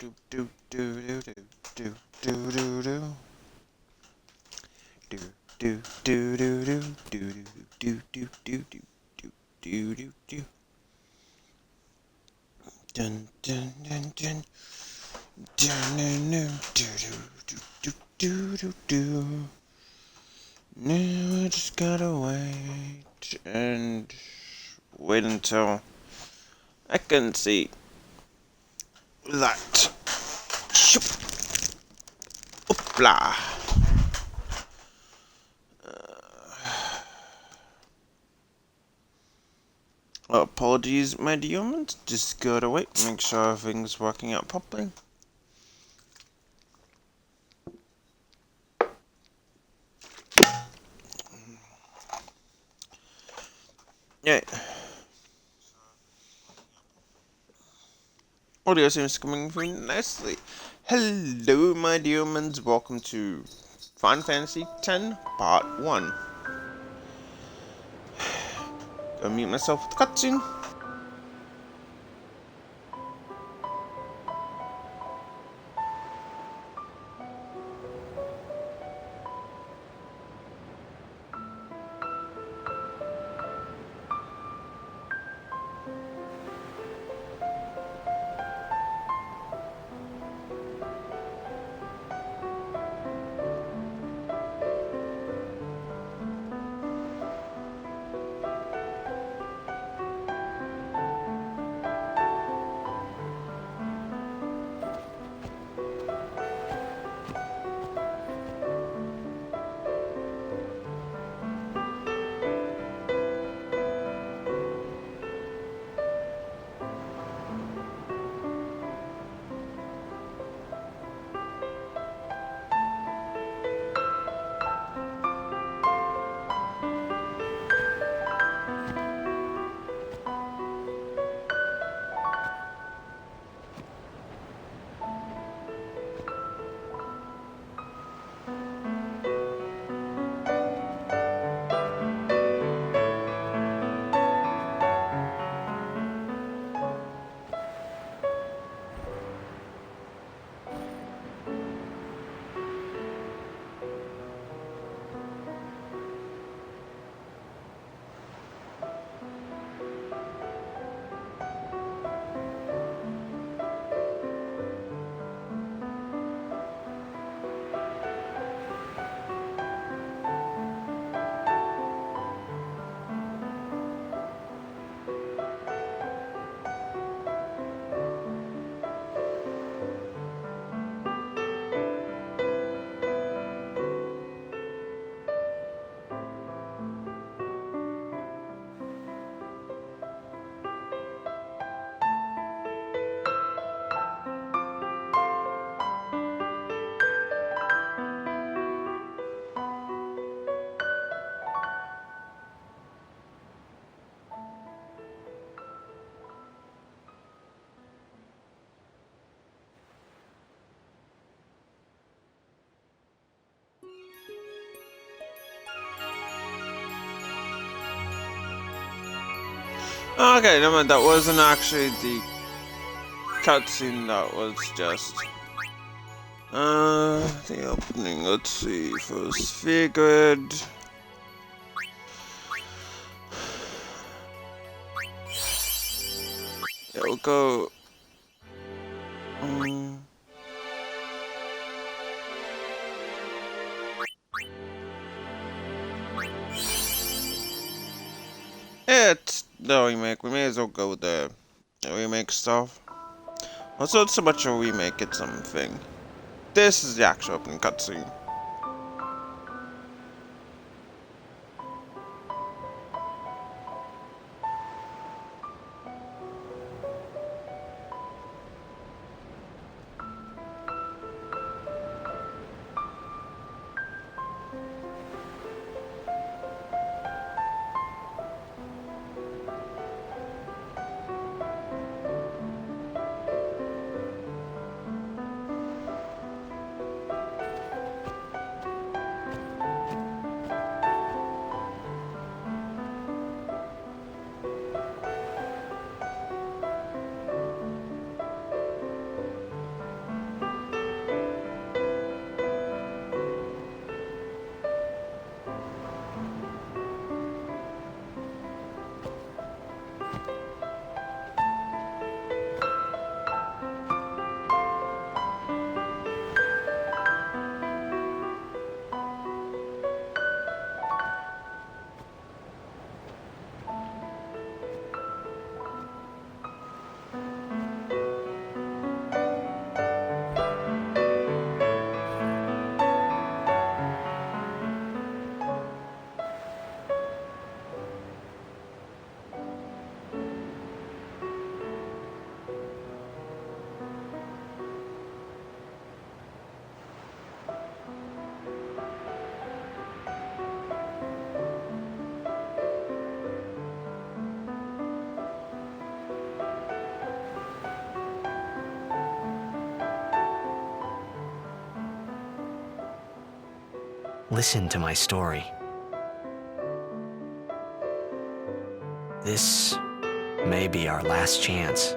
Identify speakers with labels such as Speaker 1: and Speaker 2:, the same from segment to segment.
Speaker 1: do do do do do do do do do do do do do do do do do do do do. Dun dun dun dun dun dun dun do do do do do do. Now I just gotta wait and wait until I can see that. Shoop. Oopla. Apologies, my dear humans. Just gotta wait, make sure everything's working out properly. Yeah. Audio seems coming through nicely. Hello, my dear humans. Welcome to Final Fantasy X Part 1. Go mute myself with the cutscene. Okay, never mind. That wasn't actually the cutscene. That was just the opening. Let's see. First figured. Yeah, we'll go. It's the remake. We may as well go with the remake stuff. Also, it's so much a remake, it's something. This is the actual opening cutscene.
Speaker 2: Listen to my story. This may be our last chance.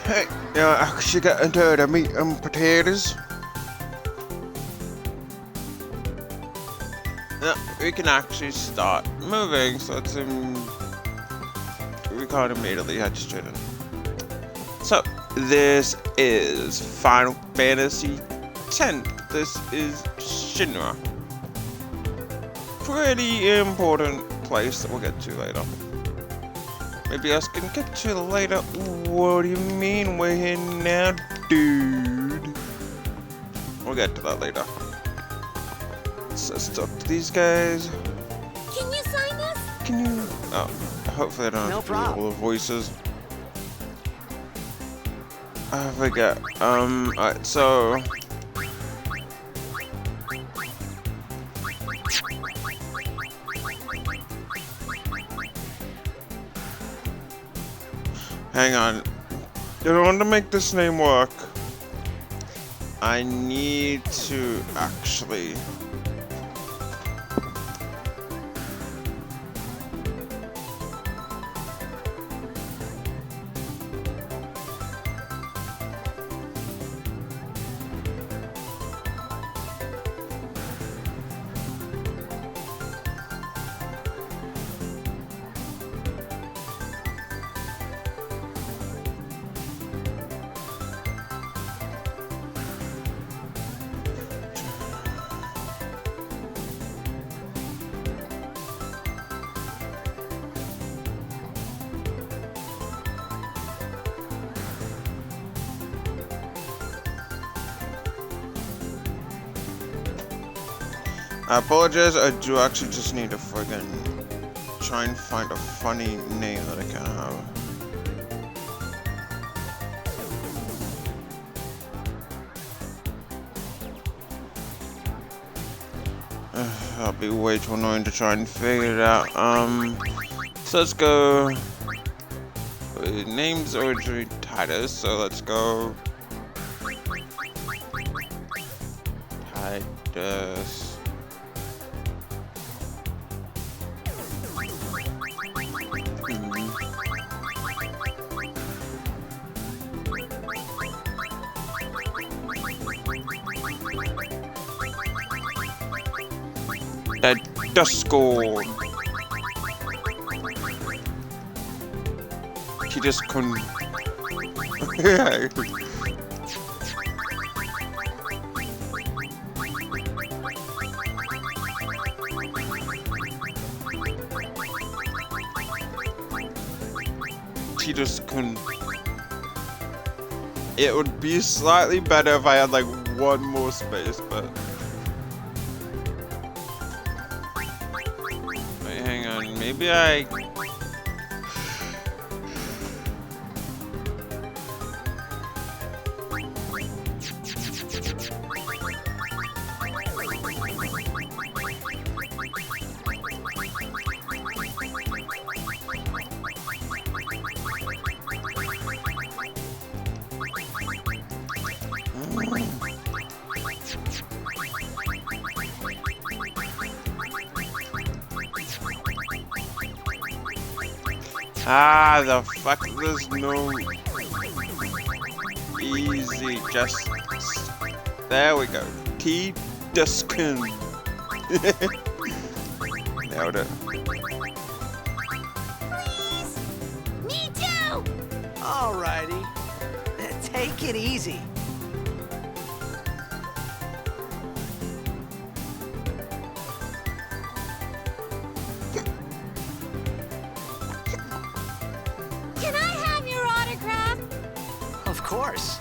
Speaker 1: Hey, I actually got into the meat and potatoes. Yeah, we can actually start moving, so it's we can't immediately head straight in. So, this is Final Fantasy X. This is Shinra. Pretty important place that we'll get to later. Maybe us can get to later. What do you mean we're here now, dude? We'll get to that later. So let's talk to these guys.
Speaker 3: Can you sign this?
Speaker 1: Can you? Oh, hopefully I don't have to do all the voices. I forget. Alright, so. Hang on. In order to make this name work, I need to actually. I apologize, I do actually just need to friggin' try and find a funny name that I can have. That'll be way too annoying to try and figure it out. So let's go. Name's originally Titus, so let's go. Titus. Discord. He just couldn't. Yeah. He just couldn't. It would be slightly better if I had like one more space, but. Maybe I... Ah, the fuck, there's no easy, just, there we go, T-Duskin. Nailed it.
Speaker 3: Please! Me too!
Speaker 2: Alrighty. Take it easy.
Speaker 3: Can I have your autograph?
Speaker 2: Of course.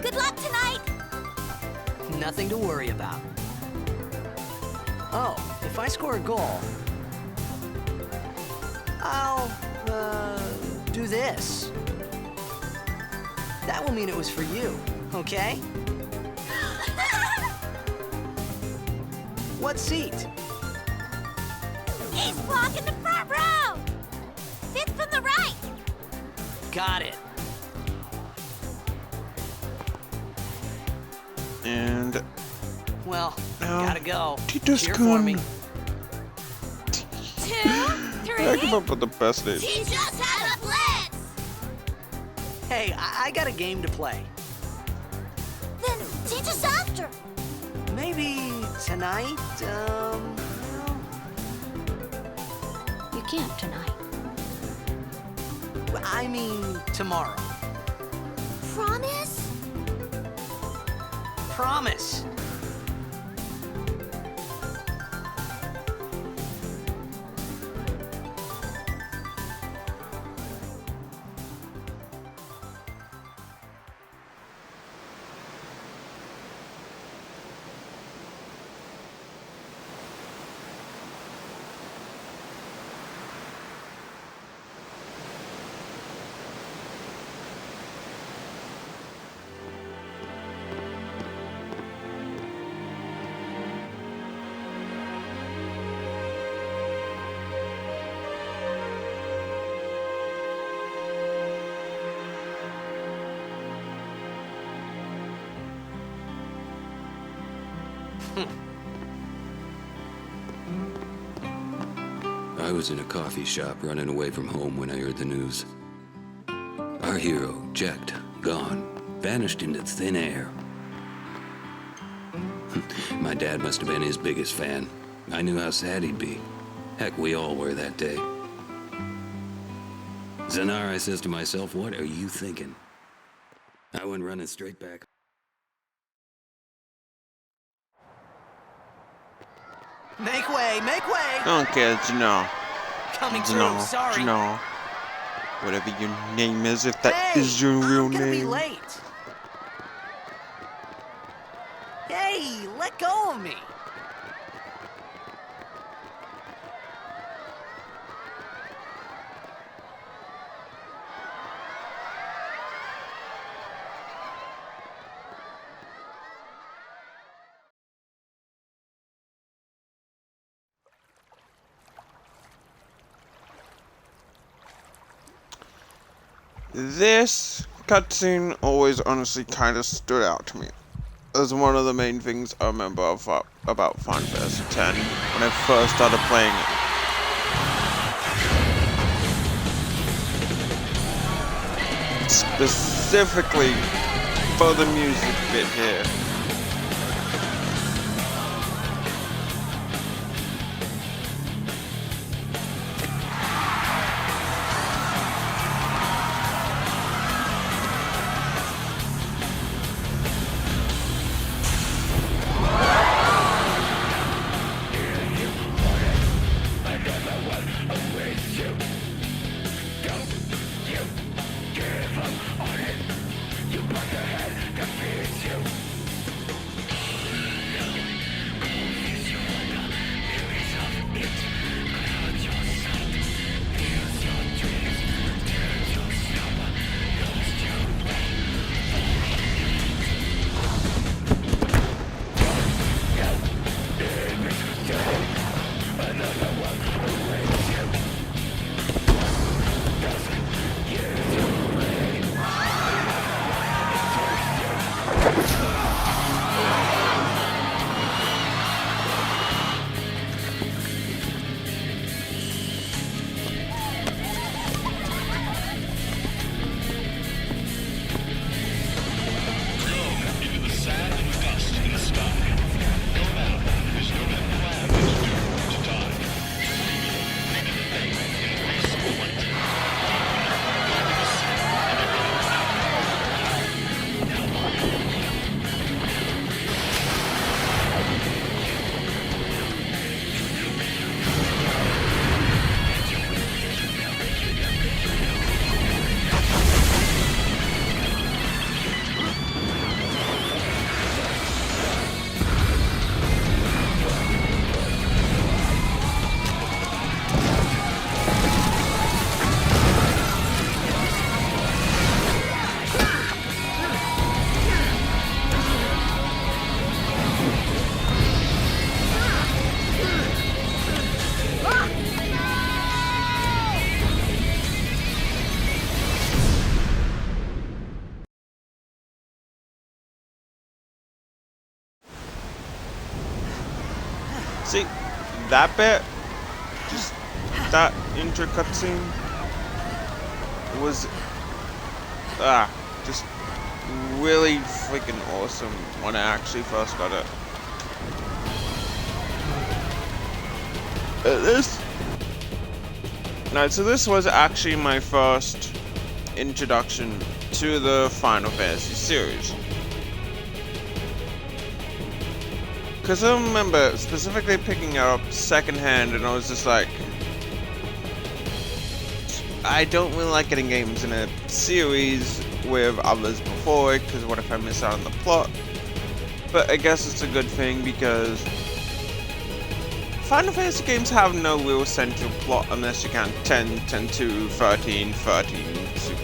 Speaker 3: Good luck tonight!
Speaker 2: Nothing to worry about. Oh, if I score a goal, I'll, do this. That will mean it was for you, okay? What seat?
Speaker 3: He's blocking the front row! Fifth from the right!
Speaker 2: Got it.
Speaker 1: And
Speaker 2: Well,
Speaker 1: now,
Speaker 2: gotta go.
Speaker 1: Titus
Speaker 2: Cheer for me.
Speaker 3: 2, 3.
Speaker 1: I come up with the best name.
Speaker 3: Teach us how to blitz!
Speaker 2: Hey, I got a game to play.
Speaker 3: Then teach us after.
Speaker 2: Maybe tonight, well,
Speaker 3: You can't tonight.
Speaker 2: I mean tomorrow.
Speaker 3: Promise?
Speaker 2: Promise.
Speaker 4: I was in a coffee shop running away from home when I heard the news. Our hero, Jecht, gone, vanished into thin air. My dad must have been his biggest fan. I knew how sad he'd be. Heck, we all were that day. Zanar, I says to myself, what are you thinking? I went running straight back.
Speaker 2: Make way, make way!
Speaker 1: Okay, Janelle.
Speaker 2: Coming through,
Speaker 1: Janelle.
Speaker 2: sorry.
Speaker 1: Janelle. Whatever your name is, if that
Speaker 2: Hey,
Speaker 1: is your real
Speaker 2: I'm gonna be
Speaker 1: name.
Speaker 2: late. Hey, let go of me.
Speaker 1: This cutscene always honestly kind of stood out to me as one of the main things I remember about Final Fantasy X when I first started playing it. Specifically for the music bit here. See, that bit, just that intro cutscene was just really freaking awesome when I actually first got it. So this was actually my first introduction to the Final Fantasy series. Because I remember specifically picking it up secondhand, and I was just like, I don't really like getting games in a series with others before it, because what if I miss out on the plot? But I guess it's a good thing, because Final Fantasy games have no real central plot unless you count 10, 10-2, 13, 13,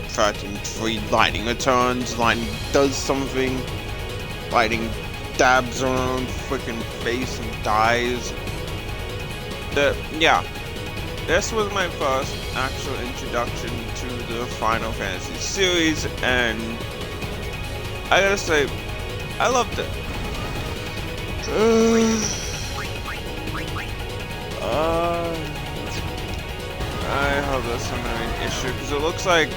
Speaker 1: 13-3, lightning returns, lightning does something, lightning dabs around freaking face and dies. Yeah, this was my first actual introduction to the Final Fantasy series, and I gotta say, I loved it. I hope that's not an issue, because it looks like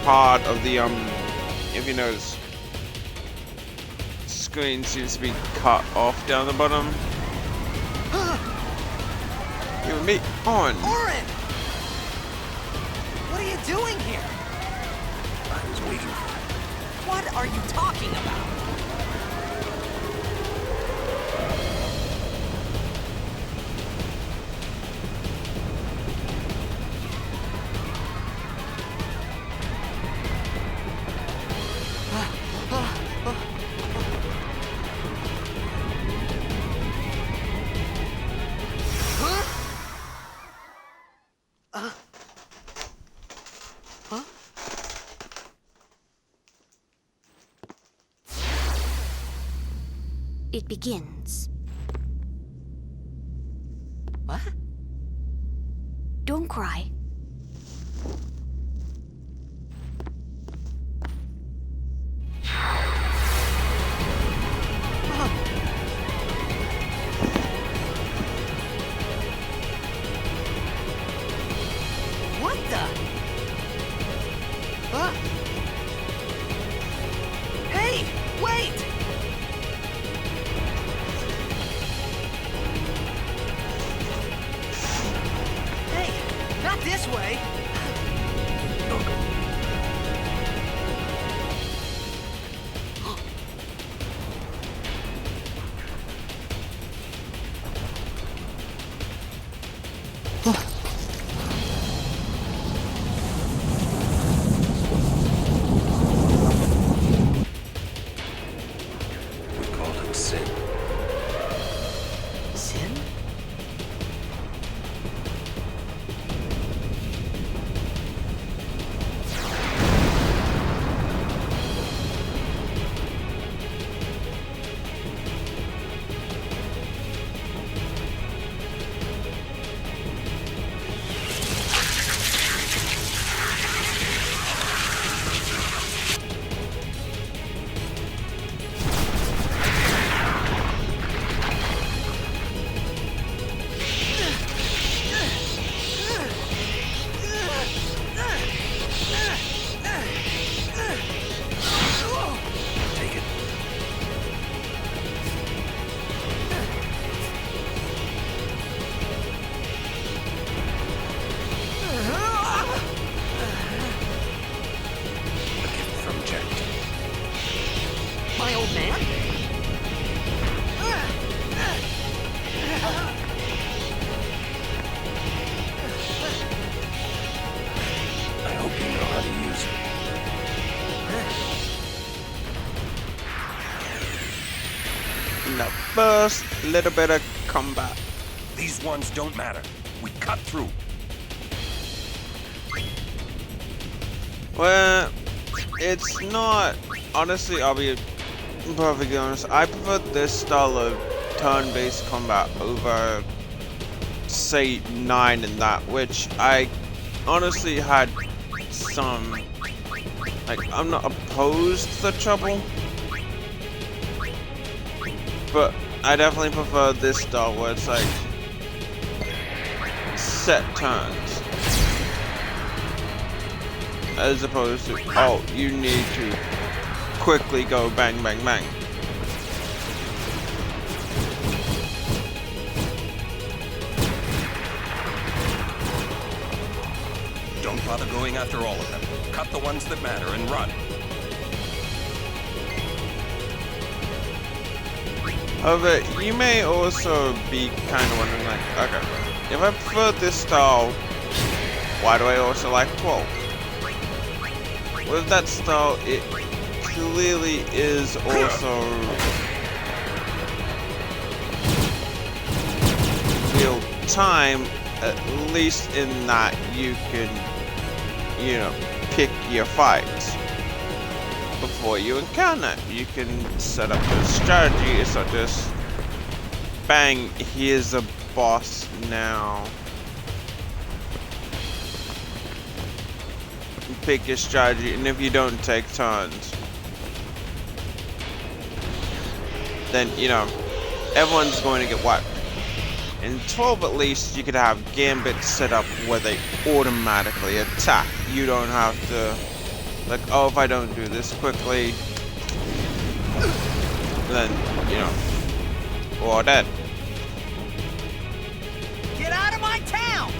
Speaker 1: part of the if you notice, screen seems to be cut off down the bottom. You and me, on.
Speaker 2: Auron! What are you doing here?
Speaker 5: I was waiting for you.
Speaker 2: What are you talking about?
Speaker 3: It begins.
Speaker 2: What?
Speaker 3: Don't cry.
Speaker 2: What the? Huh? Hey, wait! Hey, not this way!
Speaker 5: We called it sin.
Speaker 2: Sin?
Speaker 5: Take it. A gift from Jack.
Speaker 2: My old man?
Speaker 5: I hope you know how to use it.
Speaker 1: The first little bit of combat.
Speaker 5: These ones don't matter. We cut through.
Speaker 1: Well, it's not. Honestly, I'll be perfectly honest. I prefer this style of turn-based combat over, say, 9 and that, which I honestly had some. Like, I'm not opposed to the trouble, but I definitely prefer this style where it's like set turns, as opposed to, oh, you need to quickly go bang, bang, bang.
Speaker 5: Don't bother going after all of them. Cut the ones that matter and run.
Speaker 1: However, you may also be kind of wondering, like, okay, if I prefer this style, why do I also like 12? With that style, it clearly is also real time, at least in that you can, you know, pick your fights before you encounter. You can set up your strategy. It's not just bang, here's a boss now. Pick your strategy, and if you don't take turns, then, you know, everyone's going to get wiped. In 12 at least, you could have gambits set up where they automatically attack. You don't have to, like, oh, if I don't do this quickly, then, you know, we're all dead.
Speaker 2: Get out of my town!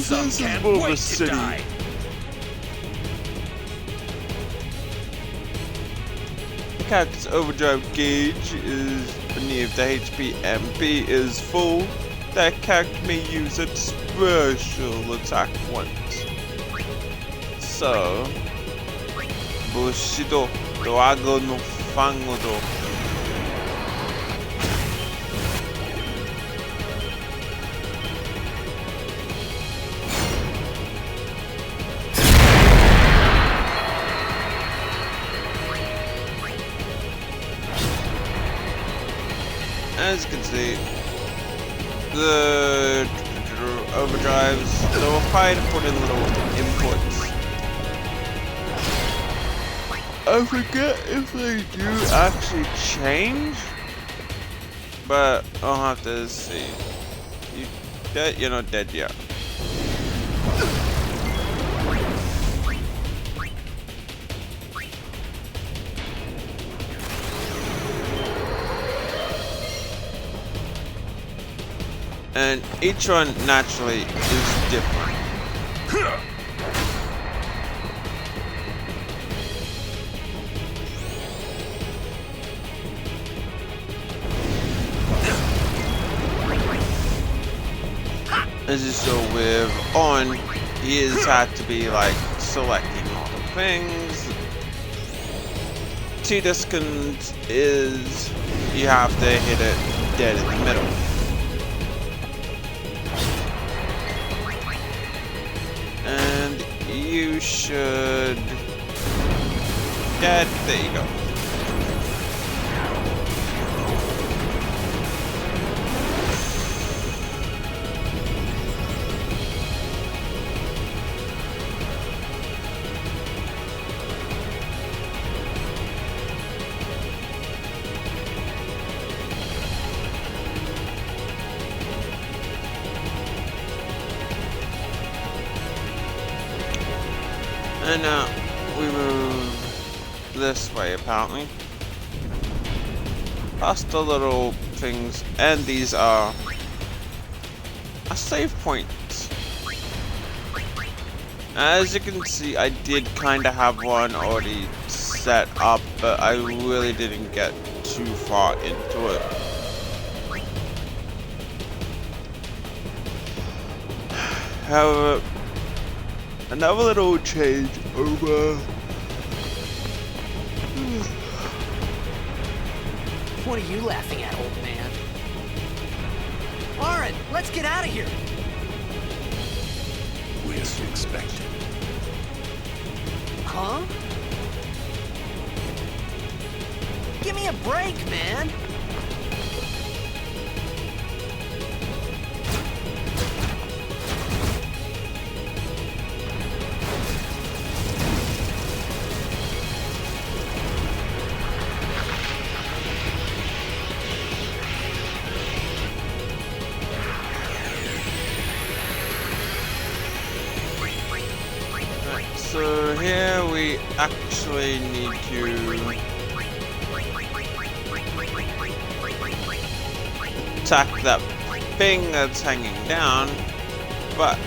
Speaker 5: Some can't wait to die.
Speaker 1: The character's overdrive gauge is beneath the HP MP is full. That character may use its special attack once. So, Bushido, Doago no Fangodo. As you can see, the overdrives, they were fine to put in little inputs. I forget if they do actually change, but I'll have to see. You dead? You're not dead yet. And each one naturally is different. As you saw with On, he has had to be like selecting all the things. T-Discount is you have to hit it dead in the middle. And you should... Dead, there you go. And now we move this way, apparently. Past the little things, and these are save points. As you can see, I did kind of have one already set up, but I really didn't get too far into it. However, another little change over.
Speaker 2: What are you laughing at, old man? Lauren, let's get out of here.
Speaker 5: We as expected.
Speaker 2: Huh? Give me a break, man.
Speaker 1: we actually need to attack that thing that's hanging down, but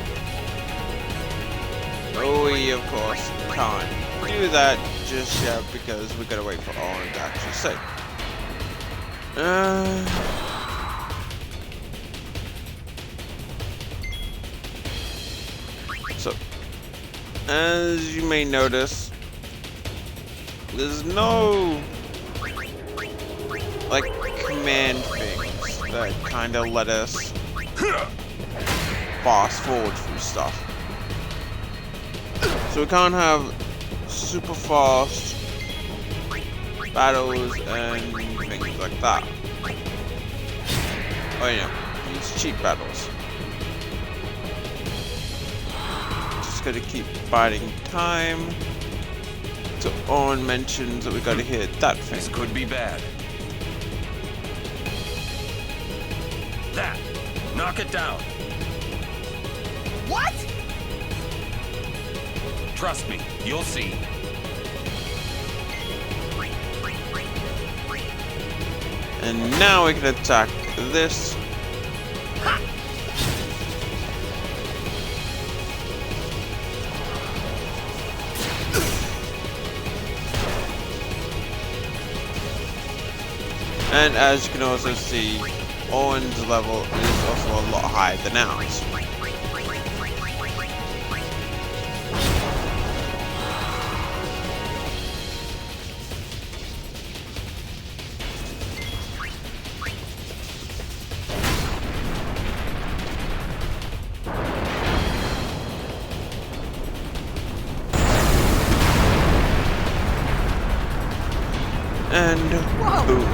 Speaker 1: we of course can't do that just yet because we gotta wait for Owen to actually say. So, as you may notice, there's no like command things that kind of let us fast forward through stuff. So we can't have super fast battles and things like that. Oh yeah, these cheap battles. Just gotta keep biding time. So Owen mentions that we gotta hit that thing.
Speaker 5: This could be bad. That! Knock it down!
Speaker 2: What?
Speaker 5: Trust me, you'll see.
Speaker 1: And now we can attack this. And as you can also see, Owen's level is also a lot higher than ours. And boom.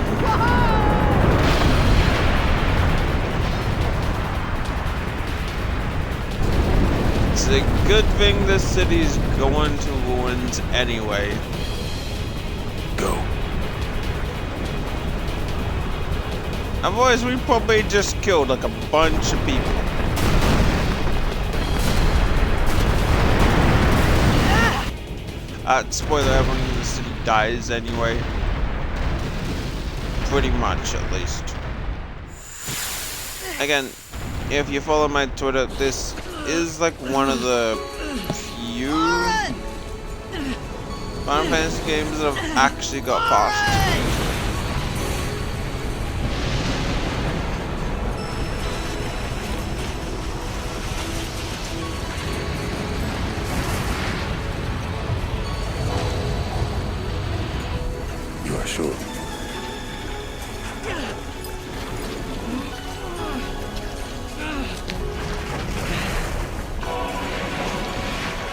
Speaker 1: It's a good thing the city's going to ruins anyway.
Speaker 5: Go.
Speaker 1: Otherwise, we probably just killed like a bunch of people. Spoiler, everyone in the city dies anyway. Pretty much, at least. Again, if you follow my Twitter, this is like one of the few Final Fantasy games that have actually got fast.
Speaker 5: You are sure?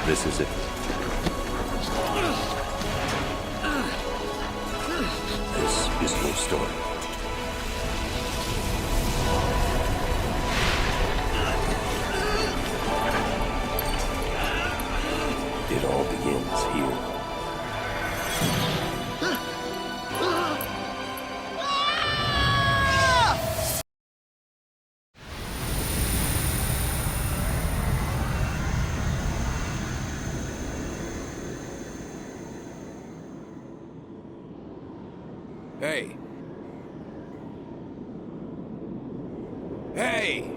Speaker 5: This is it. This is your story. It all begins here.
Speaker 6: Hey. Hey!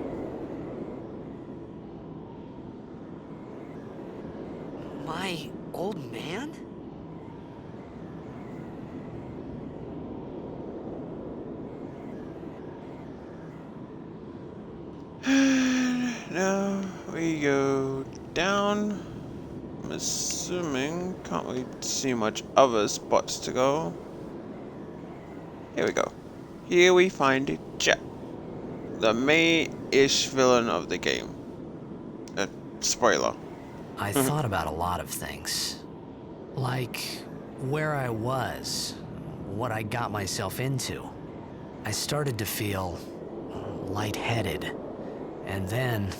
Speaker 2: My old man?
Speaker 1: Now we go down. I'm assuming can't really see much other spots to go. Here we go. Here we find Jack, the main-ish villain of the game. Spoiler.
Speaker 2: I thought about a lot of things. Like where I was, what I got myself into. I started to feel lightheaded, and then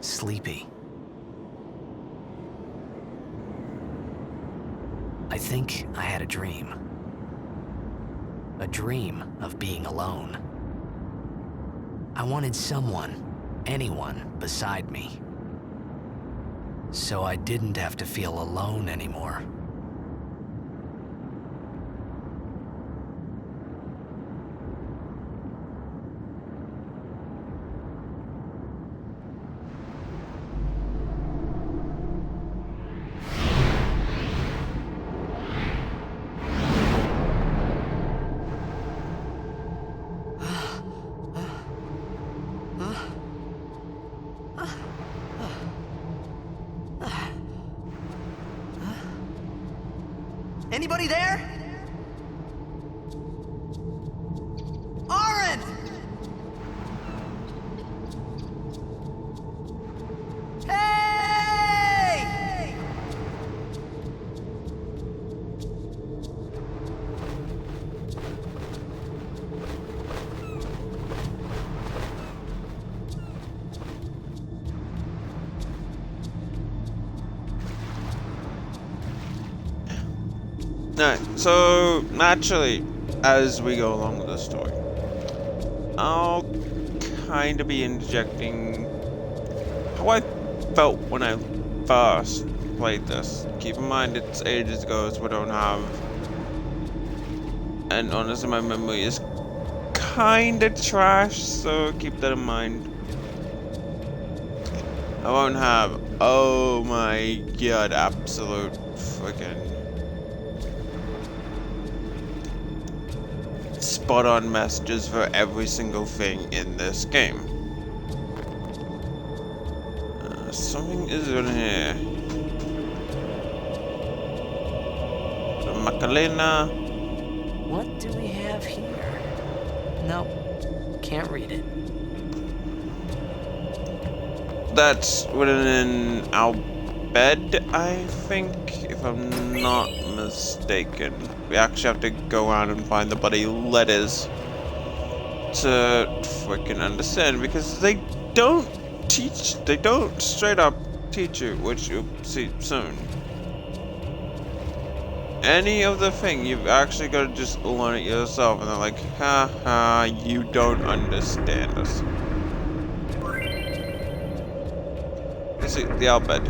Speaker 2: sleepy. I think I had a dream. A dream of being alone. I wanted someone, anyone, beside me. So I didn't have to feel alone anymore. Anybody there? Arendt! Hey!
Speaker 1: Alright, so naturally, as we go along with the story, I'll kind of be interjecting how I felt when I first played this. Keep in mind, it's ages ago, so we don't have, and honestly, my memory is kind of trash, so keep that in mind. I won't have, oh my god, absolute freaking spot on messages for every single thing in this game. Something is in here. Macarena.
Speaker 2: What do we have here? Nope, can't read it.
Speaker 1: That's written in our bed, I think, if I'm not mistaken. We actually have to go around and find the bloody letters to freaking understand, because they don't straight up teach you, which you'll see soon. Any of the thing, you've actually got to just learn it yourself, and they're like, ha, you don't understand us. Let's see, the outbed.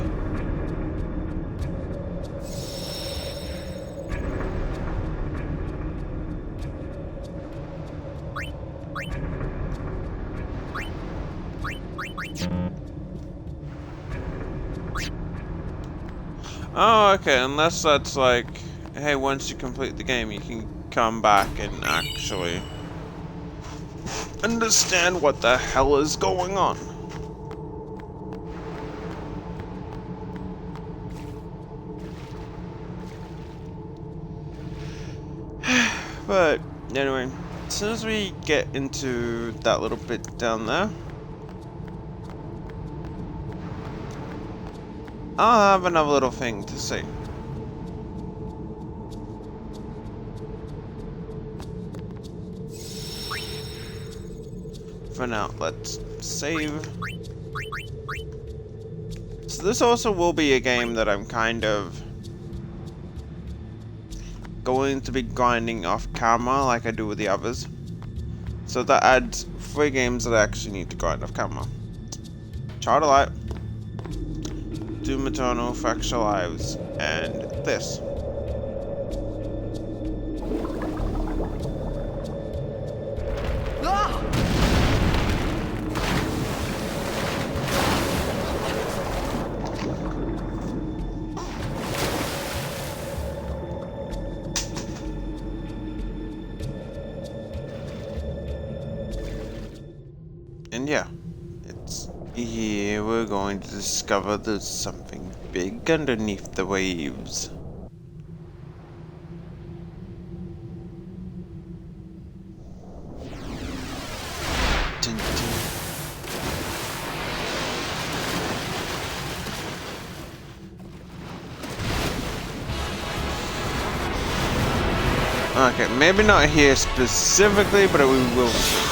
Speaker 1: Oh, okay, unless that's like, hey, once you complete the game, you can come back and actually understand what the hell is going on. But, anyway, as soon as we get into that little bit down there, I'll have another little thing to say. For now, let's save. So this also will be a game that I'm kind of going to be grinding off camera like I do with the others. So that adds 3 games that I actually need to grind off camera. Child of Light, Doom Eternal, Fracture Lives, and this.
Speaker 2: Ah!
Speaker 1: And yeah, it's here we're going to discover there's something big underneath the waves. Dun, dun. Okay, maybe not here specifically, but we will see.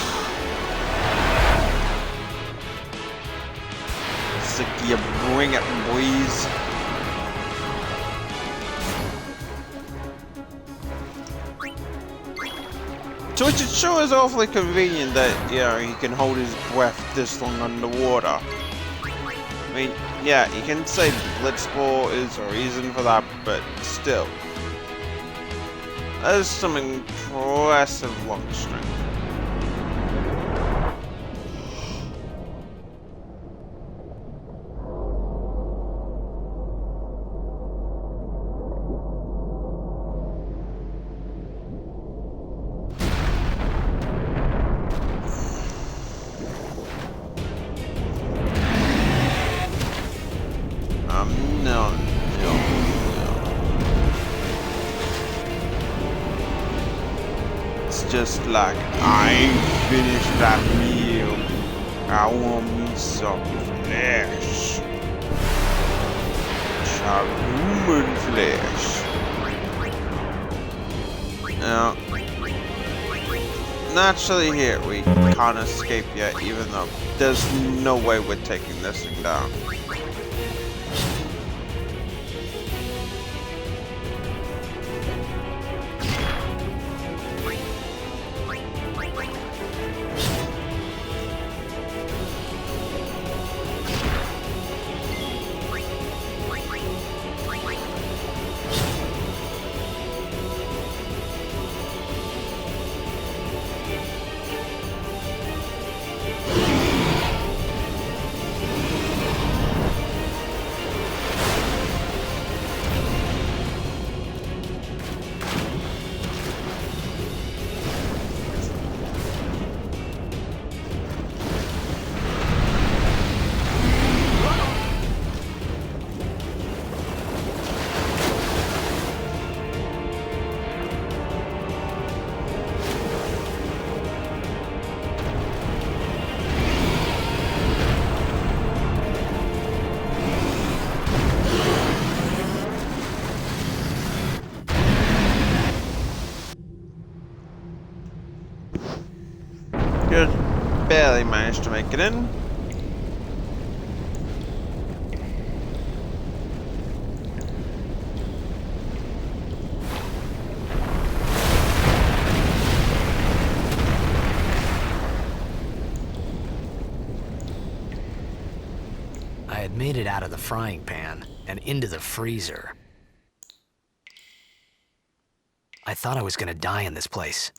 Speaker 1: You bring it, boys. So it sure is awfully convenient that, you know, he can hold his breath this long underwater. I mean, yeah, you can say Blitzball is a reason for that, but still. That is some impressive long strength. It's just like, I ain't finished that meal. I want me some flesh. Human flesh. Now, naturally here we can't escape yet, even though there's no way we're taking this thing down. Just barely managed to make it in.
Speaker 2: I had made it out of the frying pan and into the freezer. I thought I was gonna die in this place.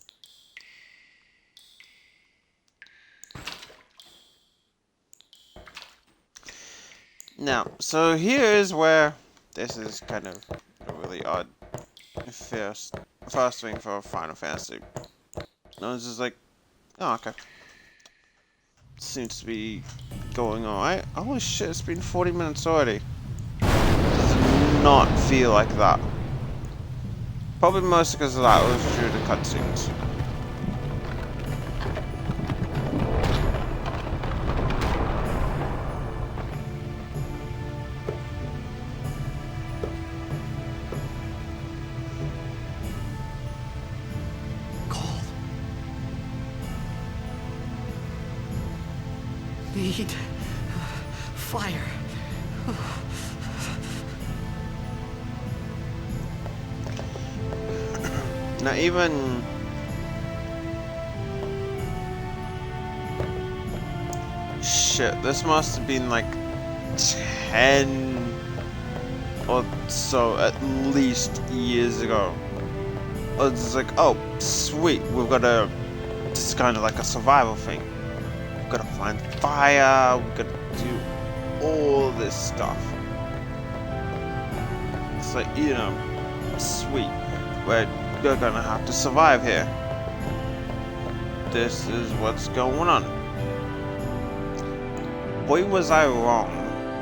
Speaker 1: Now, so here is where this is kind of a really odd first thing for Final Fantasy. I was just like, oh, okay. Seems to be going alright. Holy shit, it's been 40 minutes already. Does not feel like that. Probably mostly because of that was due to cutscenes.
Speaker 2: Need fire.
Speaker 1: Now even shit, this must have been like 10 or so at least years ago. It's like, oh sweet, we've got this is kind of like a survival thing. We've got to find fire, we've got to do all this stuff. It's like, you know, sweet, we're gonna have to survive here. This is what's going on. Boy, was I wrong.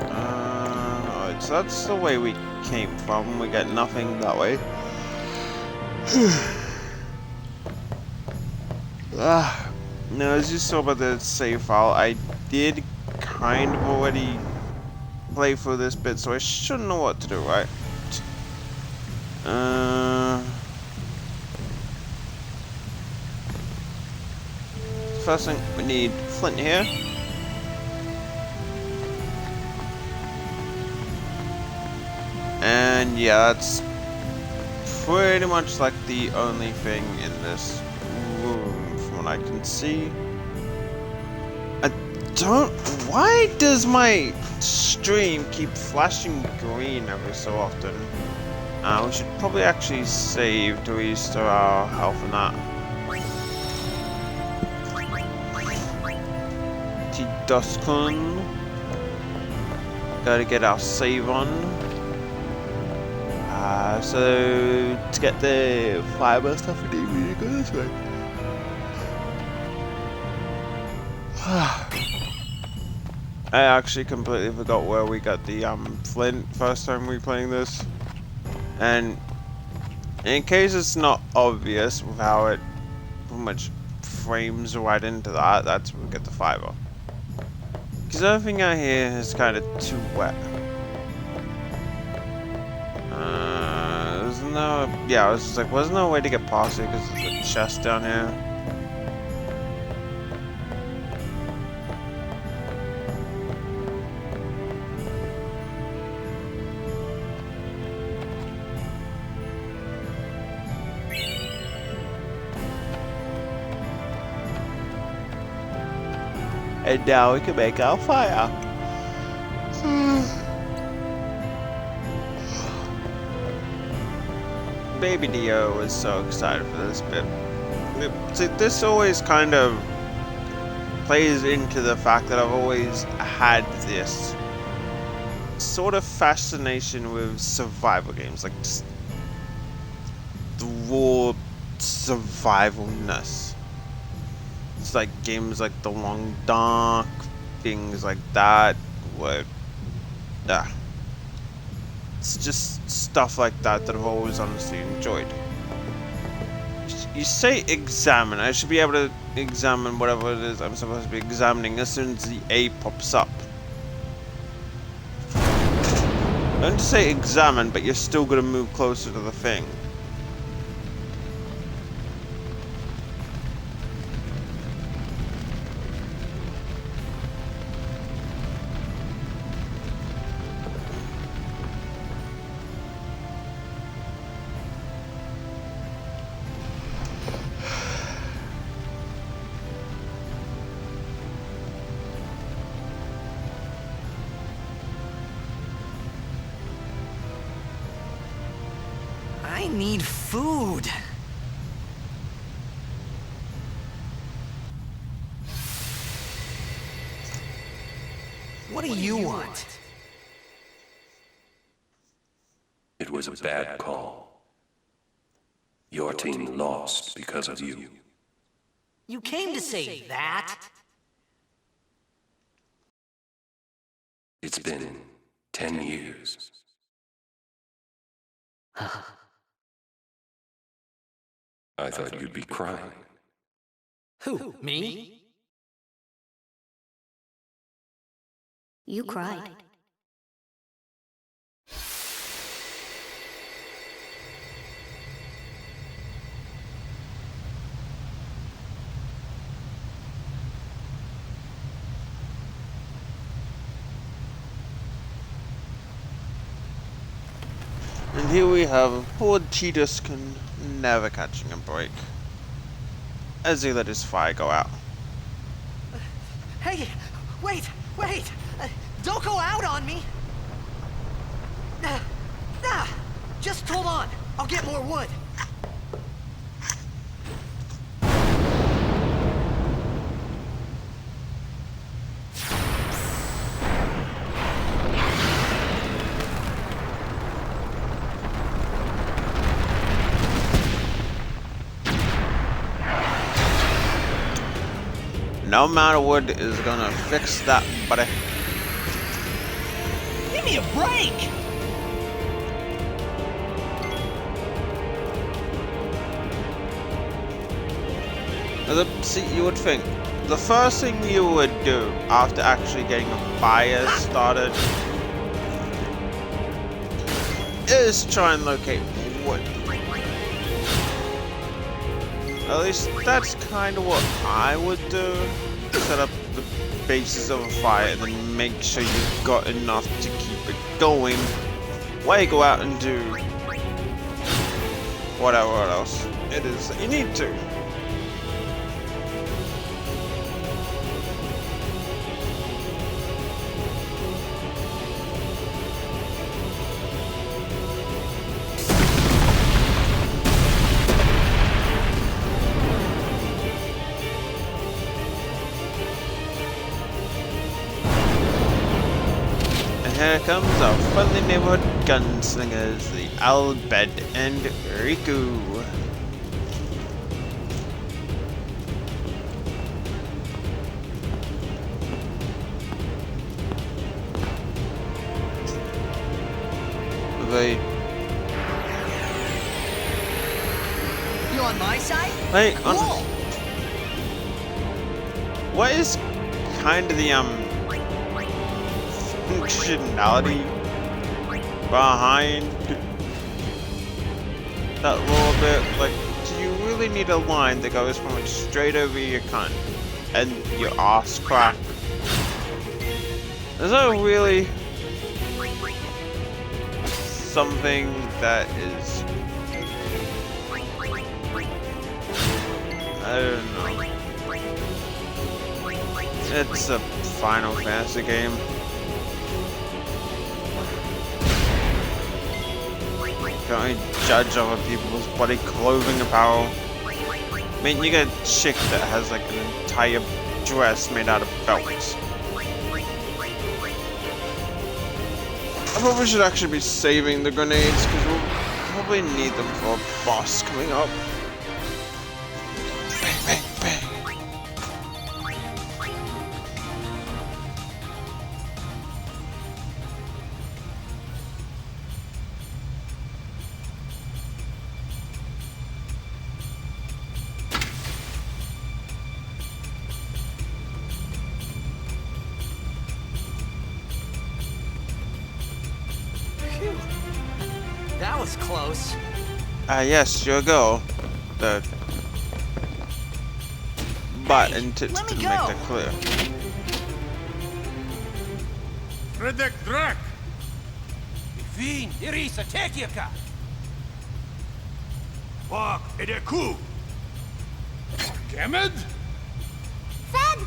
Speaker 1: Alright, so that's the way we came from. We got nothing that way. Now, as you saw by the save file, I did kind of already play through this bit, so I should know what to do, right? First thing, we need flint here. And yeah, that's pretty much like the only thing in this room from what I can see. Why does my stream keep flashing green every so often? We should probably actually save to restore our health and that. Duskun. Gotta get our save on. So to get the fiber stuff, we need to go this way. I actually completely forgot where we got the flint first time we playing this, and in case it's not obvious with how it pretty much frames right into that, that's where we get the fiber. Because everything out here is kind of too wet. There's no... Yeah, I was just like, wasn't there a way to get past it because there's a chest down here? And now we can make our fire. Baby Dio was so excited for this bit. See, this always kind of plays into the fact that I've always had this sort of fascination with survival games, like just the raw survivalness. It's like games like The Long Dark, things like that, where, it's just stuff like that that I've always honestly enjoyed. You say examine, I should be able to examine whatever it is I'm supposed to be examining as soon as the A pops up. Don't say examine, but you're still gonna move closer to the thing.
Speaker 2: I need food. What do you want?
Speaker 5: It was a bad call. Your team lost because of you.
Speaker 2: You came to say that?
Speaker 5: It's been 10 years. I thought you'd be crying.
Speaker 2: Who, me?
Speaker 3: You cried.
Speaker 1: And here we have poor Tidus never catching a break as he let his fire go out.
Speaker 2: Hey, wait! Don't go out on me! Just hold on. I'll get more wood.
Speaker 1: No amount of wood is gonna fix that, buddy.
Speaker 2: Give me a break!
Speaker 1: See, you would think the first thing you would do after actually getting a fire started is try and locate wood. At least that's kind of what I would do. Set up the basis of a fire and then make sure you've got enough to keep it going while you go out and do whatever else it is that you need to. Here comes our friendly neighborhood gunslingers, the Albed and Riku.
Speaker 2: You on my side?
Speaker 1: Hey,
Speaker 2: Cool.
Speaker 1: what is kind of the functionality behind that little bit? Like, do you really need a line that goes from like straight over your cunt and your ass crack? Is that really something that is, I don't know. It's a Final Fantasy game. Can only judge other people's bloody clothing apparel. I mean, you get a chick that has like an entire dress made out of belts. I probably should actually be saving the grenades because we'll probably need them for a boss coming up. Bang, bang, bang.
Speaker 2: Phew. That was close.
Speaker 1: Yes, your go. The button to
Speaker 2: let me
Speaker 1: make
Speaker 2: go.
Speaker 1: that clear.
Speaker 6: Redek Drak!
Speaker 7: Vin, Irisa, Tekika!
Speaker 6: Wak Edeku! Kemed?
Speaker 3: Fed!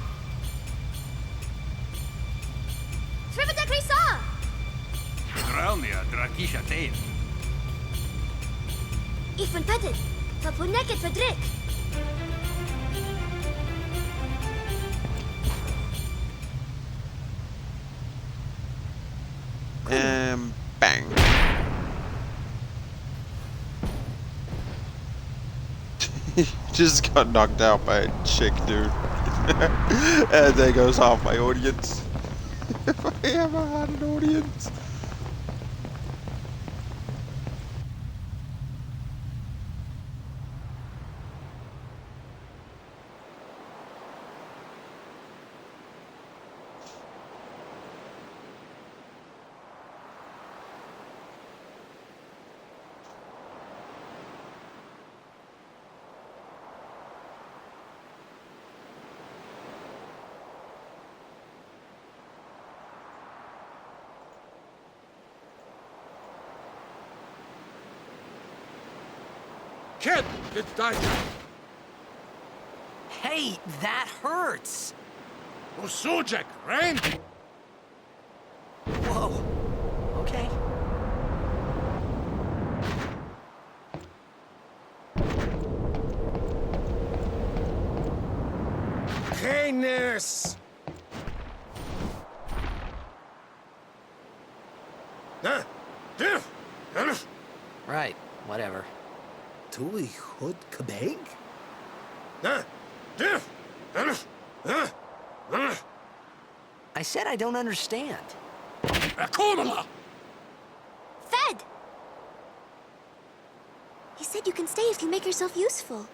Speaker 3: Trivida Krisa!
Speaker 6: Dralnia Drakisha Tain.
Speaker 3: Ifan Petit, Fapuneket Fedrik.
Speaker 1: And bang. Just got knocked out by a chick, dude. And there goes half my audience. If I ever had an audience.
Speaker 6: Ked! It died.
Speaker 2: Hey, that hurts.
Speaker 6: Usujek, right?
Speaker 2: Whoa. Okay.
Speaker 6: Heinous!
Speaker 2: Right, whatever.
Speaker 7: Tuli Hud Kabeg?
Speaker 2: I said I don't understand.
Speaker 6: Akomala!
Speaker 3: Fed! He said you can stay if you make yourself useful.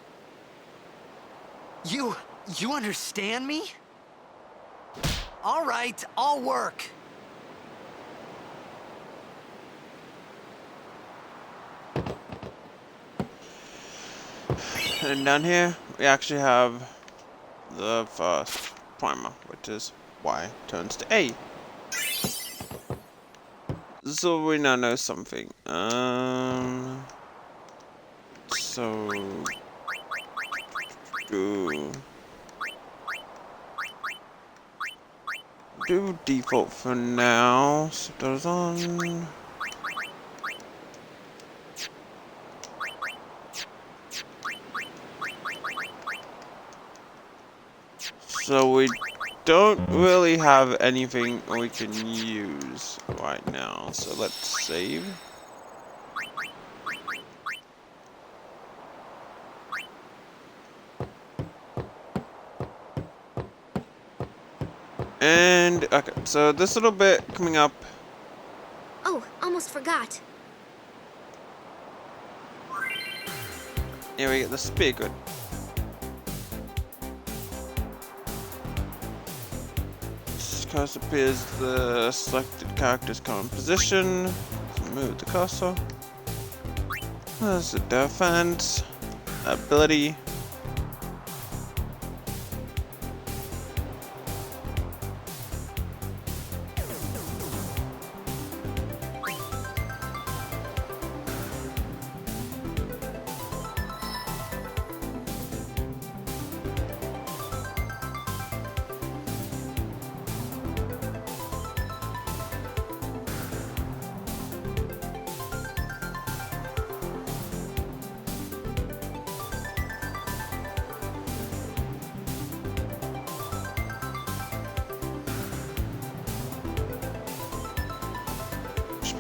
Speaker 2: You understand me? All right, I'll work.
Speaker 1: And down here, we actually have the first primer, which is Y turns to A. So we now know something. So do default for now. So those on. So we don't really have anything we can use right now. So let's save. And okay, so this little bit coming up.
Speaker 3: Oh, almost forgot.
Speaker 1: Here we get the speaker. cursor appears the selected character's current position. So move the cursor. There's the defense, ability.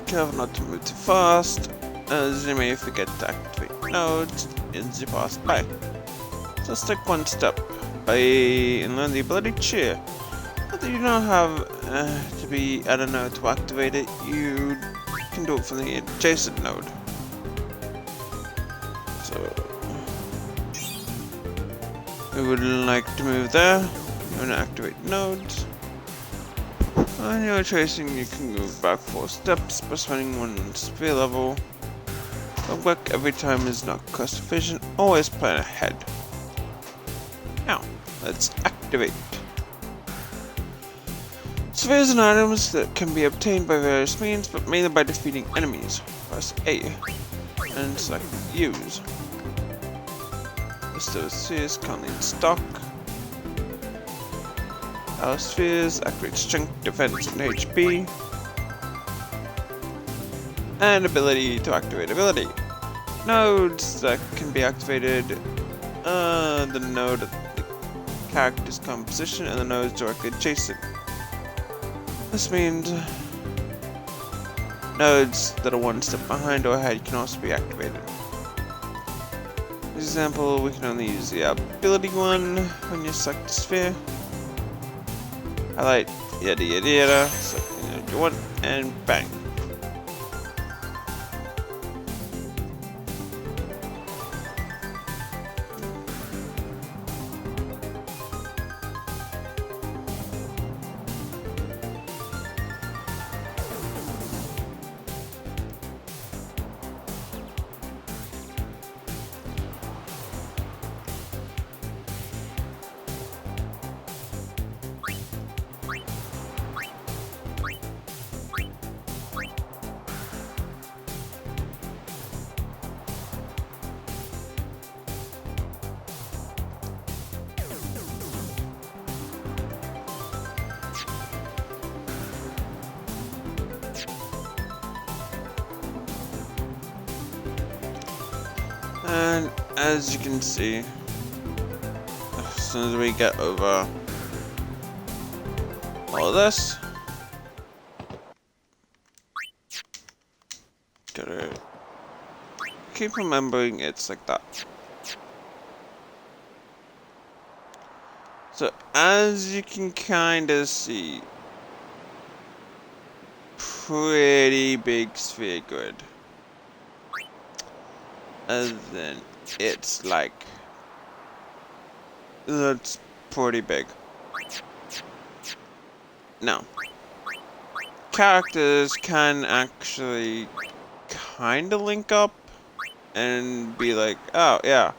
Speaker 1: Careful not to move too fast, as you may forget to activate nodes in the pass by. So let's take one step by and learn the ability Cheer. But you don't have to be at a node to activate it, you can do it from the adjacent node. So we would like to move there, you want to activate nodes. When you're tracing, you can move back 4 steps by spending 1 sphere level. But back every time is not cost efficient, always plan ahead. Now, let's activate. Spheres and items that can be obtained by various means, but mainly by defeating enemies. Press A and select Use. List of spheres currently in stock. Our spheres activate strength, defense, and HP. And ability to activate ability. Nodes that can be activated. The node of the character's current position and the nodes directly adjacent. This means nodes that are 1 step behind or ahead can also be activated. For example, we can only use the ability one when you select a sphere. Highlight, yada yada yada, select the node you want, and bang. And as you can see, as soon as we get over all this, gotta keep remembering it's like that. So as you can kind of see, pretty big sphere grid. As in, it's like, that's pretty big. Now, characters can actually kind of link up and be like, oh yeah,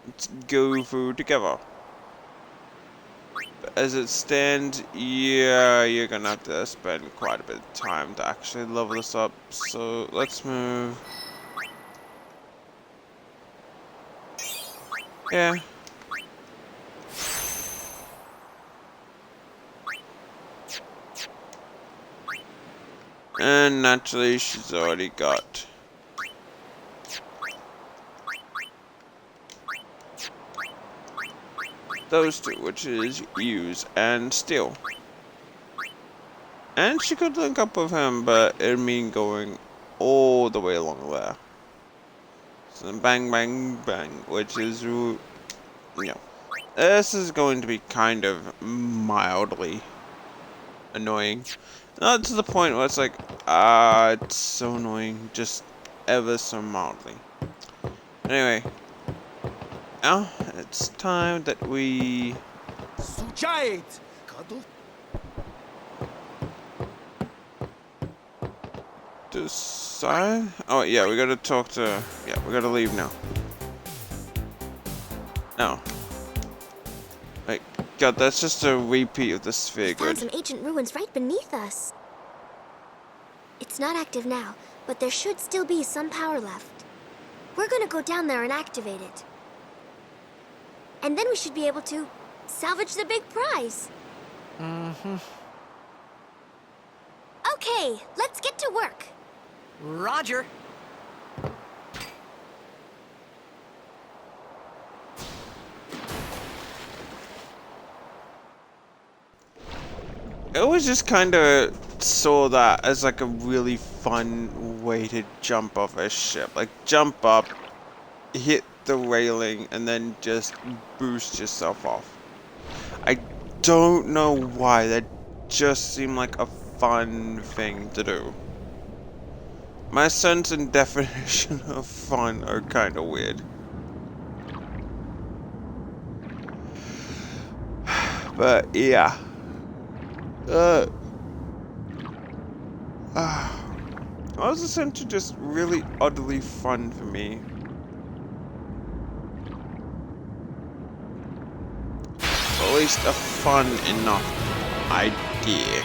Speaker 1: let's go through together. But as it stands, yeah, you're gonna have to spend quite a bit of time to actually level this up. So let's move. Yeah. And naturally, she's already got those two, which is Use and Steal. And she could link up with him, but it'd mean going all the way along there. So bang, bang, bang, which is, you know, this is going to be kind of mildly annoying. Not to the point where it's like, it's so annoying, just ever so mildly. Anyway, now it's time that we...
Speaker 7: Suchait! Cuddle?
Speaker 1: decide? Oh yeah, we gotta talk to. Yeah, we gotta leave now. No. Wait, God, that's just a repeat of the sphere
Speaker 3: Found
Speaker 1: grid.
Speaker 3: some ancient ruins right beneath us. It's not active now, but there should still be some power left. We're gonna go down there and activate it. And then we should be able to salvage the big prize.
Speaker 2: Mm-hmm.
Speaker 3: Okay, let's get to work.
Speaker 2: Roger.
Speaker 1: I always just kind of saw that as like a really fun way to jump off a ship. Like jump up, hit the railing, and then just boost yourself off. I don't know why, that just seemed like a fun thing to do. My sense and definition of fun are kind of weird. But yeah. Was essentially just really oddly fun for me. Or at least a fun enough idea.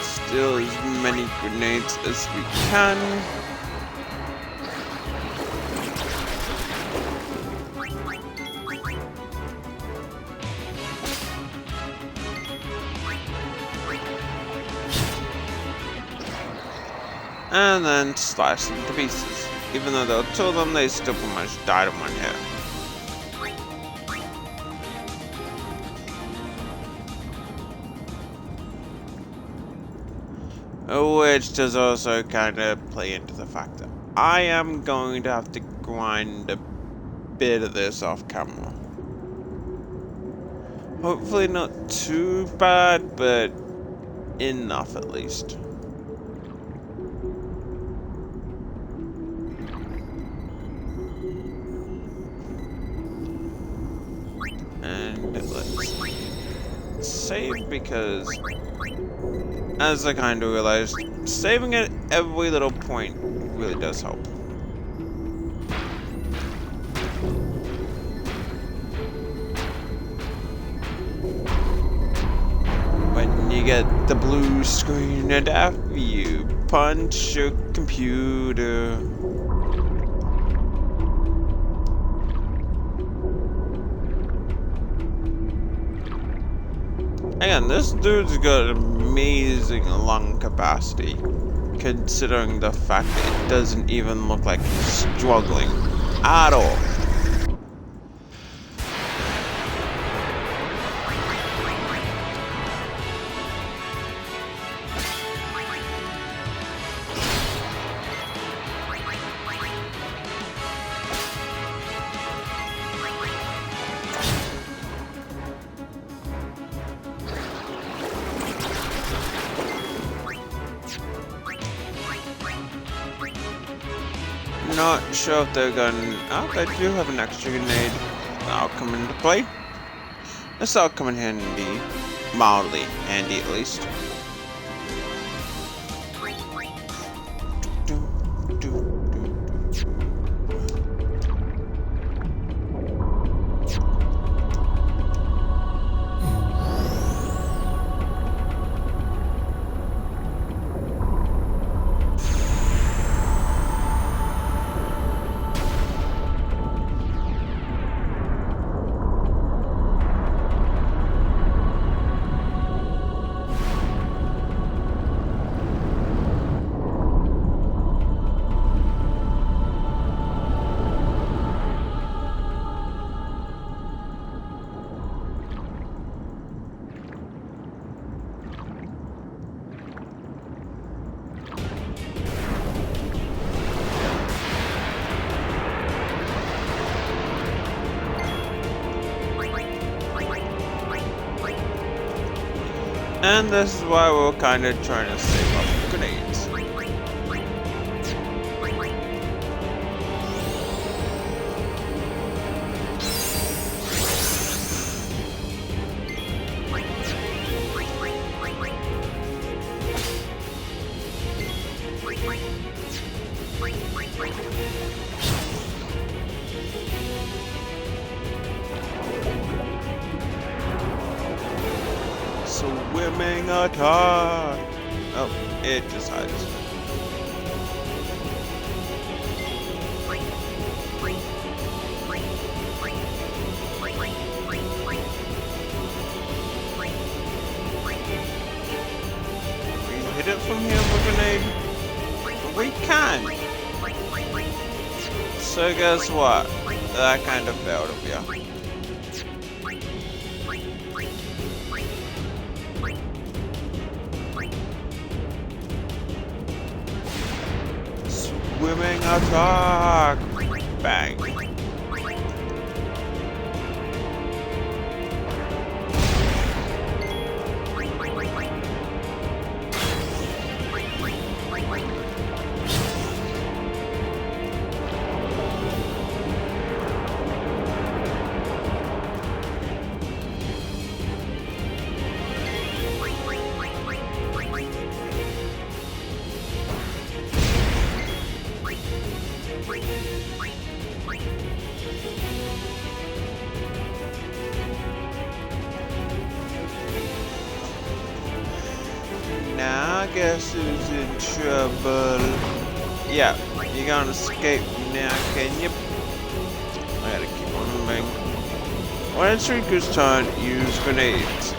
Speaker 1: Steal as many grenades as we can. And then slice them to pieces. Even though there were two of them, they still pretty much died in one hit. Which does also kind of play into the fact that I am going to have to grind a bit of this off camera. Hopefully not too bad, but enough at least. And let's save, because as I kind of realized, saving at every little point really does help. When you get the blue screen and after you punch your computer. Again, this dude's got amazing lung capacity, considering the fact that it doesn't even look like he's struggling at all. Not sure if they're gonna. Oh, they do have an extra grenade. That'll come into play. This'll come in handy. Mildly handy, at least. And this is why we're kind of trying to save up grenades. Swimming attack. Oh, it just hides. We hit it from here with a grenade. We can. So guess what? That kind of failed of you. Swimming attack! Bang. Now I guess who's in trouble? Yeah, you can't escape now, can you? I gotta keep on moving. When it's Riku's turn, use grenades.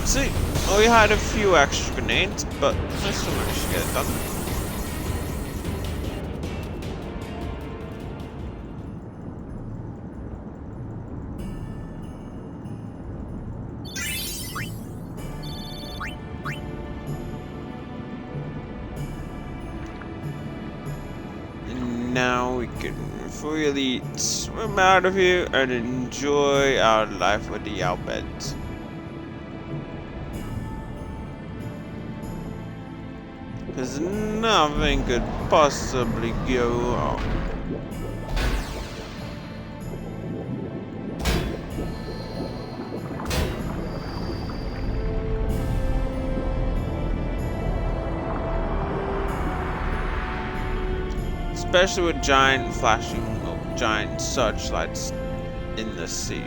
Speaker 1: See, we had a few extra grenades, but I still managed to get it done. And now we can freely swim out of here and enjoy our life with the Albeds. Because nothing could possibly go wrong. Especially with giant flashing, giant searchlights in the sea.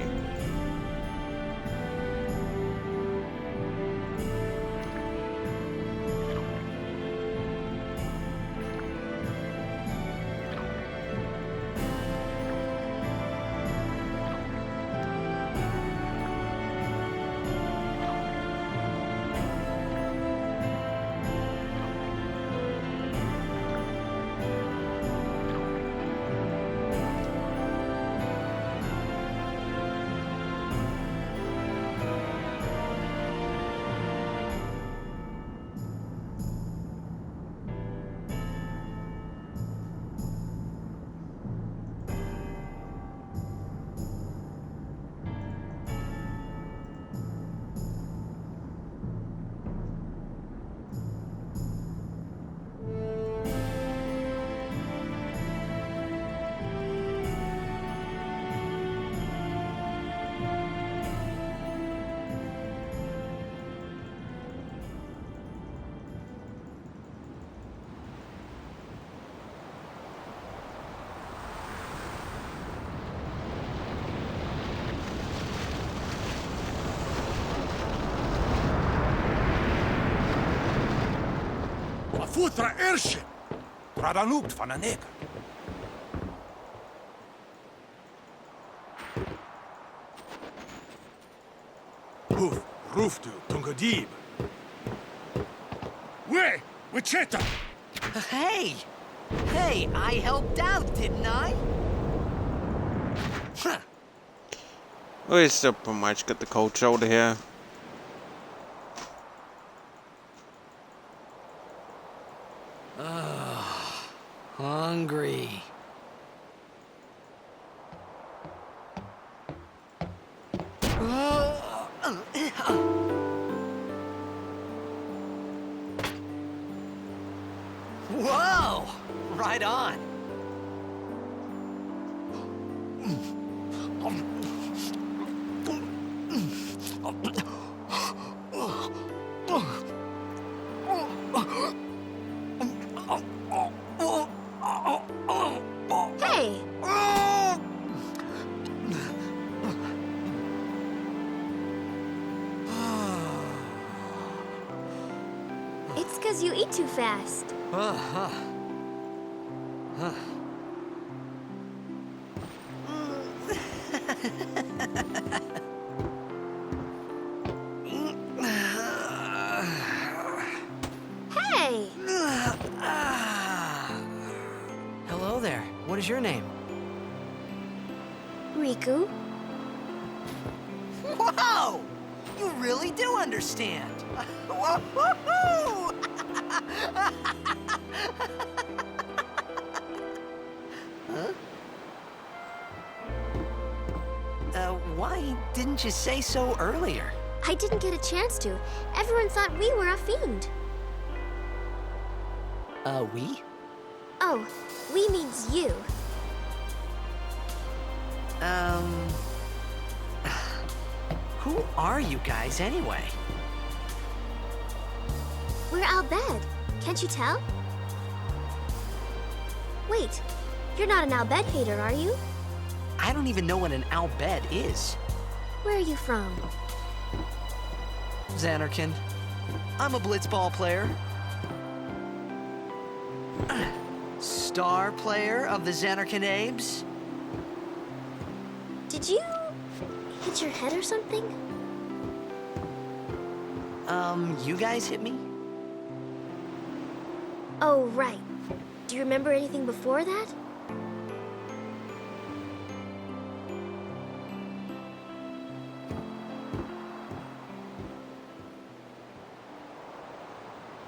Speaker 6: Futra Ershin! Tradanukt van een neger. Huf, Ruftu, Tungadib. We, Wichita!
Speaker 2: Hey! Hey, I helped out, didn't I?
Speaker 1: We still pretty much got the cold shoulder here.
Speaker 2: Hungry. Whoa! Right on.
Speaker 3: Hey! It's because you eat too fast. Hey!
Speaker 2: Hello there. What is your name?
Speaker 3: Riku?
Speaker 2: Whoa! You really do understand. Whoa-hoo-hoo! Why didn't you say so earlier?
Speaker 3: I didn't get a chance to. Everyone thought we were a fiend.
Speaker 2: We?
Speaker 3: Oh, we means you.
Speaker 2: Who are you guys anyway?
Speaker 3: We're Al Bhed. Can't you tell? Wait, you're not an Al Bhed hater, are you?
Speaker 2: I don't even know what an Al Bhed is.
Speaker 3: Where are you from?
Speaker 2: Zanarkand. I'm a blitzball player. Star player of the Zanarkand Abes.
Speaker 3: Did you hit your head or something?
Speaker 2: You guys hit me?
Speaker 3: Oh, right. Do you remember anything before that?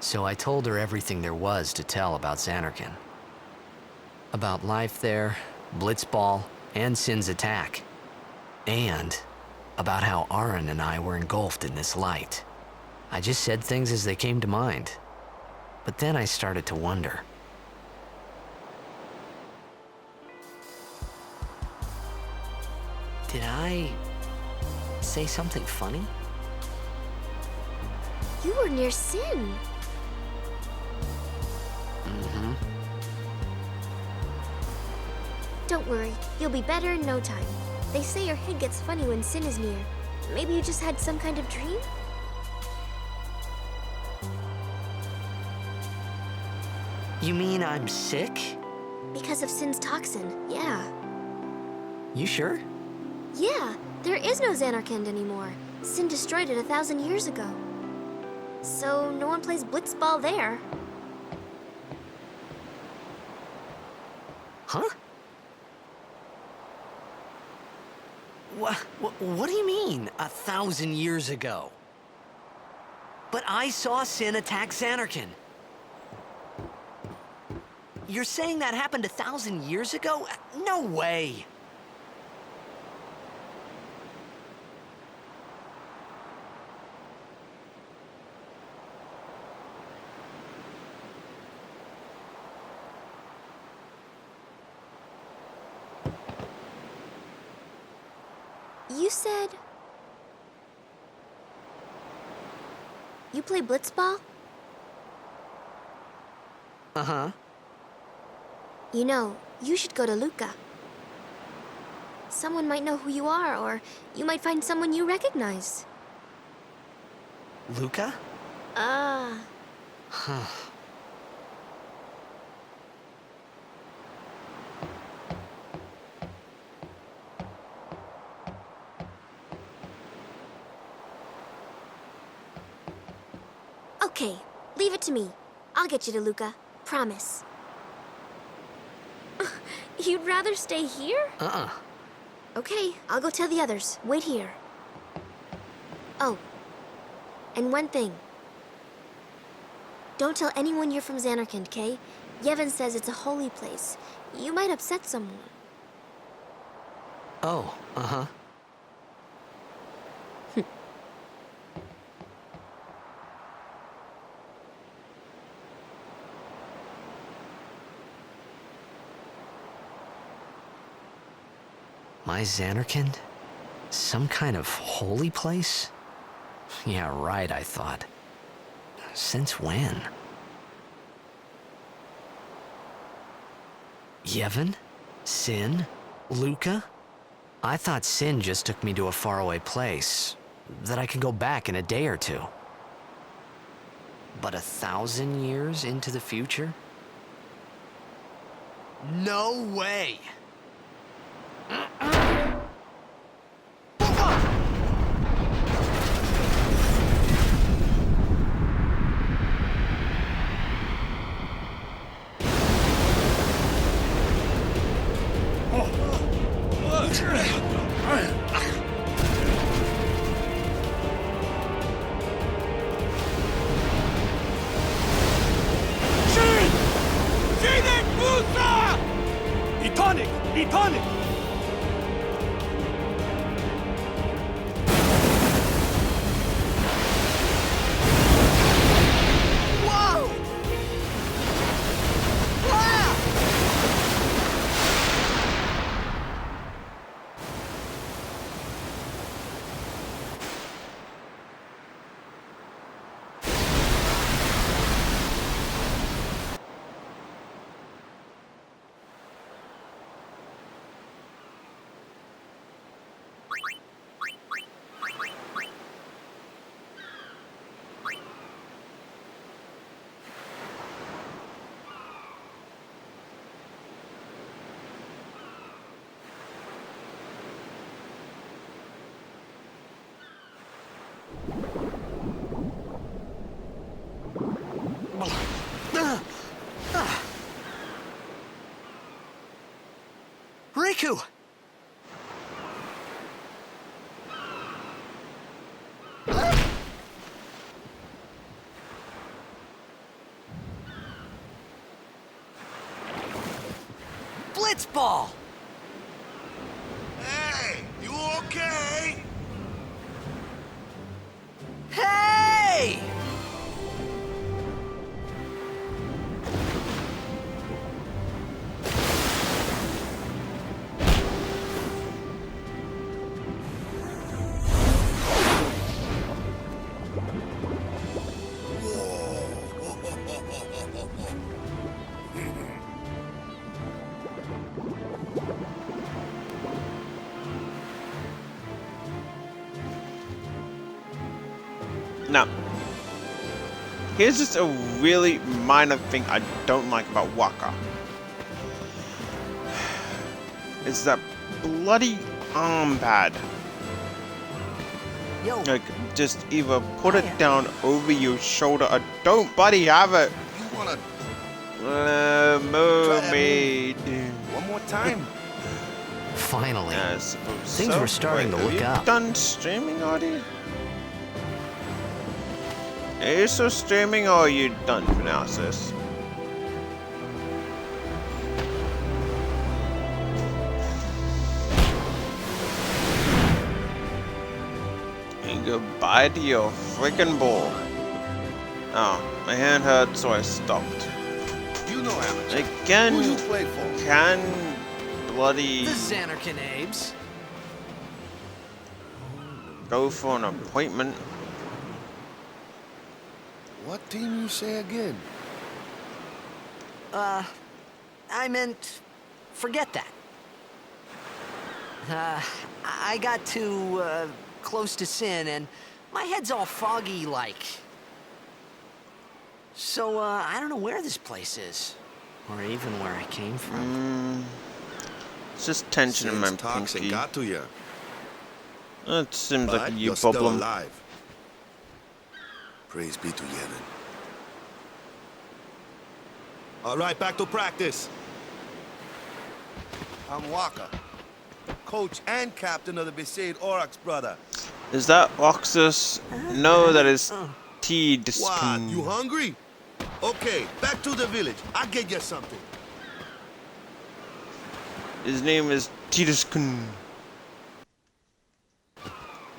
Speaker 2: So I told her everything there was to tell about Zanarkand. About life there, Blitzball, and Sin's attack. And about how Auron and I were engulfed in this light. I just said things as they came to mind. But then I started to wonder. Did I say something funny?
Speaker 3: You were near Sin.
Speaker 2: Mm-hmm.
Speaker 3: Don't worry, you'll be better in no time. They say your head gets funny when Sin is near. Maybe you just had some kind of dream?
Speaker 2: You mean I'm sick?
Speaker 3: Because of Sin's toxin, yeah.
Speaker 2: You sure?
Speaker 3: Yeah, there is no Zanarkand anymore. Sin destroyed it 1,000 years ago. So no one plays blitzball there.
Speaker 2: Huh? What do you mean, 1,000 years ago? But I saw Sin attack Zanarkand. You're saying that happened 1,000 years ago? No way!
Speaker 3: You said... You play blitzball?
Speaker 2: Uh-huh.
Speaker 3: You know, you should go to Luca. Someone might know who you are, or you might find someone you recognize.
Speaker 2: Luca? Huh.
Speaker 3: Okay, leave it to me. I'll get you to Luca. Promise. You'd rather stay here?
Speaker 2: Uh-uh.
Speaker 3: Okay, I'll go tell the others. Wait here. Oh, and one thing. Don't tell anyone you're from Zanarkand, Kay? Yevon says it's a holy place. You might upset someone.
Speaker 2: Oh, uh-huh. My Xanarkand? Some kind of holy place? Yeah, right, I thought. Since when? Yevon? Sin? Luca? I thought Sin just took me to a faraway place, that I could go back in a day or two. But 1,000 years into the future? No way!
Speaker 7: Etonic! Etonic!
Speaker 2: Whoa! Ah! Riku! Blitzball!
Speaker 6: Hey, you okay?
Speaker 2: Hey!
Speaker 1: Now, here's just a really minor thing I don't like about Wakka. It's that bloody arm pad.
Speaker 2: Yo,
Speaker 1: Like, just either put it down over your shoulder or don't, buddy, have it.
Speaker 6: You wanna
Speaker 1: Mermaid.
Speaker 6: one more time?
Speaker 2: finally.
Speaker 1: I suppose
Speaker 2: Things
Speaker 1: so.
Speaker 2: were starting to
Speaker 1: Wait,
Speaker 2: look
Speaker 1: have you
Speaker 2: up.
Speaker 1: done streaming already? Are you still streaming or are you done for now, sis? And goodbye to your freaking ball. Oh, my hand hurt, so I stopped.
Speaker 6: You know amateur.
Speaker 1: Again,
Speaker 6: Who you play for?
Speaker 1: can bloody
Speaker 2: The Xanarkand Abes.
Speaker 1: go for an appointment.
Speaker 6: What team you say again?
Speaker 2: I meant, forget that. I got too, close to Sin, and my head's all foggy like. So, I don't know where this place is, or even where I came from.
Speaker 1: It's just tension in my
Speaker 6: Since toxic
Speaker 1: pinky.
Speaker 6: got to you,
Speaker 1: It seems like
Speaker 6: but
Speaker 1: a you
Speaker 6: you're still
Speaker 1: problem.
Speaker 6: alive. Praise be to Yevon. All right, back to practice. I'm Wakka, coach and captain of the Besaid Aurochs, brother.
Speaker 1: Is that Roxas? No, that is T.
Speaker 6: What? You hungry? Okay, back to the village. I'll get you something.
Speaker 1: His name is Tiduskun.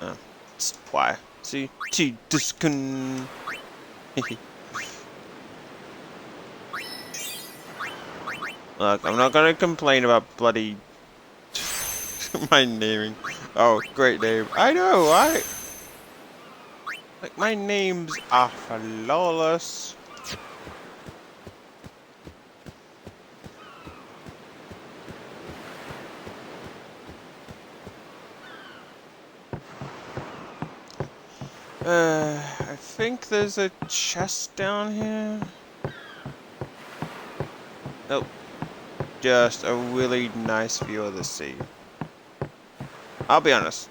Speaker 1: Oh, it's why. See? Tiduskun. Look, I'm not gonna complain about bloody My naming. Oh, great name. I know, right? Like, my names are flawless. I think there's a chest down here. Nope. Just a really nice view of the sea. I'll be honest.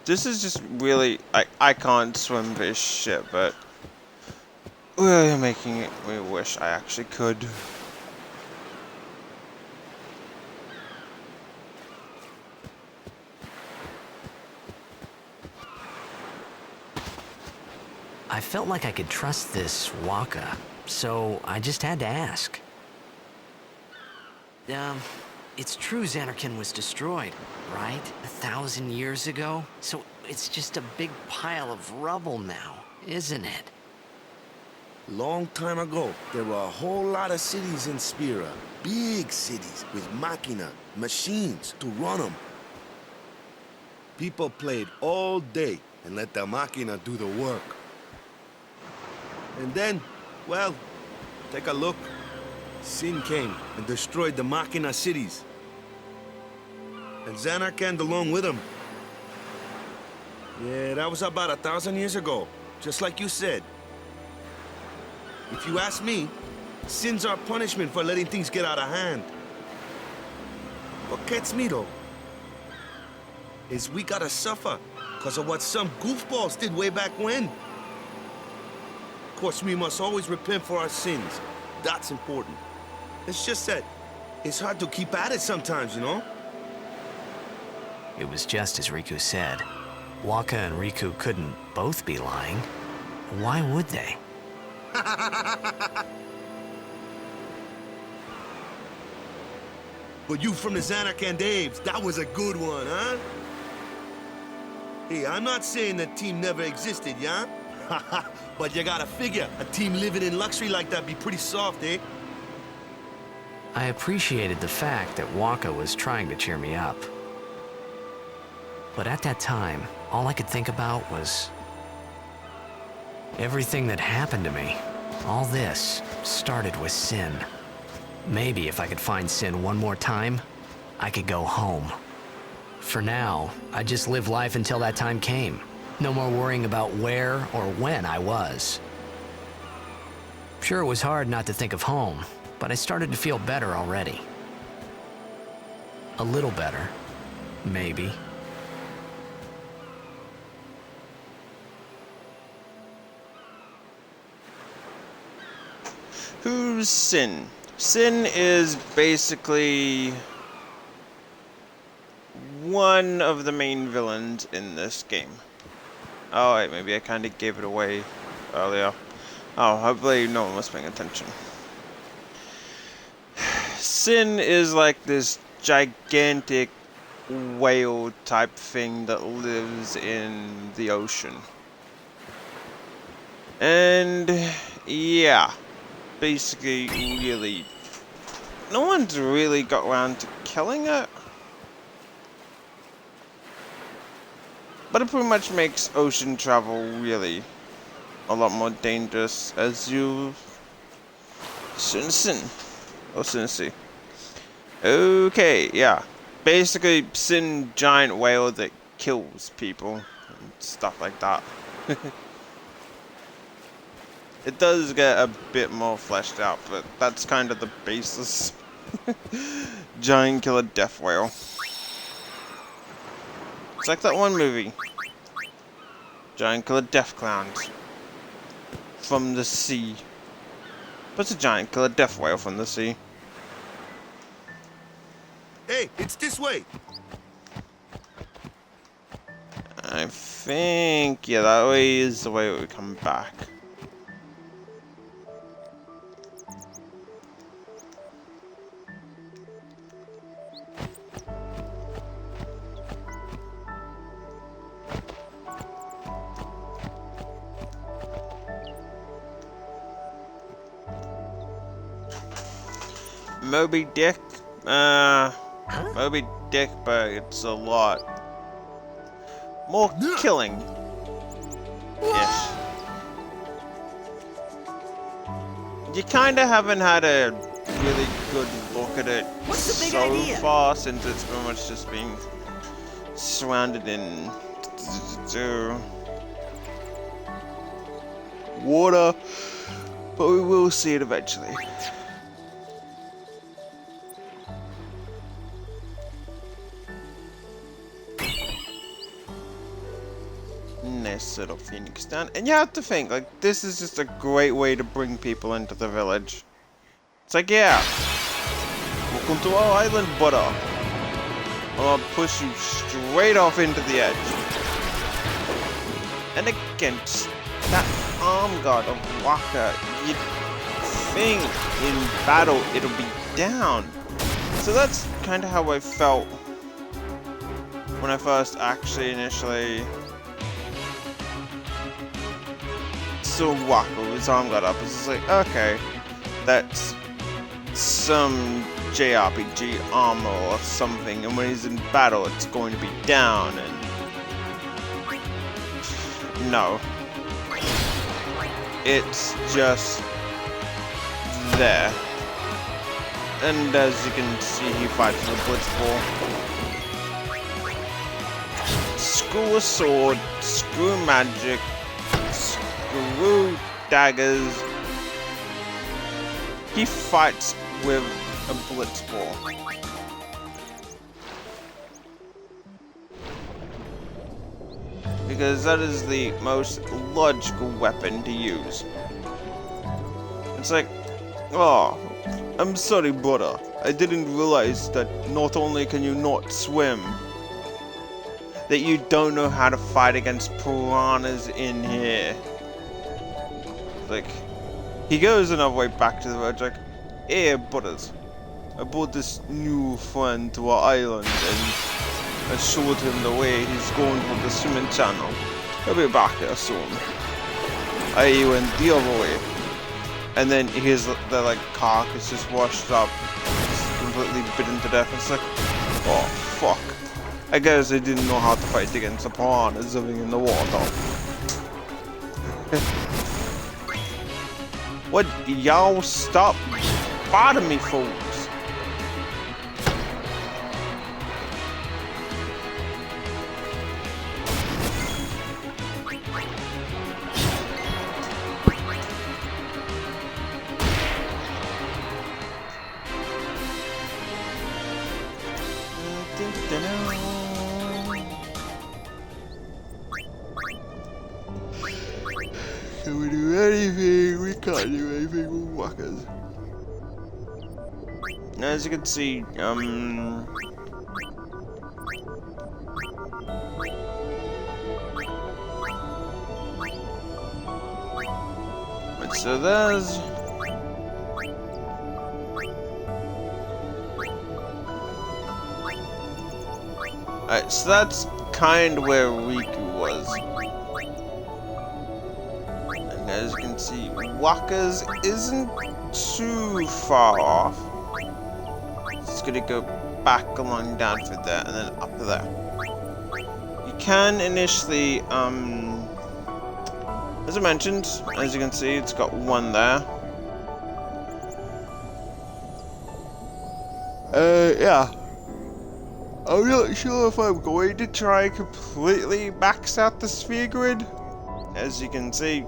Speaker 1: This is just really... I can't swim this shit, but... really making it me wish I actually could.
Speaker 2: I felt like I could trust this Waka, so I just had to ask. It's true Xanarkand was destroyed, right? 1,000 years ago? So it's just a big pile of rubble now, isn't it?
Speaker 6: Long time ago, there were a whole lot of cities in Spira. Big cities with machina, machines to run them. People played all day and let the machina do the work. And then, well, take a look. Sin came and destroyed the machina cities. And Xanarkand along with him. Yeah, that was about 1,000 years ago, just like you said. If you ask me, Sin's our punishment for letting things get out of hand. What gets me, though, is we gotta suffer because of what some goofballs did way back when. Of course, we must always repent for our sins. That's important. It's just that it's hard to keep at it sometimes, you know?
Speaker 2: It was just as Riku said. Waka and Riku couldn't both be lying. Why would they?
Speaker 6: But you from the Xanarkand Daves, that was a good one, huh? Hey, I'm not saying that team never existed, yeah? But you gotta figure, a team living in luxury like that be pretty soft, eh?
Speaker 2: I appreciated the fact that Waka was trying to cheer me up. But at that time, all I could think about was everything that happened to me. All this started with Sin. Maybe if I could find Sin one more time, I could go home. For now, I just live life until that time came. No more worrying about where or when I was. Sure, it was hard not to think of home, but I started to feel better already. A little better, maybe.
Speaker 1: Who's Sin? Sin is basically one of the main villains in this game. Oh wait, maybe I kind of gave it away earlier. Oh, hopefully no one was paying attention. Sin is like this gigantic whale type thing that lives in the ocean. And yeah, basically really no one's really got around to killing it. But it pretty much makes ocean travel really a lot more dangerous, as you soon see. Okay, yeah. Basically, Sin, giant whale that kills people and stuff like that. It does get a bit more fleshed out, but that's kind of the basis. Giant killer death whale. It's like that one movie. Giant killer death clowns. From the sea. But it's a giant killer death whale from the sea.
Speaker 6: Hey, it's this way.
Speaker 1: I think, yeah, that way is the way it would come back. Moby Dick, Moby dick, but it's a lot more killing. Ish. You kinda haven't had a really good look at it so far, since it's pretty much just being surrounded in water, but we will see it eventually. Nice little Phoenix down, and you have to think, like, this is just a great way to bring people into the village. It's like, yeah, welcome to our island, butter. I'll push you straight off into the edge. And against that arm guard of Wakka, you'd think in battle it'll be down. So that's kind of how I felt when I first actually initially saw Wakka with his arm guard up. It's just like, okay, that's some JRPG armor or something, and when he's in battle it's going to be down, and no, it's just there. And as you can see, he fights with a blitzball. Screw a sword, screw magic, screw daggers. He fights with a blitzball. Because that is the most logical weapon to use. It's like, oh, I'm sorry, brother. I didn't realize that not only can you not swim, that you don't know how to fight against piranhas in here. Like, he goes another way back to the village, like, hey, brothers, I brought this new friend to our island, and I showed him the way. He's going for the swimming channel. He'll be back here soon. I went the other way. And then here's the like carcass just washed up, just completely bitten to death. It's like, oh fuck. I guess I didn't know how to fight against the piranhas living in the water. What? Y'all stop fighting me, fools. Can we do anything? We can't do anything with Wakkas. Now, as you can see, so there's alright, so that's kind of where Riku was. And as you can see, Wakka's isn't too far off. It's gonna go back along down for there and then up to there. You can initially, as I mentioned, as you can see, it's got one there. Yeah. I'm not sure if I'm going to try completely max out the sphere grid. As you can see,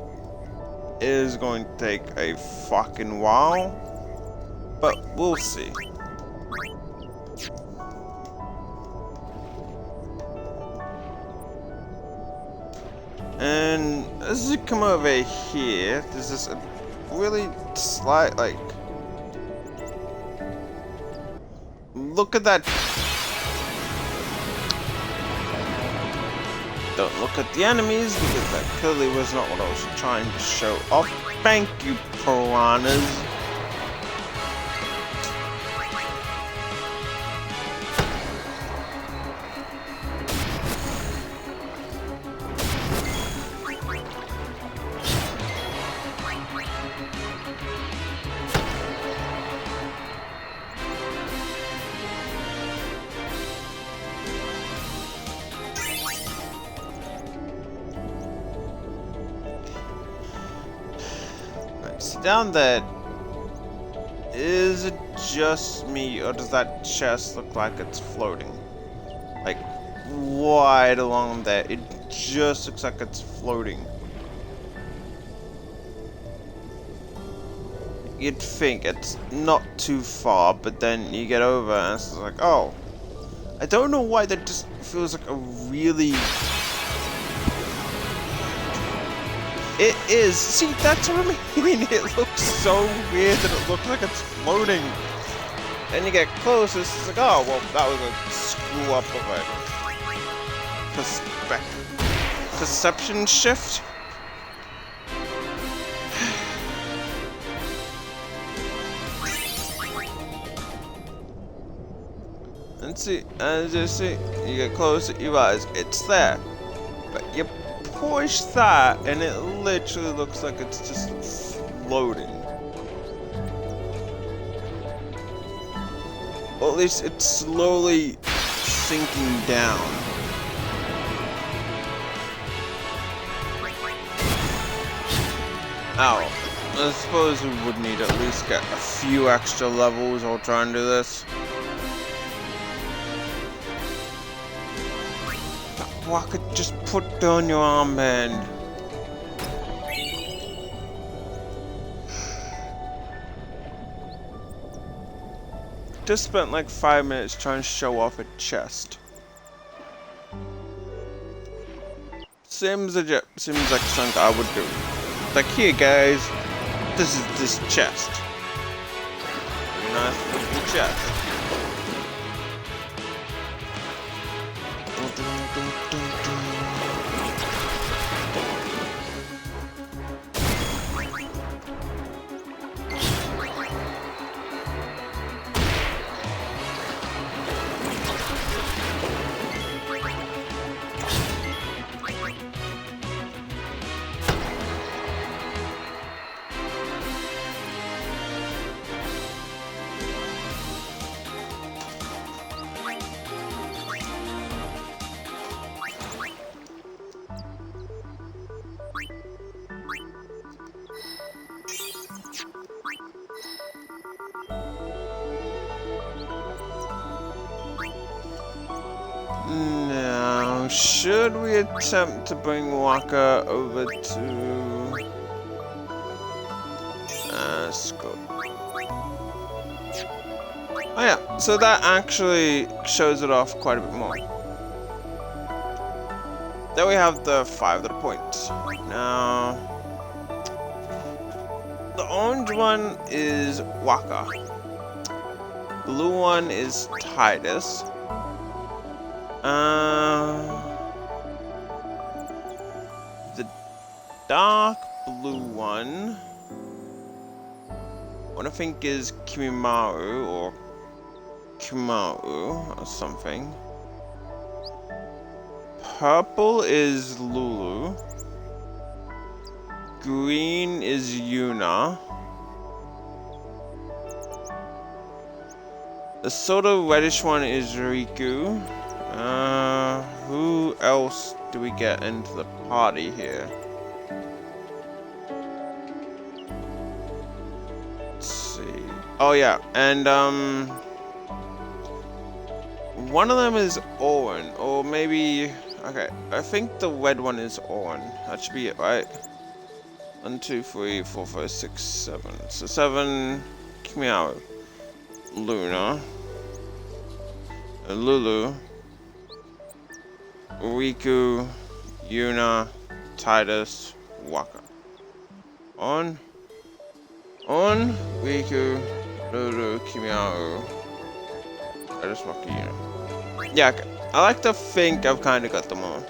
Speaker 1: it is going to take a fucking while, but we'll see. And as you come over here, there's this really slight, like, look at that. Don't look at the enemies, because that clearly was not what I was trying to show off. Thank you, piranhas. So down there, is it just me, or does that chest look like it's floating? Like, wide along there, it just looks like it's floating. You'd think it's not too far, but then you get over and it's like, oh. I don't know why that just feels like a really... It is. See, that's what I mean. It looks so weird that it looks like it's floating. Then you get close, it's like, oh, well, that was a screw up of a perception shift. And see, as you see, you get closer, you realize it's there. But you push that, and it literally looks like it's just floating. Or at least it's slowly sinking down. Ow. I suppose we would need to at least get a few extra levels while trying to do this. Waka, just put down your armband. Just spent like 5 minutes trying to show off a chest. Seems like something I would do. Like, here guys, this is this chest. Nice looking chest. Now, should we attempt to bring Waka over to... let's go. Oh yeah, so that actually shows it off quite a bit more. Then we have the 5 little points. Now, the orange one is Waka. Blue one is Tidus. The dark blue one, what I think is Kimimaru or Kimaru or something. Purple is Lulu. Green is Yuna. The sort of reddish one is Riku. Who else do we get into the party here? Let's see. Oh yeah, and one of them is Owen, or maybe, okay, I think the red one is Owen. That should be it, right? 1, 2, 3, 4, 5, 6, 7. So 7, Kimimaru, Luna, Lulu, Riku, Yuna, Tidus, Waka. On, Riku, Lulu, Kimimaru, Tidus, Waka, Yuna. Yeah, okay. I like to think I've kind of got them all.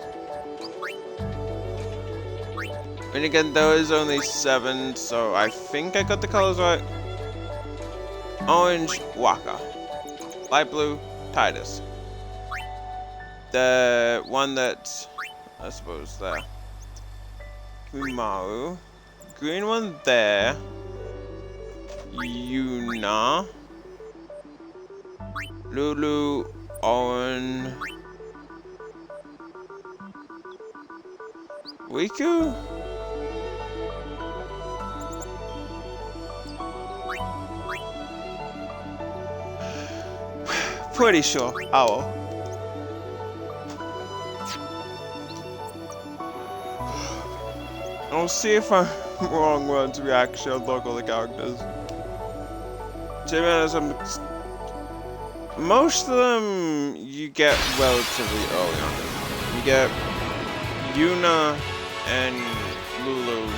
Speaker 1: And again, there is only 7, so I think I got the colors right. Orange, Waka. Light blue, Tidus. The one that's, I suppose, there. Kimimaru. Green one there. Yuna. Lulu, Owen. Riku? pretty sure I will. I'll see if I'm wrong once we actually unlock all the characters. To be honest, most of them you get relatively early on. You get Yuna and Lulu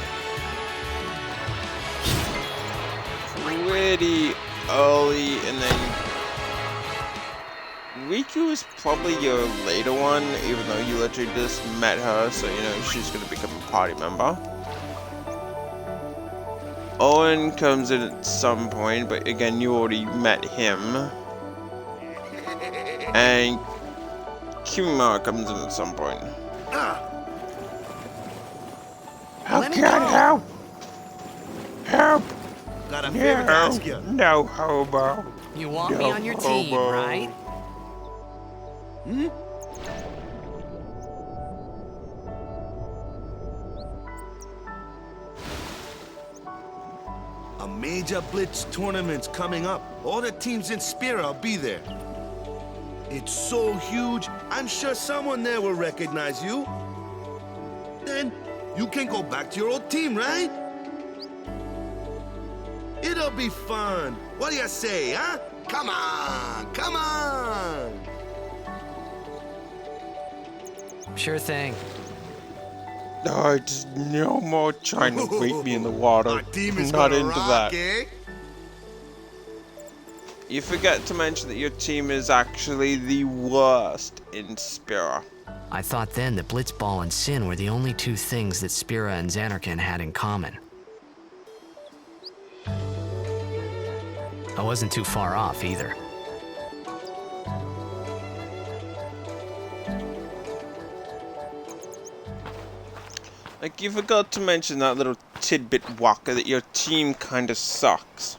Speaker 1: pretty early, and then Riku is probably your later one, even though you literally just met her, so you know she's gonna become a party member. Owen comes in at some point, but again, you already met him. And Kimura comes in at some point. How
Speaker 2: Let me
Speaker 1: can I
Speaker 2: go.
Speaker 1: help? Help!
Speaker 6: Got a favor to ask you.
Speaker 1: No hobo.
Speaker 2: You want me on your team,
Speaker 1: hobo.
Speaker 2: right?
Speaker 6: A major Blitz tournament's coming up. All the teams in Spira will be there. It's so huge, I'm sure someone there will recognize you. Then you can go back to your old team, right? It'll be fun. What do you say, huh? Come on, come on!
Speaker 2: Sure thing.
Speaker 1: No, just no more trying to wake me in the water.
Speaker 6: Our team is
Speaker 1: Not
Speaker 6: gonna
Speaker 1: into
Speaker 6: rock,
Speaker 1: that.
Speaker 6: eh?
Speaker 1: You forget to mention that your team is actually the worst in Spira.
Speaker 2: I thought then that Blitzball and Sin were the only two things that Spira and Xanarkand had in common. I wasn't too far off either.
Speaker 1: Like, you forgot to mention that little tidbit, Walker, that your team kinda sucks.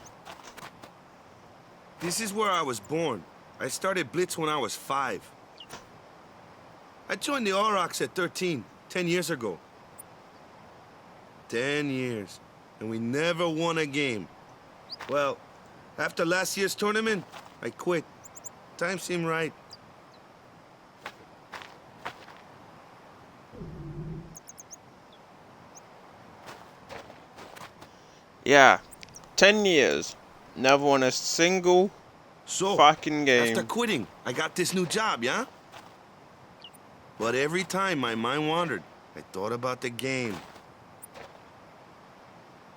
Speaker 6: This is where I was born. I started Blitz when I was 5. I joined the Aurochs at 13, 10 years ago. 10 years, and we never won a game. Well, after last year's tournament, I quit. Time seemed right.
Speaker 1: Yeah, 10 years. Never won a single
Speaker 6: So,
Speaker 1: fucking game.
Speaker 6: after quitting, I got this new job, yeah? But every time my mind wandered, I thought about the game.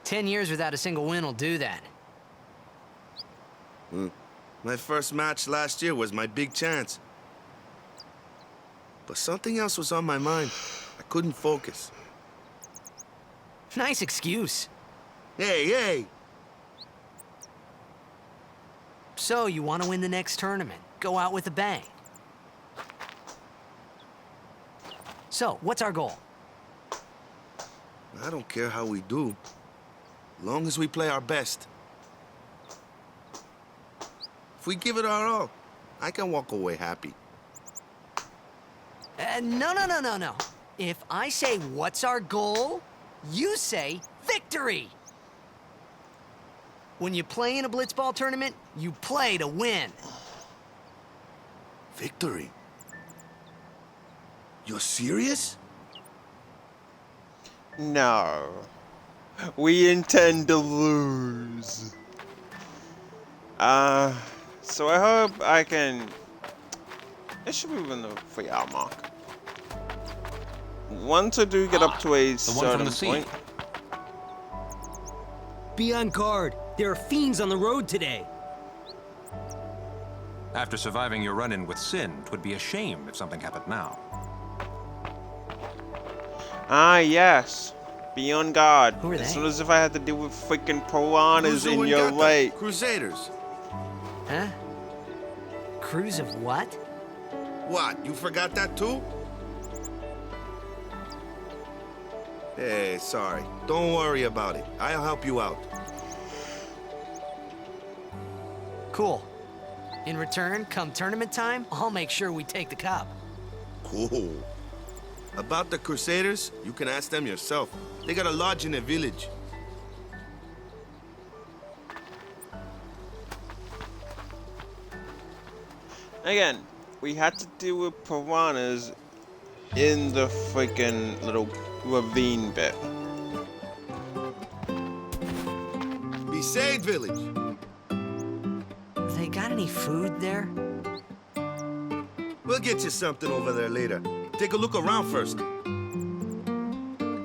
Speaker 2: 10 years without a single win will do that.
Speaker 6: My first match last year was my big chance. But something else was on my mind. I couldn't focus.
Speaker 2: Nice excuse.
Speaker 6: Hey, hey!
Speaker 2: So, you want to win the next tournament? Go out with a bang. So, what's our goal?
Speaker 6: I don't care how we do. Long as we play our best. If we give it our all, I can walk away happy.
Speaker 2: No. If I say, what's our goal? You say, victory! When you play in a Blitzball tournament, you play to win.
Speaker 6: Victory? You're serious?
Speaker 1: No. We intend to lose. So I hope I can... It should be within the 3-hour mark. Once I do get up to a certain point...
Speaker 8: Be on guard. There are fiends on the road today.
Speaker 9: After surviving your run-in with Sin, 'twould be a shame if something happened now.
Speaker 1: Ah, yes. Be on guard.
Speaker 2: Who are
Speaker 1: As
Speaker 2: they?
Speaker 1: soon as if I had to deal with freaking piranhas
Speaker 6: Uzu
Speaker 1: in
Speaker 6: and
Speaker 1: your
Speaker 6: Gata,
Speaker 1: lake.
Speaker 6: Crusaders.
Speaker 2: Huh? Cruise of what?
Speaker 6: What, you forgot that too? Hey, sorry. Don't worry about it. I'll help you out.
Speaker 2: Cool. In return, come tournament time, I'll make sure we take the cup.
Speaker 6: Cool. About the Crusaders, you can ask them yourself. They got a lodge in a village.
Speaker 1: Again, we had to deal with piranhas in the freaking little ravine bit.
Speaker 6: Besaid village.
Speaker 2: They got any food there?
Speaker 6: We'll get you something over there later. Take a look around first.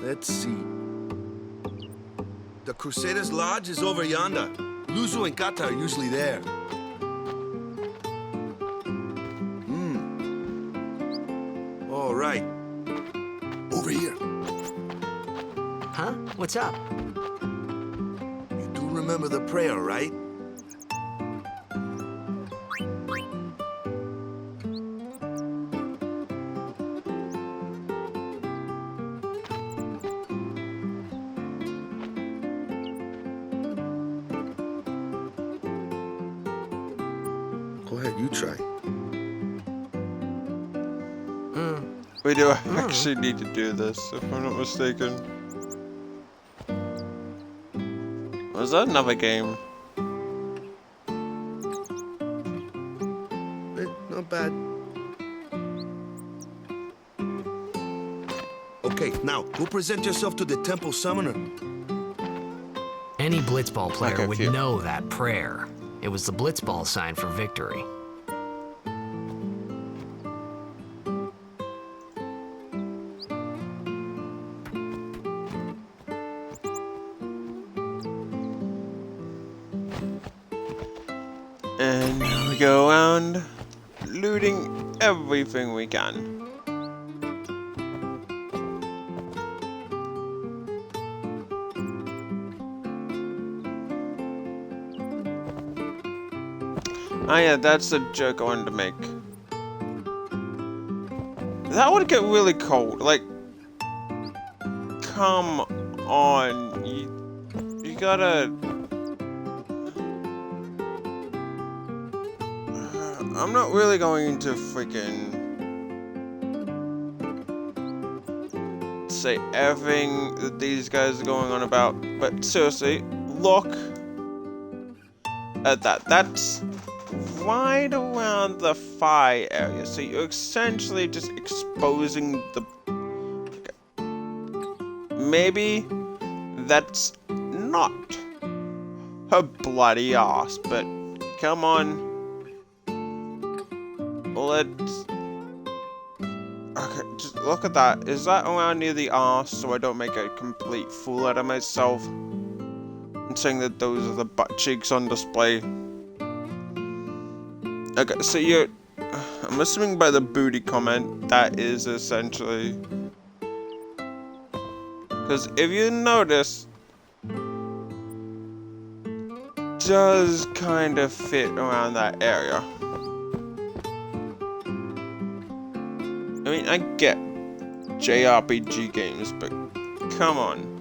Speaker 6: Let's see. The Crusaders' Lodge is over yonder. Luzu and Kata are usually there. All right. Over here.
Speaker 2: Huh? What's up?
Speaker 6: You do remember the prayer, right? Go ahead, you try.
Speaker 1: We do actually need to do this, if I'm not mistaken. Was that another game?
Speaker 6: Not bad. Okay, now, go present yourself to the temple summoner.
Speaker 2: Any blitzball player
Speaker 1: Okay,
Speaker 2: would
Speaker 1: phew.
Speaker 2: know that prayer. It was the blitzball sign for victory.
Speaker 1: And we go around looting everything we can. Ah yeah, that's the joke I wanted to make. That would get really cold. Like, come on, you gotta. I'm not really going to freaking say everything that these guys are going on about, but seriously, look at that. That's right around the fire area, so you're essentially just exposing the... Okay. Maybe that's not her bloody ass, but come on. Let's... Okay, just look at that. Is that around near the arse so I don't make a complete fool out of myself? I'm saying that those are the butt cheeks on display. Okay, so you're... I'm assuming by the booty comment, that is essentially... Because if you notice... does kind of fit around that area. I mean, I get JRPG games, but come on.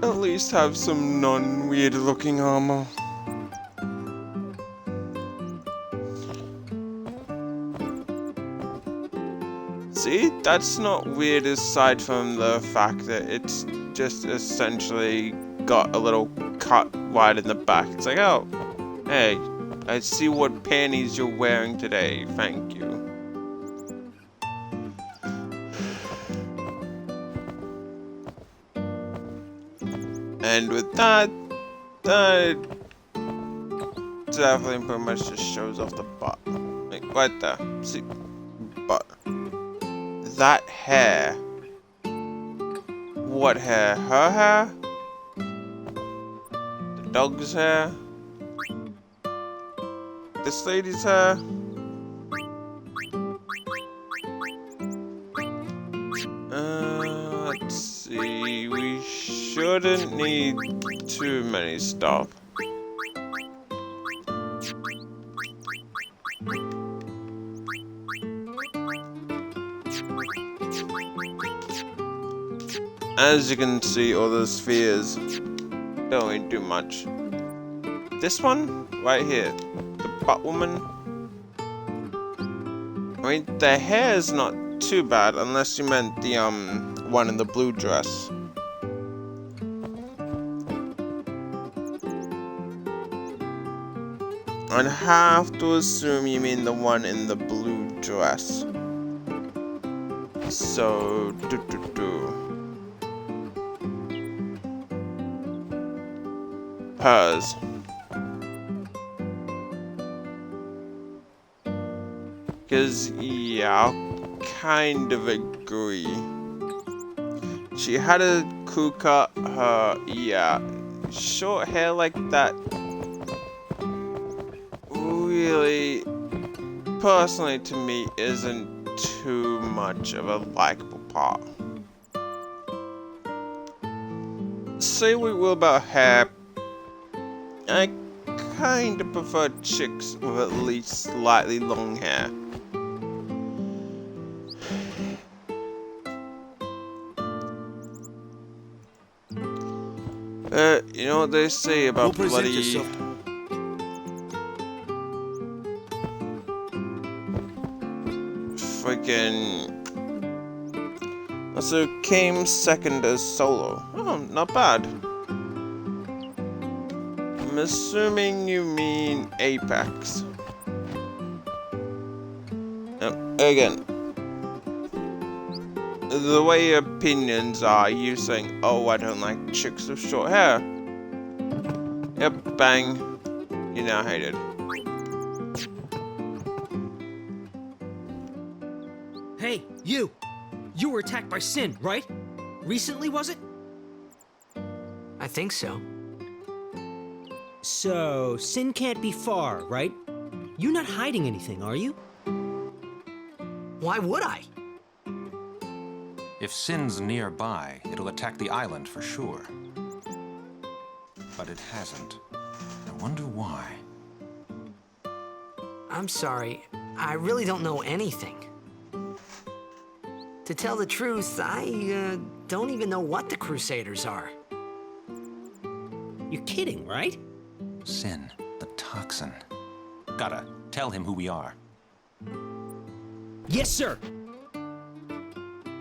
Speaker 1: At least have some non-weird looking armor. See, that's not weird aside from the fact that it's just essentially got a little cut right in the back. It's like, oh, hey, I see what panties you're wearing today, thank you. And with that, that definitely pretty much just shows off the butt. Like, right there. See? Butt. That hair. What hair? Her hair? The dog's hair? This lady's hair? Let's see. We shouldn't need too many stuff. As you can see, all those spheres don't really do much. This one, right here, the Batwoman. I mean, the hair is not too bad, unless you meant the one in the blue dress. I'd have to assume you mean the one in the blue dress. So, hers. Because, yeah, I'll kind of agree. She had a crew cut, yeah, short hair like that. Really, personally to me, isn't too much of a likable part. Say what we will about hair, I kind of prefer chicks with at least slightly long hair. You know what they say about bloody... Freaking... So came second as solo. Oh, not bad. I'm assuming you mean Apex. Again, the way your opinions are, you saying, oh, I don't like chicks with short hair. Yep, bang. You're now hated.
Speaker 8: Hey, you! You were attacked by Sin, right? Recently, was it?
Speaker 2: I think so.
Speaker 8: So, Sin can't be far, right? You're not hiding anything, are you?
Speaker 2: Why would I?
Speaker 9: If Sin's nearby, it'll attack the island for sure. But it hasn't. I wonder why.
Speaker 2: I'm sorry. I really don't know anything. To tell the truth, I don't even know what the Crusaders are.
Speaker 8: You're kidding, right?
Speaker 9: Sin, the toxin. Gotta tell him who we are.
Speaker 8: Yes, sir!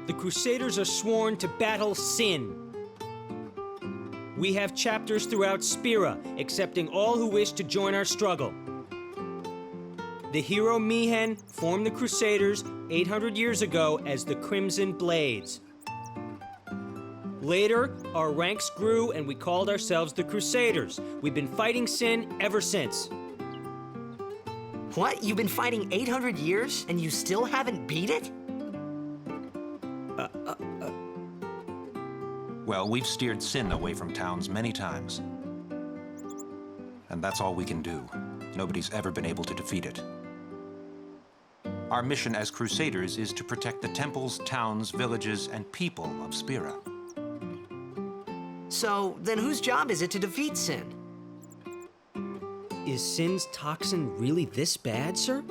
Speaker 8: The Crusaders are sworn to battle Sin. We have chapters throughout Spira, accepting all who wish to join our struggle. The hero Mi'ihen formed the Crusaders 800 years ago as the Crimson Blades. Later, our ranks grew and we called ourselves the Crusaders. We've been fighting Sin ever since.
Speaker 2: What? You've been fighting 800 years and you still haven't beat it?
Speaker 9: Well, we've steered Sin away from towns many times. And that's all we can do. Nobody's ever been able to defeat it. Our mission as Crusaders is to protect the temples, towns, villages, and people of Spira.
Speaker 2: So, then whose job is it to defeat Sin?
Speaker 8: Is Sin's toxin really this bad, sir?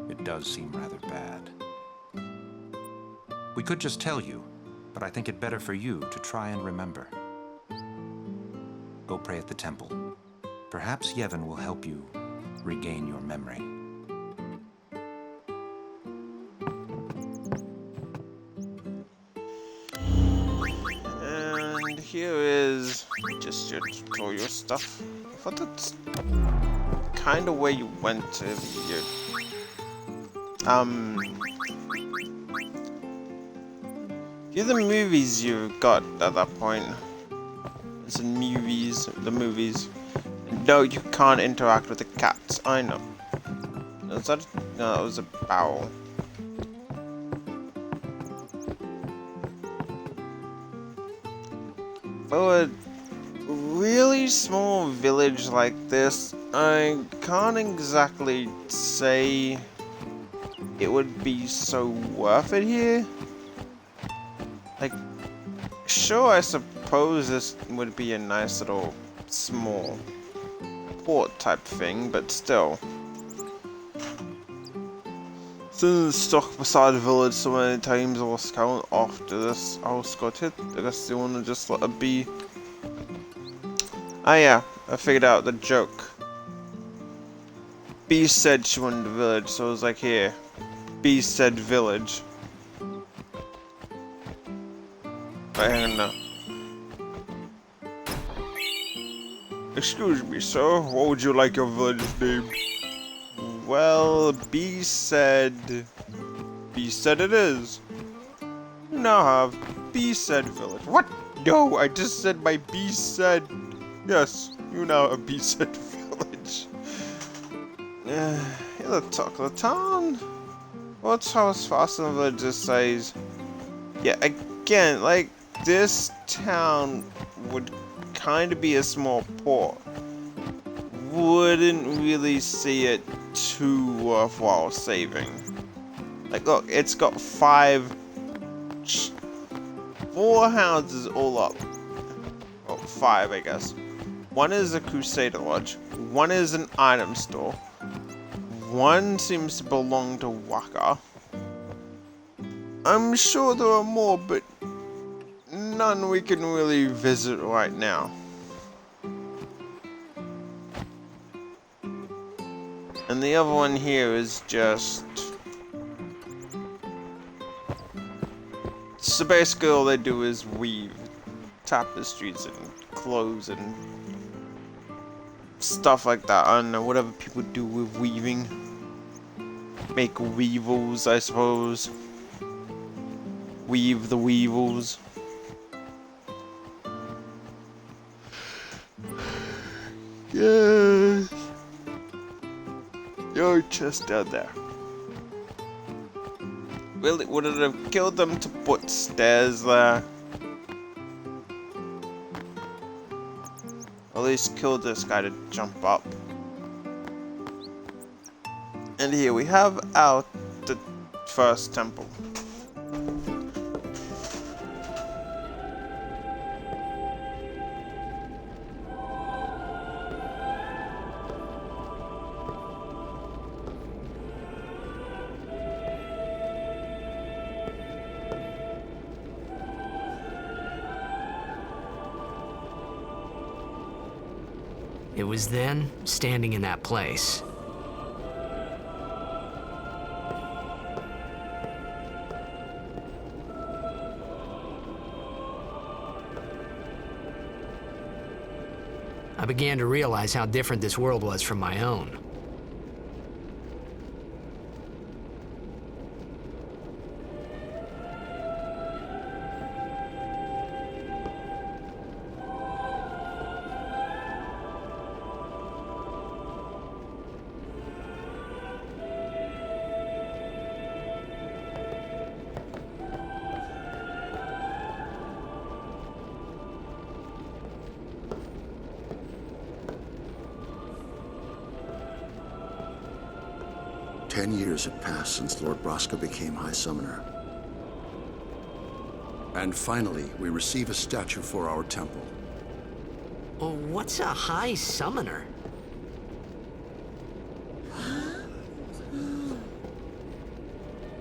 Speaker 9: It does seem rather bad. We could just tell you, but I think it better for you to try and remember. Go pray at the temple. Perhaps Yevon will help you regain your memory.
Speaker 1: And here is just your tutorial stuff. I thought that's kind of where you went to your yeah, the movies you got at that point. It's in the movies. No, you can't interact with the cats. I know. Was that? No, that was a bowel. For a really small village like this, I can't exactly say it would be so worth it here. Like, sure, I suppose this would be a nice little small port type thing, but still. Since stuck beside the village so many times I was count after this house got hit, I guess they wanna just let it be. Ah yeah, I figured out the joke. B said she wanted the village, so I was like, here. B said village. Right, hang on now. Excuse me, sir. What would you like your village's name? Well, B said it is. You now have B said village. What? No, I just said my B said. Yes, you now have B said village. You're the talk of the town. What's house fast in the village size? Yeah, again, like this town would kind of be a small port. Wouldn't really see it too worthwhile saving. Like, look, it's got 4 houses all up. Well, 5, I guess. One is a Crusader Lodge. One is an item store. One seems to belong to Waka. I'm sure there are more, but none we can really visit right now. And the other one here is just... So basically all they do is weave tapestries and clothes and stuff like that. I don't know, whatever people do with weaving. Make weevils, I suppose. Weave the weevils. Yes. Your chest down there. Really, would it have killed them to put stairs there? At least kill this guy to jump up. And here we have the first temple.
Speaker 2: It was then, standing in that place, I began to realize how different this world was from my own.
Speaker 10: Ten years had passed since Lord Braska became High Summoner. And finally, we receive a statue for our temple.
Speaker 2: Oh, what's a High Summoner?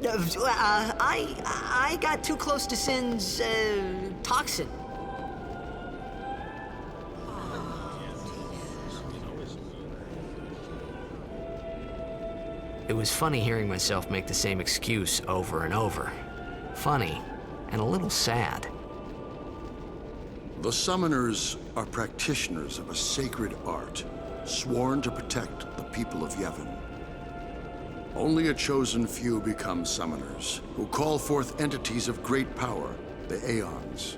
Speaker 2: I got too close to Sin's, toxin. It was funny hearing myself make the same excuse over and over. Funny, and a little sad.
Speaker 10: The Summoners are practitioners of a sacred art, sworn to protect the people of Yevon. Only a chosen few become Summoners, who call forth entities of great power, the Aeons.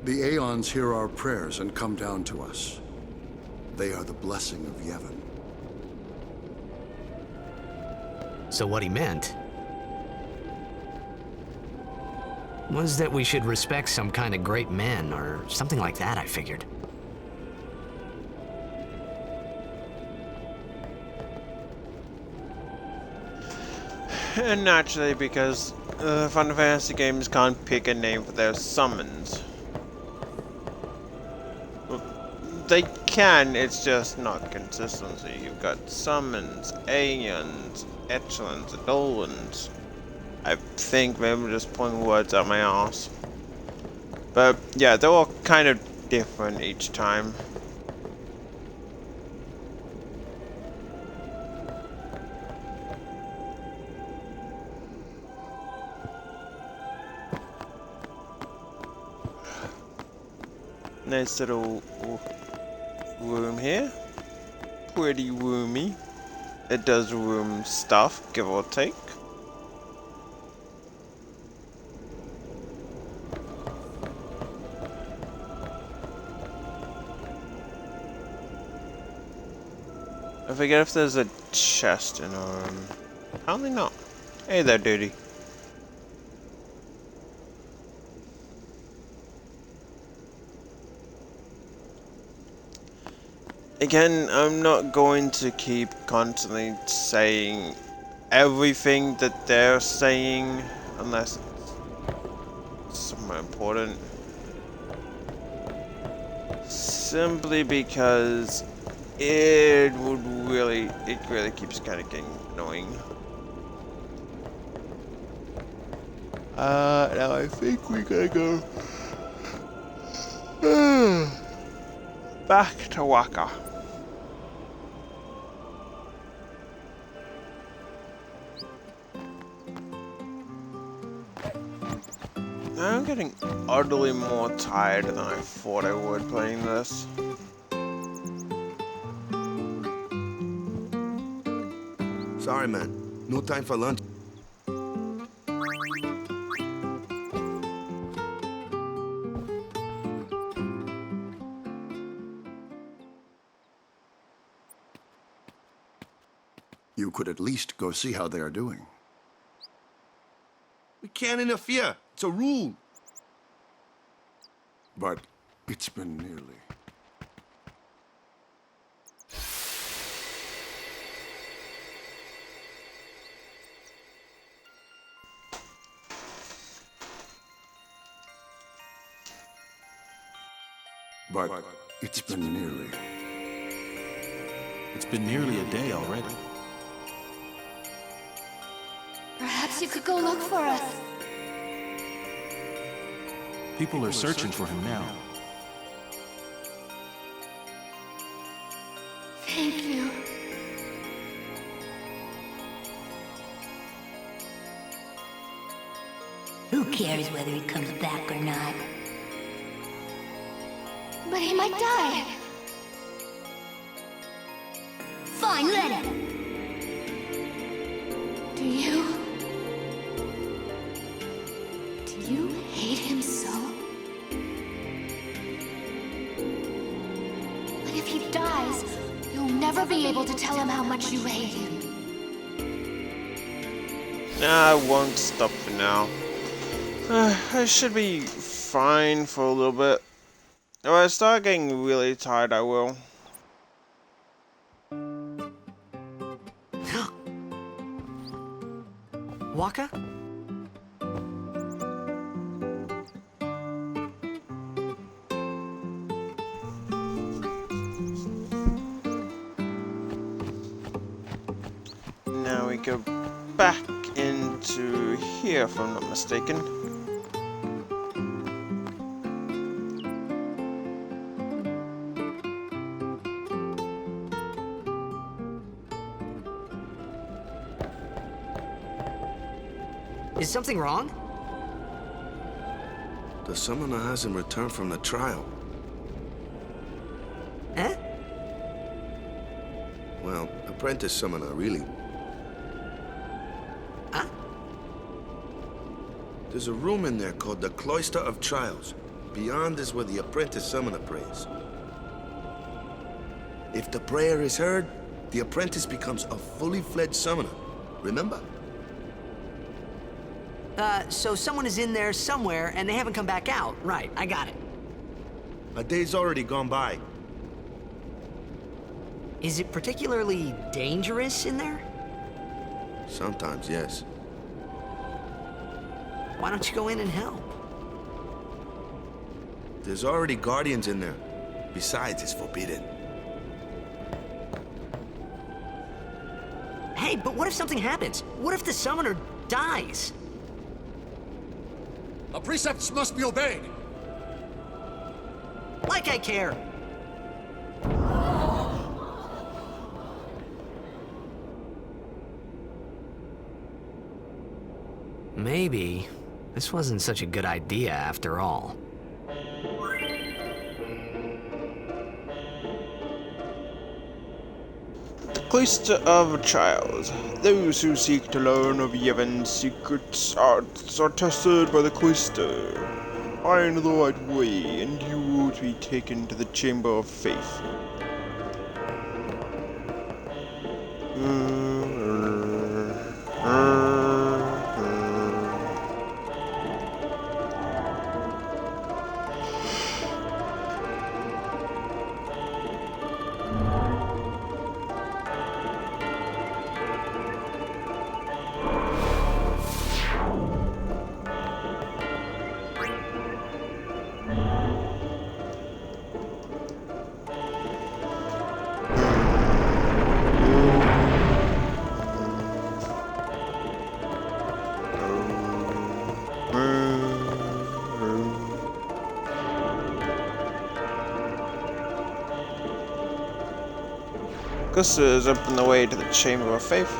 Speaker 10: The Aeons hear our prayers and come down to us. They are the blessing of Yevon.
Speaker 2: So what he meant was that we should respect some kind of great men, or something like that, I figured.
Speaker 1: And naturally, because Final Fantasy games can't pick a name for their summons. Well, they can, it's just not consistency. You've got summons, Aeons, Echelons, and Dolans. I think maybe I'm just pulling words out my ass. But yeah, they're all kind of different each time. Nice little room here. Pretty roomy. It does room stuff, give or take. I forget if there's a chest in a room. Apparently not. Hey there, dude. Again, I'm not going to keep constantly saying everything that they're saying unless it's somewhat important. Simply because it really keeps kind of getting annoying. Now I think we gotta go back to Wakka. I'm getting utterly more tired than I thought I would playing this.
Speaker 6: Sorry, man. No time for lunch.
Speaker 10: You could at least go see how they are doing.
Speaker 6: We can't interfere. It's a rule.
Speaker 10: But it's been nearly. But it's been nearly.
Speaker 11: It's been nearly a day already.
Speaker 12: Perhaps you could go look for us.
Speaker 11: People are searching for him now.
Speaker 12: Thank you.
Speaker 13: Who cares whether he comes back or not?
Speaker 12: But he might die.
Speaker 13: Fine, let him.
Speaker 12: Do you hate him so? But if he dies, you'll never be able to tell him how much you hate him.
Speaker 1: Nah, I won't stop for now. I should be fine for a little bit. If I start getting really tired, I will.
Speaker 2: Wakka?
Speaker 1: Now we go back into here, if I'm not mistaken.
Speaker 2: Is something wrong?
Speaker 6: The summoner hasn't returned from the trial.
Speaker 2: Eh?
Speaker 6: Well, apprentice summoner, really.
Speaker 2: Huh?
Speaker 6: There's a room in there called the Cloister of Trials. Beyond is where the apprentice summoner prays. If the prayer is heard, the apprentice becomes a fully fledged summoner. Remember?
Speaker 2: So someone is in there somewhere and they haven't come back out. Right, I got it.
Speaker 6: A day's already gone by.
Speaker 2: Is it particularly dangerous in there?
Speaker 6: Sometimes, yes.
Speaker 2: Why don't you go in and help?
Speaker 6: There's already guardians in there. Besides, it's forbidden.
Speaker 2: Hey, but what if something happens? What if the summoner dies?
Speaker 14: The precepts must be obeyed.
Speaker 2: Like I care. Maybe this wasn't such a good idea after all.
Speaker 1: Cloister of Trials. Those who seek to learn of Yevon's secrets are tested by the cloister. Find the right way, and you will be taken to the Chamber of Faith. Clusters open the way to the Chamber of Faith.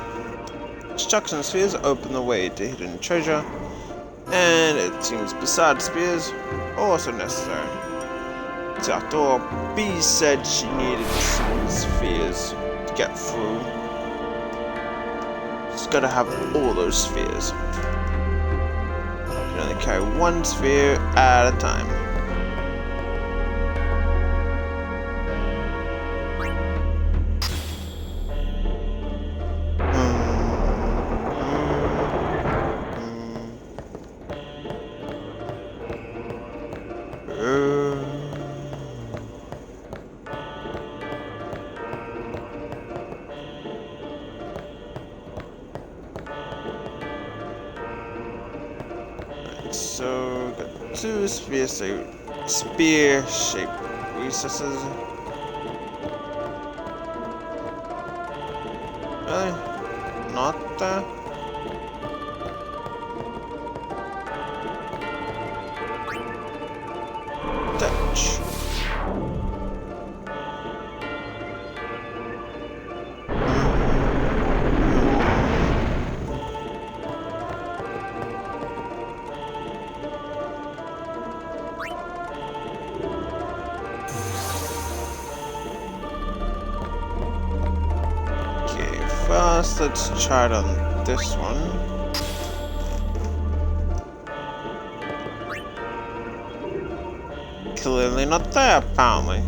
Speaker 1: Stocks and spheres open the way to hidden treasure. And it seems beside spears are also necessary. So after all, B said she needed some spheres to get through. She's gotta have all those spheres. You can only carry one sphere at a time. So, got two spear-shaped recesses. Really? Not there? Touch. First, let's try it on this one. Clearly not there, apparently.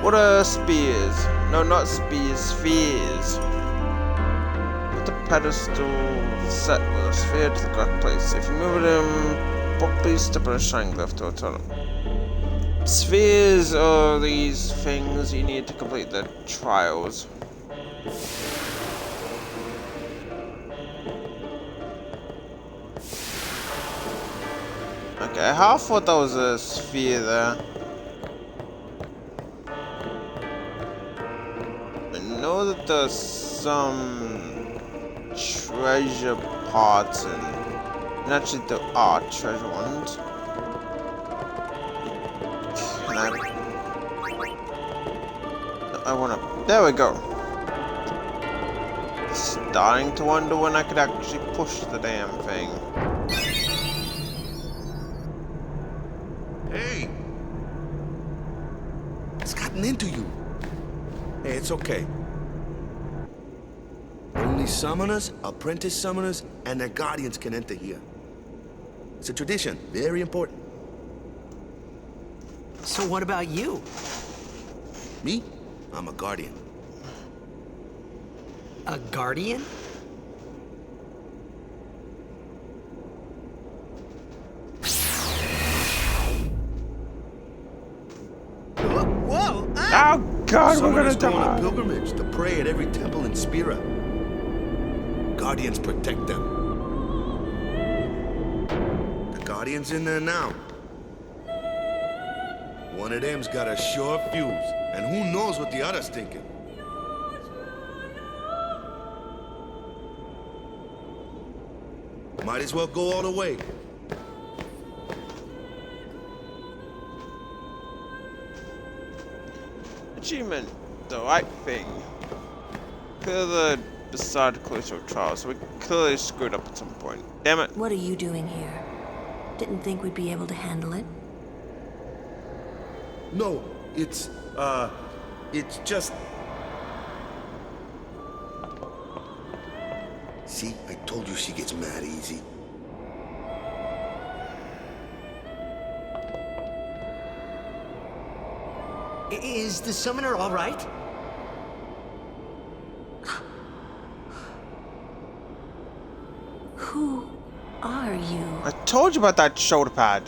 Speaker 1: What are spears? No, not spears, spheres. Pedestal set with a sphere to the correct place. If you move them properly, step on a triangle left or turn. Spheres are these things you need to complete the trials. Okay, I thought that was a sphere there. I know that there's some treasure parts and actually there are treasure ones. Can I wanna, there we go. Starting to wonder when I could actually push the damn thing.
Speaker 6: Hey! It's gotten into you. Hey, it's okay. Only summoners, apprentice summoners, and their guardians can enter here. It's a tradition, very important.
Speaker 2: So what about you?
Speaker 6: Me? I'm a guardian.
Speaker 2: A guardian?
Speaker 6: Whoa!
Speaker 1: Oh God, we're gonna
Speaker 6: Summoners go on
Speaker 1: die.
Speaker 6: a pilgrimage to pray at every temple in Spira. Guardians protect them. The Guardian's in there now. One of them's got a sure fuse, and who knows what the other's thinking. Might as well go all the way.
Speaker 1: Achievement, the right thing. Clear the decided to close our trial, so we clearly screwed up at some point. Damn it.
Speaker 15: What are you doing here? Didn't think we'd be able to handle it?
Speaker 6: No, it's just... See, I told you she gets mad easy.
Speaker 7: Is the summoner all right?
Speaker 15: Who are you?
Speaker 1: I told you about that shoulder pad.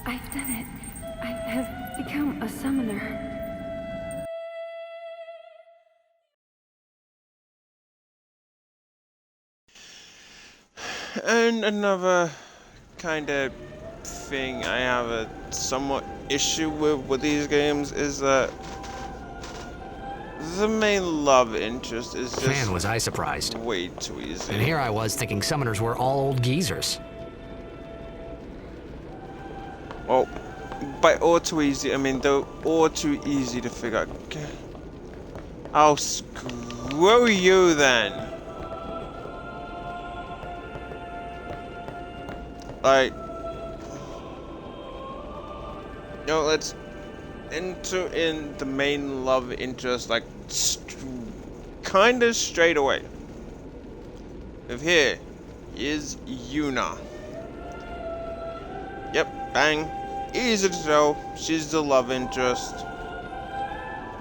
Speaker 16: I've done it. I have become a summoner.
Speaker 1: And another kind of thing I have a somewhat issue with these games is that the main love interest is just
Speaker 2: Man, was I surprised.
Speaker 1: way too easy.
Speaker 2: And here I was thinking summoners were all old geezers.
Speaker 1: Well, by all too easy, I mean they're all too easy to figure out. Oh, screw you then. Like, let's enter in the main love interest, like, kind of straight away. If here is Yuna. Yep, bang. Easy to tell, she's the love interest.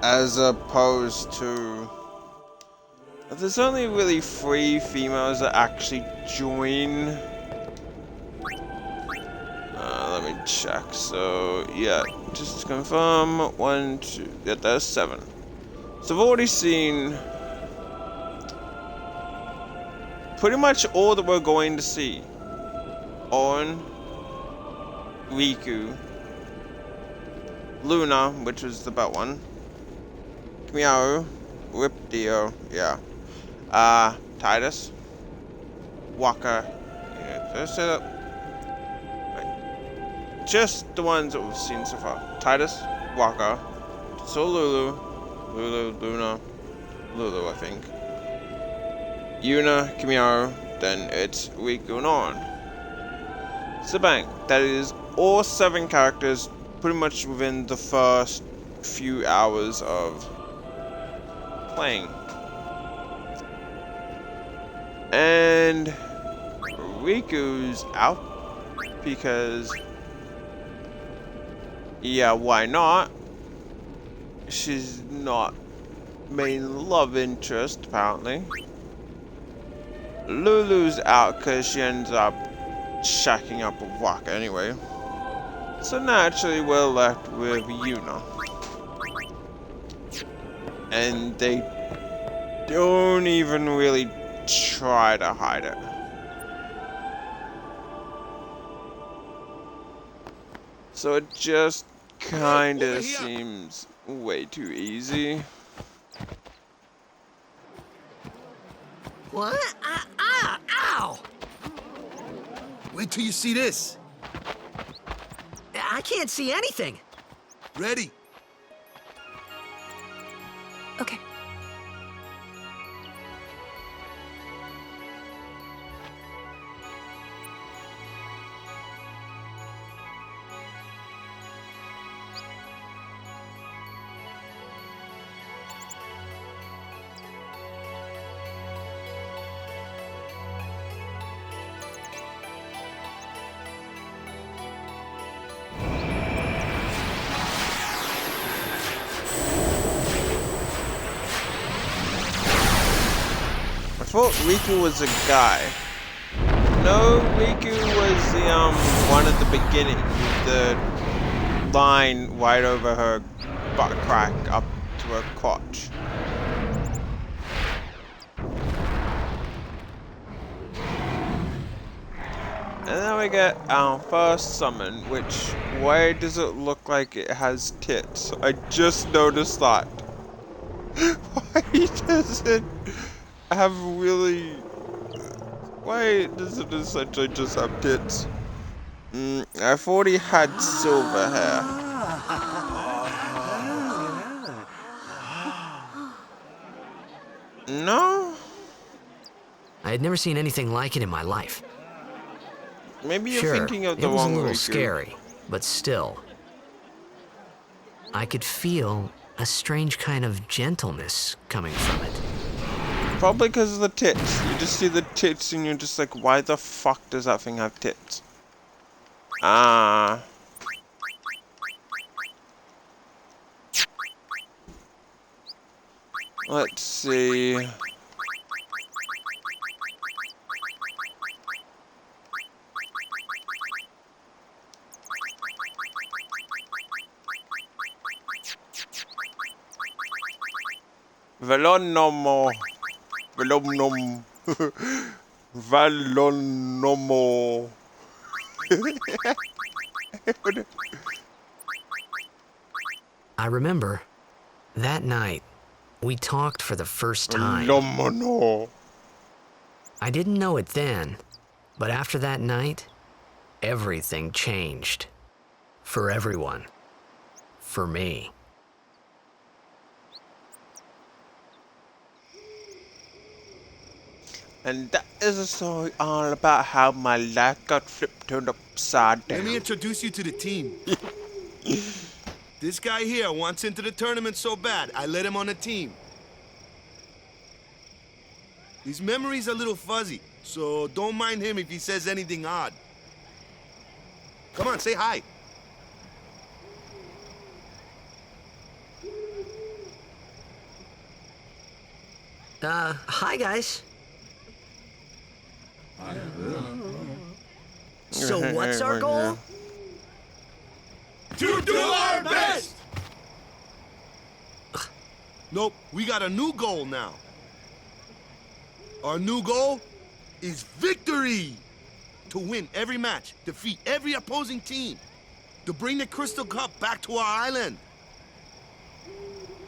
Speaker 1: As opposed to... There's only really 3 females that actually join. Let me check. So, yeah, just to confirm. 1, 2, yeah, there's 7. So I've already seen pretty much all that we're going to see on Riku, Luna, which was the belt one, Miao, Riptio, yeah, Titus, Waka, yeah, did I say that? Right. Just the ones that we've seen so far. Titus, Waka, so Lulu, Luna, Lulu, I think. Yuna, Kimiaro, then it's Riku and on. So bang, that is all 7 characters pretty much within the first few hours of playing. And Riku's out because, yeah, why not? She's not main love interest, apparently. Lulu's out because she ends up shacking up with Waka anyway. So naturally we're left with Yuna. And they don't even really try to hide it. So it just kinda seems way too easy.
Speaker 7: What? Ow!
Speaker 6: Wait till you see this.
Speaker 7: I can't see anything.
Speaker 6: Ready?
Speaker 15: Okay.
Speaker 1: thought Riku was a guy. No, Riku was the one at the beginning with the line right over her butt crack up to her crotch. And then we get our first summon, which, why does it look like it has tits? I just noticed that. Why does it have really... Why does it essentially just have tits? I thought he had silver hair. No?
Speaker 2: I had never seen anything like it in my life.
Speaker 1: Maybe you're
Speaker 2: Sure,
Speaker 1: thinking of the
Speaker 2: it was a
Speaker 1: wrong
Speaker 2: little
Speaker 1: Riku.
Speaker 2: scary, but still. I could feel a strange kind of gentleness coming from it.
Speaker 1: Probably because of the tits. You just see the tits and you're just like, why the fuck does that thing have tits? Ah. Let's see. Velonomo. Velonom. Valonomo.
Speaker 2: I remember that night we talked for the first time.
Speaker 1: Velomono.
Speaker 2: I didn't know it then, but after that night, everything changed. For everyone. For me.
Speaker 1: And that is a story all about how my life got turned upside down.
Speaker 6: Let me introduce you to the team. This guy here wants into the tournament so bad, I let him on the team. His memory's a little fuzzy, so don't mind him if he says anything odd. Come on, say hi.
Speaker 7: Hi, guys. So what's our goal?
Speaker 6: To do our best! Nope, we got a new goal now. Our new goal is victory! To win every match, defeat every opposing team, to bring the Crystal Cup back to our island.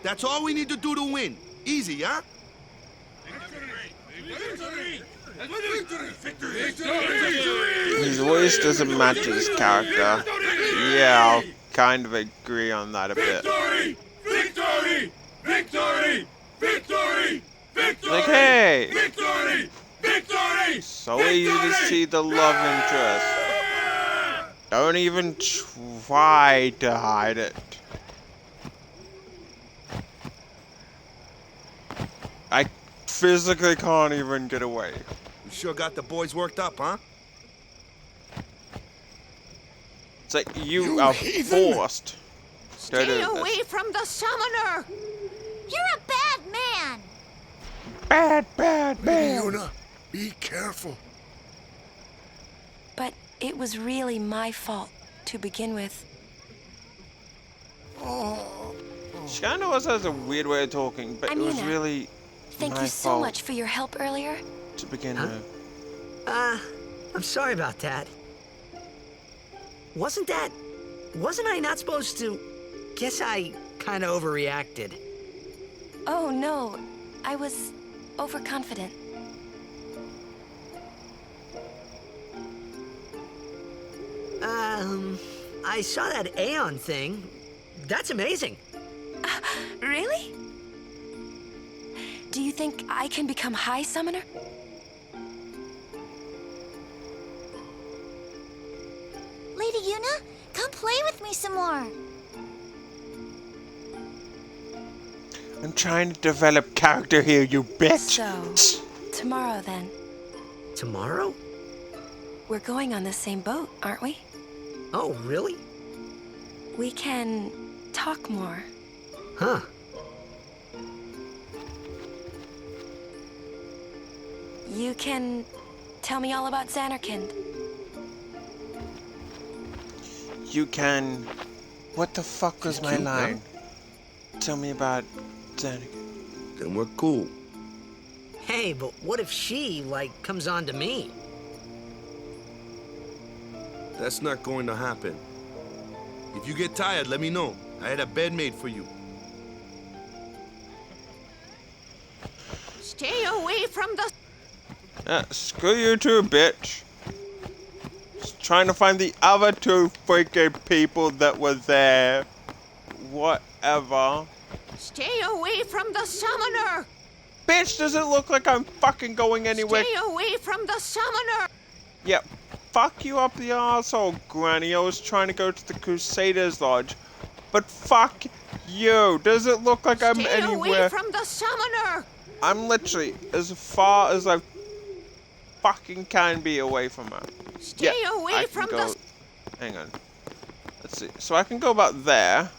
Speaker 6: That's all we need to do to win. Easy, huh?
Speaker 1: His voice doesn't match his character. Yeah, I'll kind of agree on that a bit.
Speaker 14: Victory! Victory! Victory! Victory! Victory!
Speaker 1: Like, hey!
Speaker 14: Victory! Victory!
Speaker 1: So easy to see the love interest. Don't even try to hide it. I physically can't even get away.
Speaker 6: You sure got the boys worked up, huh?
Speaker 1: It's like you are forced to
Speaker 13: Stay
Speaker 1: do
Speaker 13: away
Speaker 1: this.
Speaker 13: from the summoner! You're a bad man!
Speaker 1: Bad man.
Speaker 10: Yuna, be careful.
Speaker 15: But it was really my fault to begin with.
Speaker 1: She kind of also has a weird way of talking, but it was
Speaker 15: Amina,
Speaker 1: really
Speaker 15: Thank
Speaker 1: my
Speaker 15: you so
Speaker 1: fault
Speaker 15: much for your help earlier.
Speaker 1: to begin with.
Speaker 7: I'm sorry about that. Wasn't I not supposed to? Guess I kind of overreacted.
Speaker 15: Oh no, I was overconfident.
Speaker 7: I saw that Aeon thing. That's amazing.
Speaker 15: Really? Do you think I can become High Summoner?
Speaker 13: Lady Yuna, come play with me some more.
Speaker 1: I'm trying to develop character here, you bitch.
Speaker 15: So, tomorrow then.
Speaker 7: Tomorrow?
Speaker 15: We're going on the same boat, aren't we?
Speaker 7: Oh, really?
Speaker 15: We can talk more.
Speaker 7: Huh.
Speaker 15: You can tell me all about Xanarkand.
Speaker 1: You can... What the fuck was my
Speaker 6: cute, huh?
Speaker 1: line? Tell me about Danica.
Speaker 6: Then we're cool.
Speaker 7: Hey, but what if she, like, comes on to me?
Speaker 6: That's not going to happen. If you get tired, let me know. I had a bed made for you.
Speaker 13: Stay away from the...
Speaker 1: Screw you too, bitch. Just trying to find the other two freaking people that were there. Whatever.
Speaker 13: Stay away from the summoner!
Speaker 1: Bitch, does it look like I'm fucking going anywhere?
Speaker 13: Stay away from the summoner!
Speaker 1: Yep. Fuck you up the arsehole, Granny. I was trying to go to the Crusaders Lodge. But fuck you. Does it look like I'm
Speaker 13: Stay
Speaker 1: anywhere?
Speaker 13: away from the summoner!
Speaker 1: I'm literally as far as I fucking can be away from her.
Speaker 13: Stay away from the...
Speaker 1: Hang on. Let's see. So I can go about there,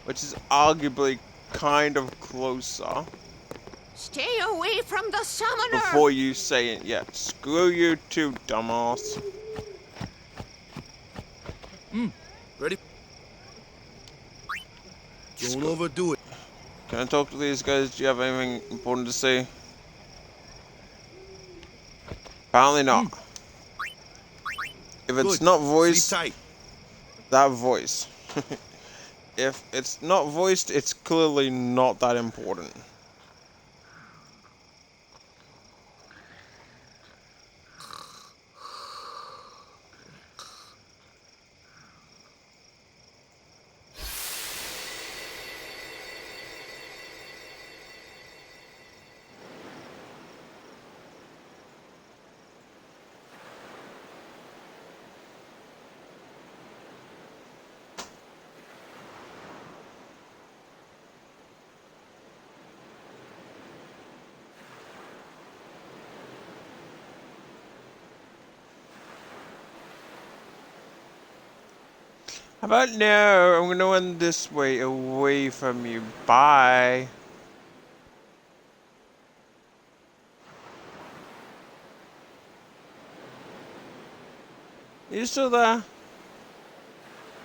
Speaker 1: which is arguably kind of closer.
Speaker 13: Stay away from the summoner!
Speaker 1: Before you say it, yeah. Screw you too, dumbass.
Speaker 6: Ready? Don't overdo it.
Speaker 1: Can I talk to these guys? Do you have anything important to say? Apparently not. If it's
Speaker 6: Good.
Speaker 1: not voiced,
Speaker 6: Sleep tight.
Speaker 1: that voice. If it's not voiced, it's clearly not that important. How about no? I'm gonna run this way, away from you. Bye. You still there?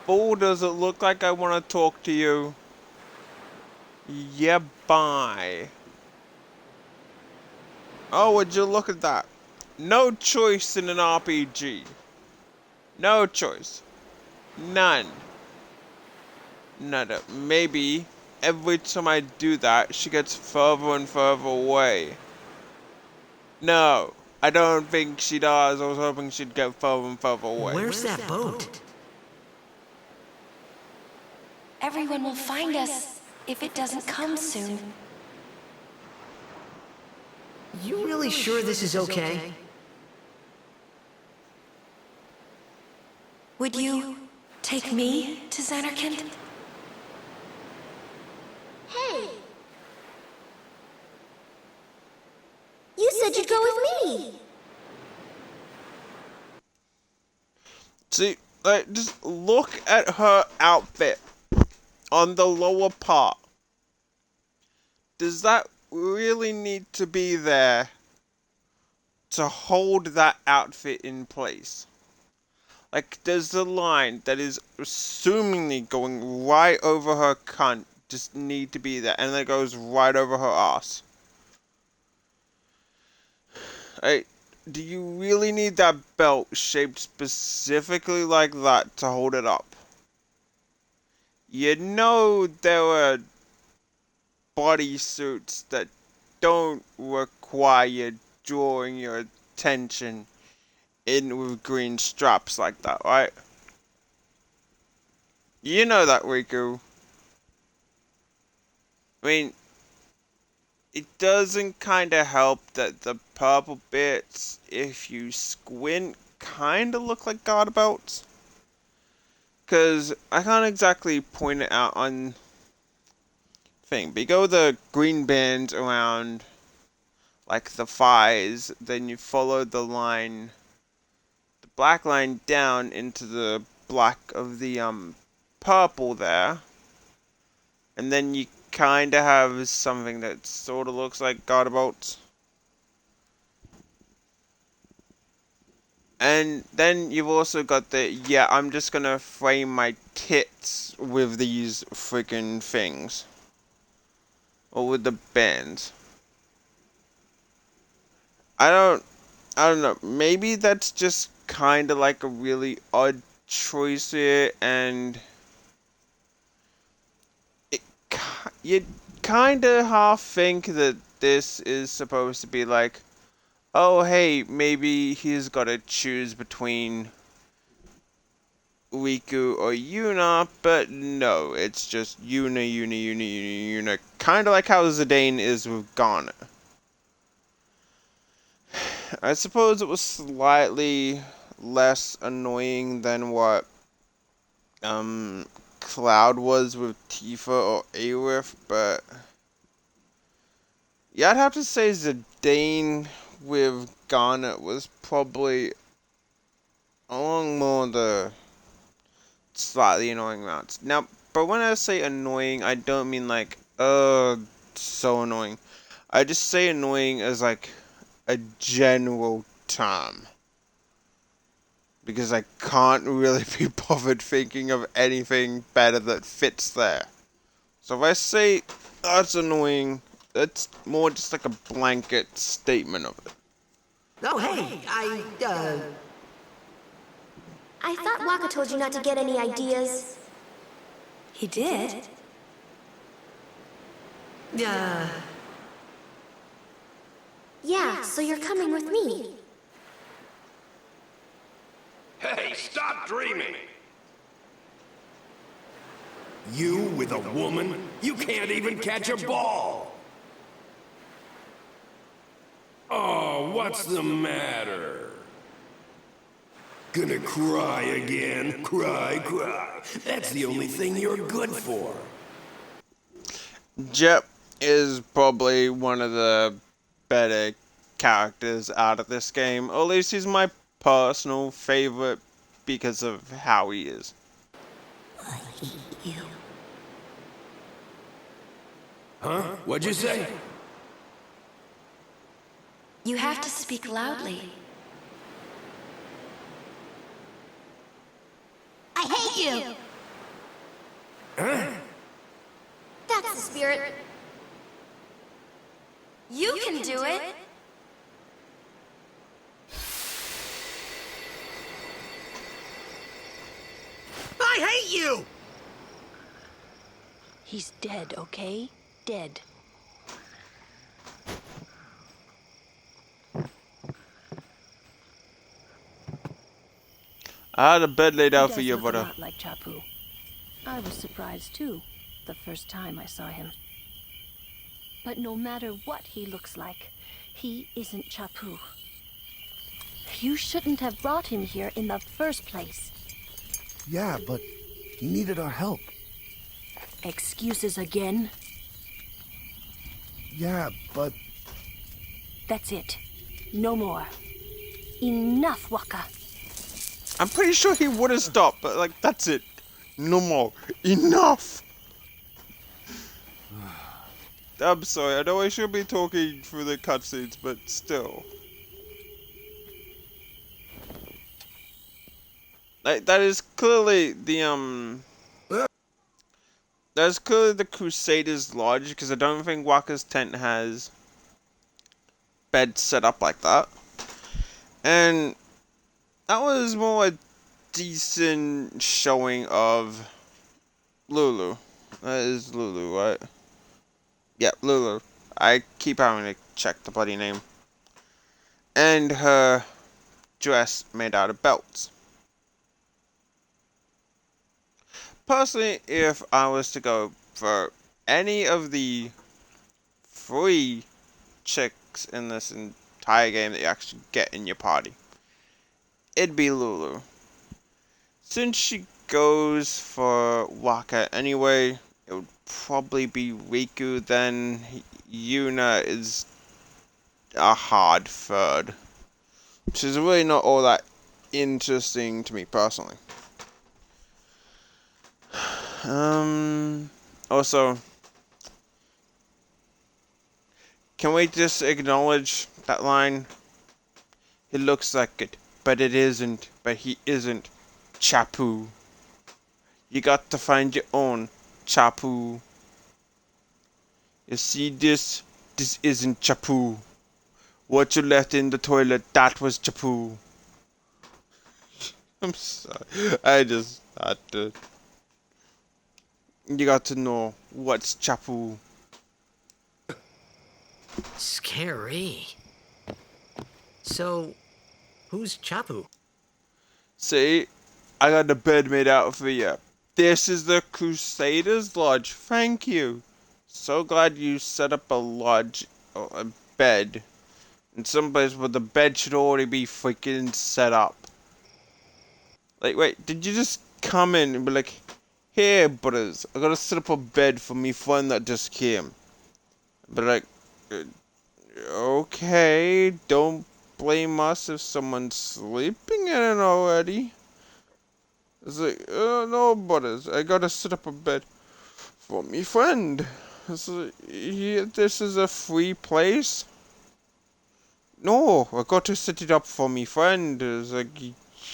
Speaker 1: Fool, does it look like I want to talk to you? Yeah, bye. Oh, would you look at that? No choice in an RPG. No choice. None. None. Maybe every time I do that, she gets further and further away. No, I don't think she does. I was hoping she'd get further and further away.
Speaker 7: Where's that boat?
Speaker 15: Everyone will find us if it doesn't come soon.
Speaker 7: You really sure this is okay?
Speaker 15: Would you take me to Xanarkand?
Speaker 3: Hey! You said you'd go with me!
Speaker 1: See, like, just look at her outfit on the lower part. Does that really need to be there to hold that outfit in place? Like, does the line that is assumingly going right over her cunt just need to be there, and then it goes right over her ass? Hey, do you really need that belt shaped specifically like that to hold it up? You know there are bodysuits that don't require drawing your attention in with green straps like that, right? You know that, Riku. I mean, it doesn't kind of help that the purple bits, if you squint, kind of look like guard belts. Because I can't exactly point it out on thing. But you go the green bands around, like the thighs, then you follow the line, the black line down into the black of the purple there. And then you kind of have something that sort of looks like garter bolts. And then you've also got the, yeah, I'm just gonna frame my tits with these freaking things. Or with the bands. I don't know, maybe that's just kinda like a really odd choice here, and you kinda half think that this is supposed to be like, oh hey, maybe he's gotta choose between Riku or Yuna, but no, it's just Yuna. Kinda like how Zidane is with Garnet. I suppose it was slightly less annoying than what Cloud was with Tifa or Aerith, but yeah, I'd have to say Zidane with Garnet was probably along more the slightly annoying routes. Now, but when I say annoying, I don't mean like, so annoying. I just say annoying as like a general term. Because I can't really be bothered thinking of anything better that fits there. So if I say that's annoying, that's more just like a blanket statement of it.
Speaker 7: Oh, hey,
Speaker 3: I thought Waka told you not to get any ideas.
Speaker 15: He did?
Speaker 3: Yeah, so you're coming with me.
Speaker 14: Hey, stop dreaming! You with a woman? You can't even catch a ball! Oh, what's the matter? Gonna cry again? Cry. That's the only thing you're good for.
Speaker 1: Jep is probably one of the better characters out of this game. Or at least he's my personal favorite because of how he is.
Speaker 7: I hate you.
Speaker 14: Huh? What'd you say?
Speaker 12: You have to speak loudly.
Speaker 13: I hate you!
Speaker 14: Huh?
Speaker 3: That's the spirit.
Speaker 12: You can do it.
Speaker 7: I hate you!
Speaker 15: He's dead, okay? Dead.
Speaker 1: I had a bed laid out
Speaker 15: He
Speaker 1: for
Speaker 15: does
Speaker 1: you,
Speaker 15: look
Speaker 1: brother.
Speaker 15: a lot like Chapu. I was surprised too, the first time I saw him. But no matter what he looks like, he isn't Chapu. You shouldn't have brought him here in the first place.
Speaker 6: Yeah, but he needed our help.
Speaker 15: Excuses again?
Speaker 6: Yeah, but...
Speaker 15: That's it. No more. Enough, Waka.
Speaker 1: I'm pretty sure he would have stopped, but like, that's it. No more. Enough! I'm sorry, I know I should be talking through the cutscenes, but still. Like, that is clearly the, that's clearly the Crusaders' Lodge, because I don't think Waka's tent has beds set up like that. And that was more a decent showing of Lulu. That is Lulu, right? Yep, Lulu. I keep having to check the bloody name. And her dress made out of belts. Personally, if I was to go for any of the 3 chicks in this entire game that you actually get in your party, it'd be Lulu. Since she goes for Waka anyway, it would probably be Riku, then Yuna is a hard third. Which is really not all that interesting to me personally. Also, can we just acknowledge that line? It looks like it. but it isn't. But he isn't Chappu. You got to find your own Chappu. You see this? This isn't Chappu. What you left in the toilet, that was Chappu. I'm sorry. I just had to. You got to know what's Chappu.
Speaker 7: Scary. So, who's Chappu?
Speaker 1: See, I got the bed made out for you. This is the Crusaders Lodge. Thank you. So glad you set up a lodge, a bed, in some place where the bed should already be freaking set up. Like, wait, did you just come in and be like, "Here, brothers, I gotta set up a bed for me friend that just came." But like, okay, don't blame us if someone's sleeping in it already. It's like, oh no, brothers, I gotta set up a bed for me friend. It's like, this is a free place. No, I got to set it up for me friend. It's like,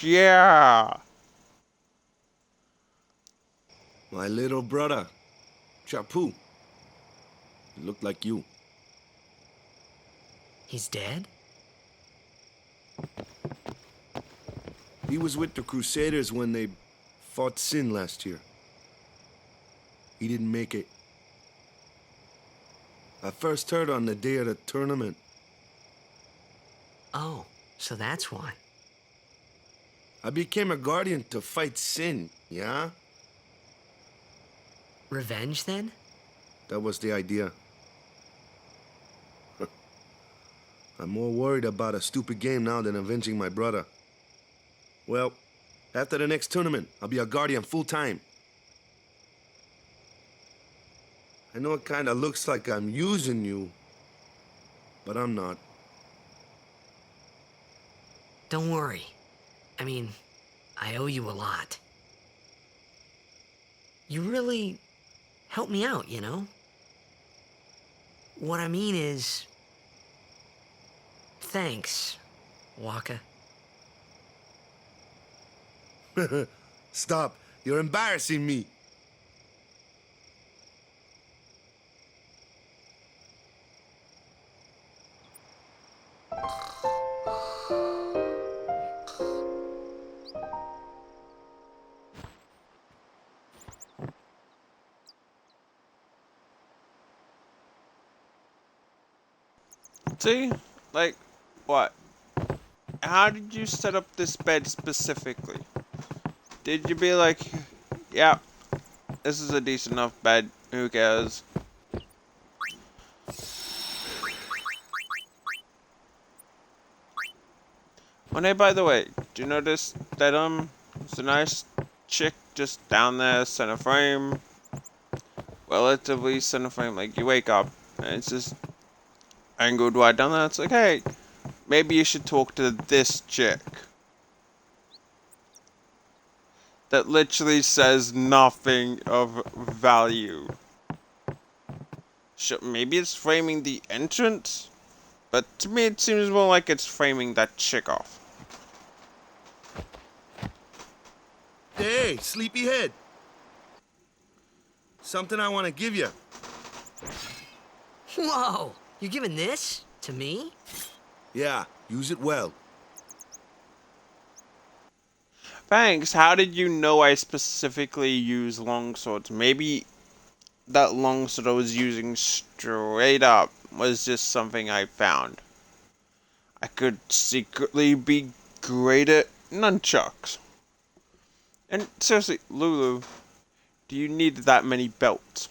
Speaker 1: yeah.
Speaker 6: My little brother, Chappu. He looked like you.
Speaker 7: He's dead?
Speaker 6: He was with the Crusaders when they fought Sin last year. He didn't make it. I first heard on the day of the tournament.
Speaker 7: Oh, so that's why.
Speaker 6: I became a guardian to fight Sin, yeah?
Speaker 7: Revenge, then?
Speaker 6: That was the idea. I'm more worried about a stupid game now than avenging my brother. Well, after the next tournament, I'll be a guardian full-time. I know it kinda looks like I'm using you, but I'm not.
Speaker 7: Don't worry. I mean, I owe you a lot. You really helped me out, you know? What I mean is... thanks, Wakka.
Speaker 6: Stop. You're embarrassing me.
Speaker 1: See? Like, what? How did you set up this bed specifically? Did you be like, yeah, this is a decent enough bed, who cares? Oh, hey, by the way, do you notice that, there's a nice chick just down there, center frame? Relatively center frame, like, you wake up, and it's just angled right down there. It's like, hey, maybe you should talk to this chick. That literally says nothing of value. Sure, maybe it's framing the entrance, but to me it seems more like it's framing that chick off.
Speaker 6: Hey, sleepyhead. Something I want to give you.
Speaker 7: Whoa! You're giving this to me?
Speaker 6: Yeah, use it well.
Speaker 1: Thanks. How did you know I specifically use longswords? Maybe that longsword I was using straight up was just something I found. I could secretly be great at nunchucks. And seriously, Lulu, do you need that many belts?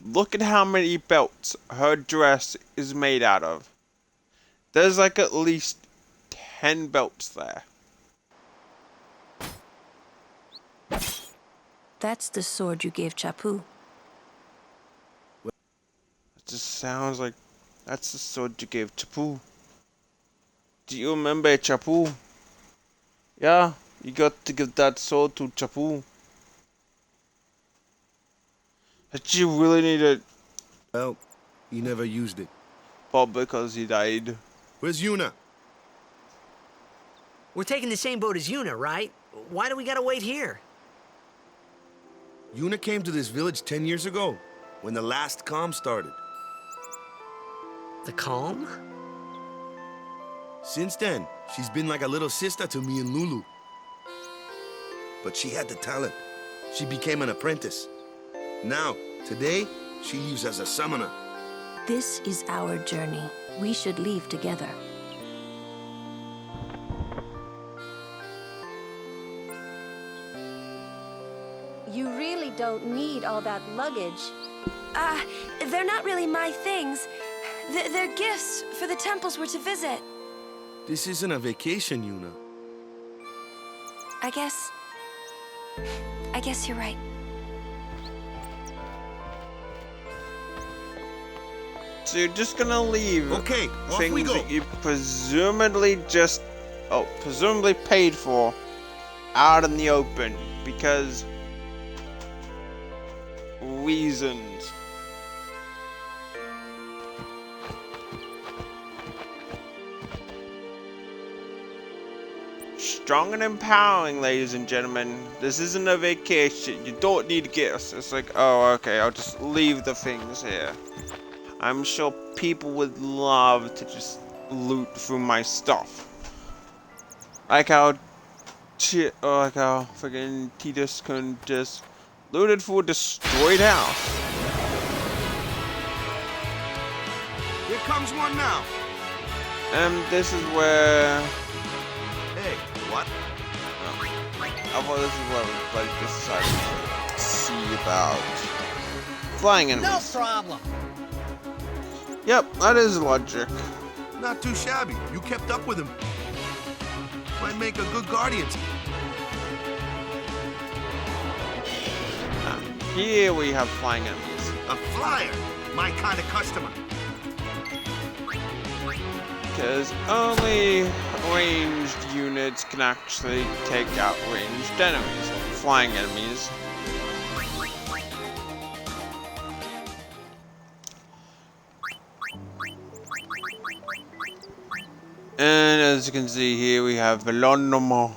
Speaker 1: Look at how many belts her dress is made out of. There's like at least 10 belts there.
Speaker 15: That's the sword you gave Chappu.
Speaker 1: It just sounds like that's the sword you gave Chappu. Do you remember Chappu? Yeah, you got to give that sword to Chappu. Did you really need it?
Speaker 6: Well, he never used it.
Speaker 1: But because he died.
Speaker 6: Where's Yuna?
Speaker 7: We're taking the same boat as Yuna, right? Why do we gotta wait here?
Speaker 6: Yuna came to this village 10 years ago, when the last calm started.
Speaker 7: The calm?
Speaker 6: Since then, she's been like a little sister to me and Lulu. But she had the talent. She became an apprentice. Now, today, she leaves as a summoner.
Speaker 15: This is our journey. We should leave together.
Speaker 17: You really don't need all that luggage.
Speaker 18: They're not really my things. They're gifts for the temples we're to visit.
Speaker 6: This isn't a vacation, Yuna.
Speaker 18: I guess you're right.
Speaker 1: So you're just gonna leave
Speaker 6: okay, off
Speaker 1: things
Speaker 6: we go.
Speaker 1: that you presumably presumably paid for out in the open because reasons. Strong and empowering, ladies and gentlemen. This isn't a vacation. You don't need gifts. It's like, oh, okay, I'll just leave the things here. I'm sure people would love to just loot through my stuff. Like how friggin' Titus can just looted through a destroyed house.
Speaker 6: Here comes one now.
Speaker 1: And this is where...
Speaker 6: Hey, what?
Speaker 1: I thought this is where everybody decided to see about flying enemies.
Speaker 7: No problem.
Speaker 1: Yep, that is logic.
Speaker 6: Not too shabby. You kept up with him. Might make a good guardian.
Speaker 1: Here we have flying enemies.
Speaker 6: A flyer, my kind of customer.
Speaker 1: Because only ranged units can actually take out ranged enemies, flying enemies. And as you can see here, we have Velonoma.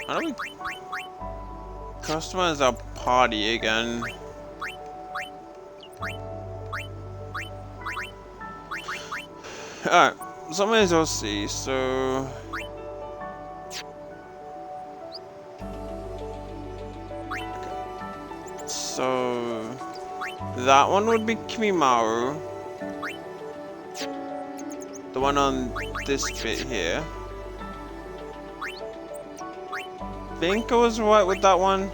Speaker 1: How do we customize our party again? Alright, so I may as well see, so... So... That one would be Kimimaru. The one on this bit here. I think I was right with that one.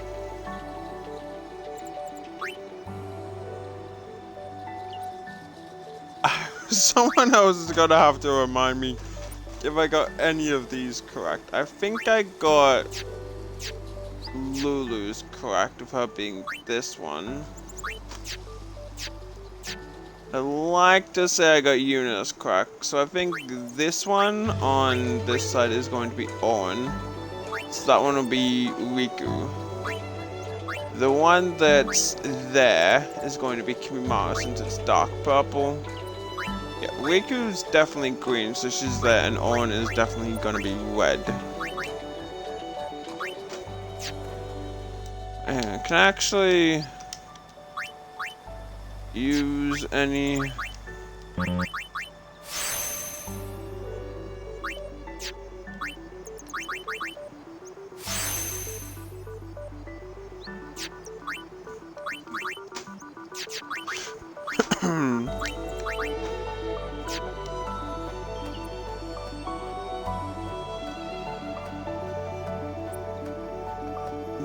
Speaker 1: Someone else is gonna have to remind me if I got any of these correct. I think I got Lulu's correct, with her being this one. I like to say I got Yuna's correct, so I think this one on this side is going to be On. So that one will be Riku. The one that's there is going to be Kimimaru since it's dark purple. Yeah, Riku's definitely green, so she's there, and On is definitely going to be red. And can I actually use any...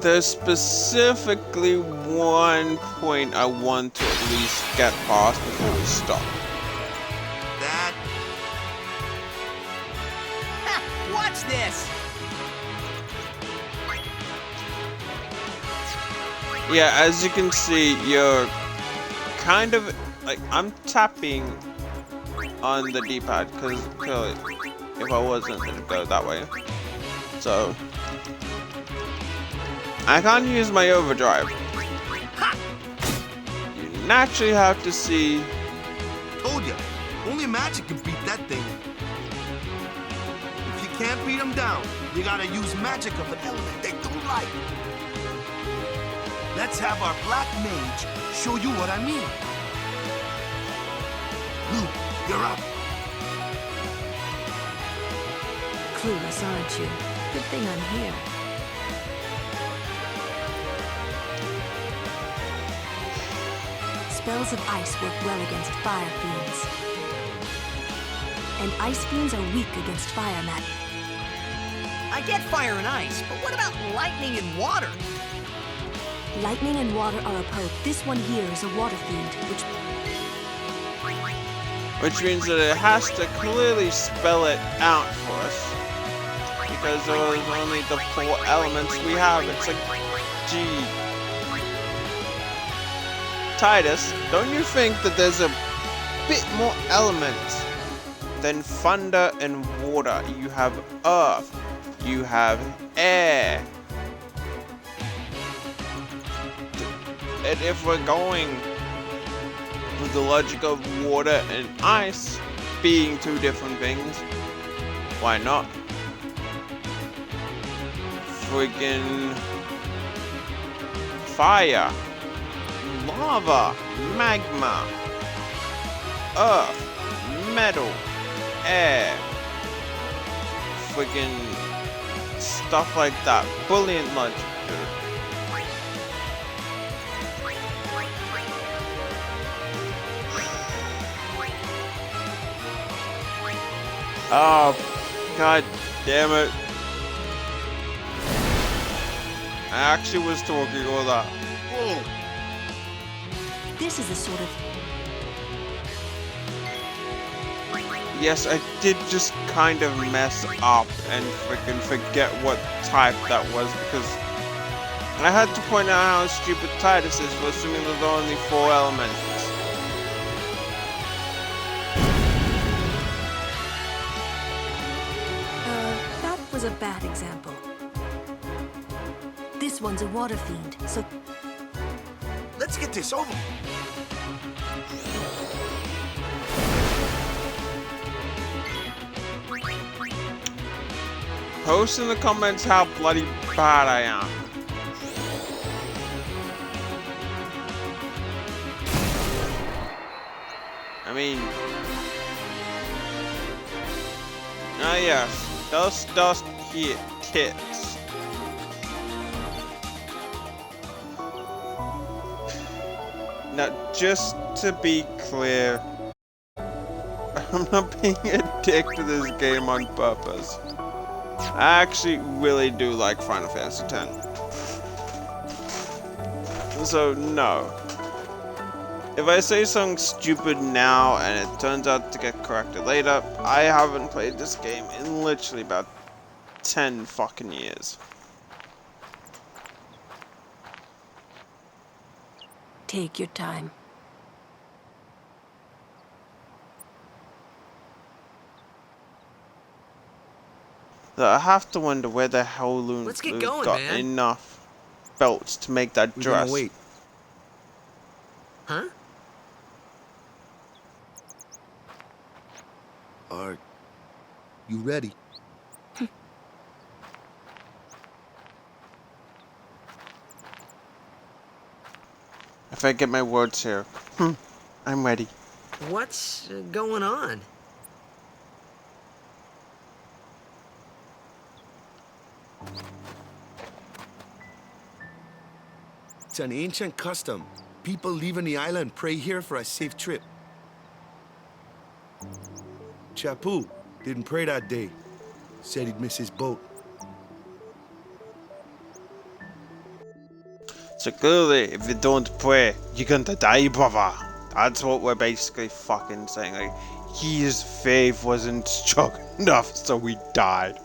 Speaker 1: There's specifically one point I want to at least get past before we stop.
Speaker 6: That...
Speaker 7: Ha! Watch this!
Speaker 1: Yeah, as you can see, you're kind of like, I'm tapping on the D-pad because clearly if I wasn't, it'd go that way. So I can't use my overdrive. You're naturally have to see.
Speaker 6: Told ya, only magic can beat that thing. If you can't beat them down, you gotta use magic of an element they don't like. Let's have our black mage show you what I mean. Luke, you're up.
Speaker 16: Clueless, aren't you? Good thing I'm here.
Speaker 19: Spells of ice work well against fire fiends. And ice fiends are weak against fire magic.
Speaker 7: I get fire and ice, but what about lightning and water?
Speaker 19: Lightning and water are opposed. This one here is a water fiend,
Speaker 1: Which means that it has to clearly spell it out for us. Because those are only the 4 elements we have. It's like, gee. Titus, don't you think that there's a bit more elements than thunder and water? You have earth. You have air. And if we're going with the logic of water and ice being 2 different things, why not? Friggin' fire, lava, magma, earth, metal, air, friggin' stuff like that. Brilliant logic, dude. Oh, god damn it. I actually was talking all that. Whoa.
Speaker 19: This is a sort of...
Speaker 1: Yes, I did just kind of mess up and freaking forget what type that was because I had to point out how stupid Titus is for assuming that there are only 4 elements.
Speaker 19: That was a bad example. This one's a water fiend, so...
Speaker 6: Let's get this over.
Speaker 1: Post in the comments how bloody bad I am. I mean... Ah yes, dust kits. Now, just to be clear, I'm not being a dick to this game on purpose. I actually really do like Final Fantasy X. So, no. If I say something stupid now and it turns out to get corrected later, I haven't played this game in literally about 10 fucking years.
Speaker 19: Take your time.
Speaker 1: So I have to wonder where the hell Lune got enough belts to make that dress.
Speaker 6: Wait. Huh? Are you ready?
Speaker 1: If I get my words here. I'm ready.
Speaker 7: What's going on?
Speaker 6: It's an ancient custom. People leaving the island pray here for a safe trip. Chappu didn't pray that day. Said he'd miss his boat.
Speaker 1: So clearly, if you don't pray, you're going to die, brother. That's what we're basically fucking saying. Like, his faith wasn't strong enough, so he died.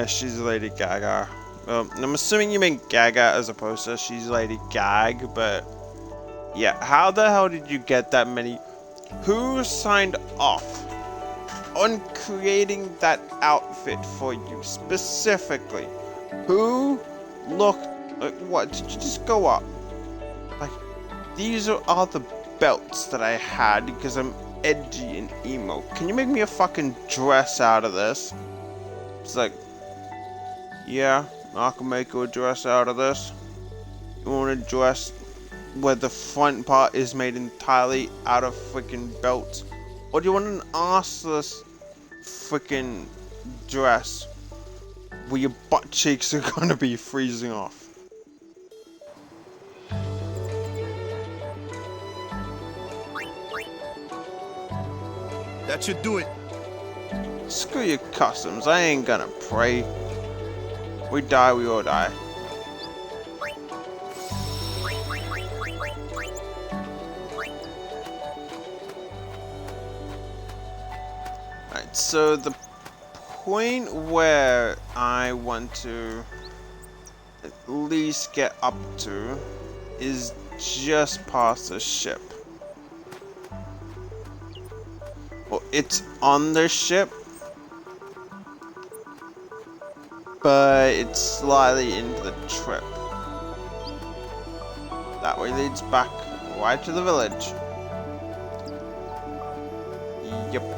Speaker 1: She's Lady Gaga. I'm assuming you mean Gaga as opposed to she's Lady Gag, but yeah, how the hell did you get that many? Who signed off on creating that outfit for you specifically? Who looked like what? Did you just go up? Like, these are all the belts that I had because I'm edgy and emo. Can you make me a fucking dress out of this? It's like, yeah, I can make you a dress out of this. You want a dress where the front part is made entirely out of freaking belts? Or do you want an arseless freaking dress where your butt cheeks are gonna be freezing off?
Speaker 6: That should do it.
Speaker 1: Screw your customs, I ain't gonna pray. We die, we all die. Right, so the point where I want to at least get up to is just past the ship. Well, it's on the ship, but it's slightly into the trip. That way leads back right to the village. Yep.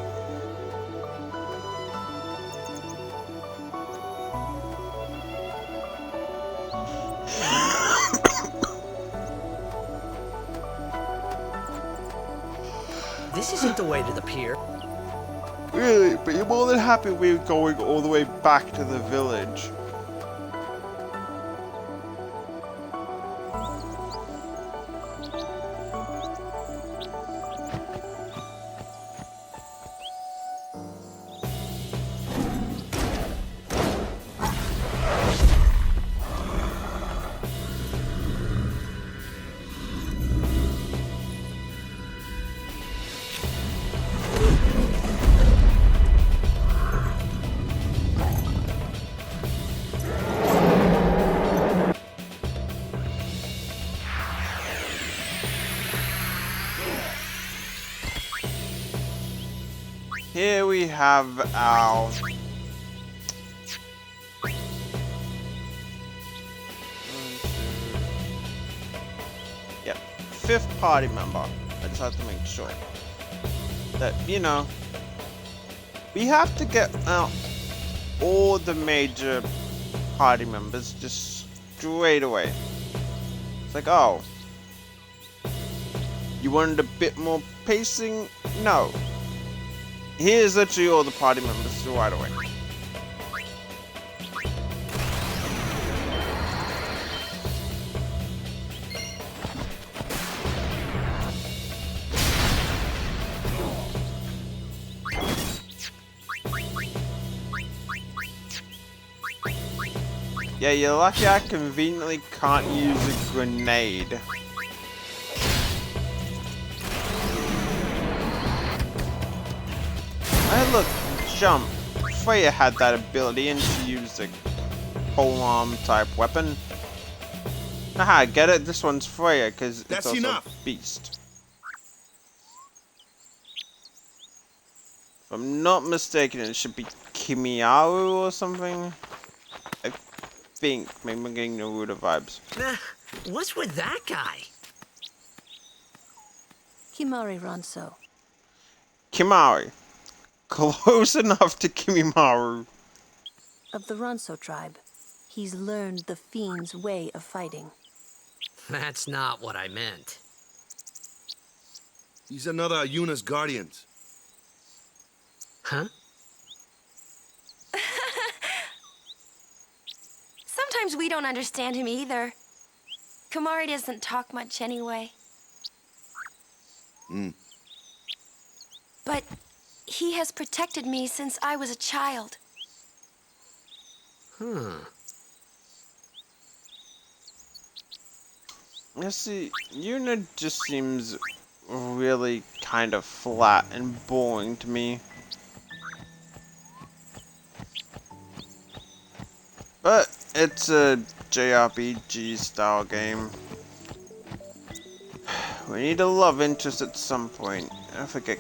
Speaker 7: This isn't the way to the pier.
Speaker 1: Really, but you're more than happy we're going all the way back to the village. Here we have our fifth party member. I just have to make sure that, you know, we have to get out all the major party members just straight away. It's like, oh, you wanted a bit more pacing? No. Here's literally all the party members right away. Yeah, you're lucky I conveniently can't use a grenade. Hey look, jump. Freya had that ability and she used a polearm type weapon. Haha, get it? This one's Freya because it's also a beast. If I'm not mistaken, it should be Kimiaru or something. I think. Maybe I'm getting Naruto vibes.
Speaker 7: What's with that guy?
Speaker 15: Kimari Ronso.
Speaker 1: Kimari. Close enough to Kimimaru.
Speaker 15: Of the Ronso tribe. He's learned the fiend's way of fighting.
Speaker 7: That's not what I meant.
Speaker 6: He's another of Yuna's guardians.
Speaker 7: Huh?
Speaker 18: Sometimes we don't understand him either. Kimari doesn't talk much anyway. But he has protected me since I was a child.
Speaker 1: You see, Yuna just seems really kind of flat and boring to me. But it's a JRPG style game. We need a love interest at some point. I forget.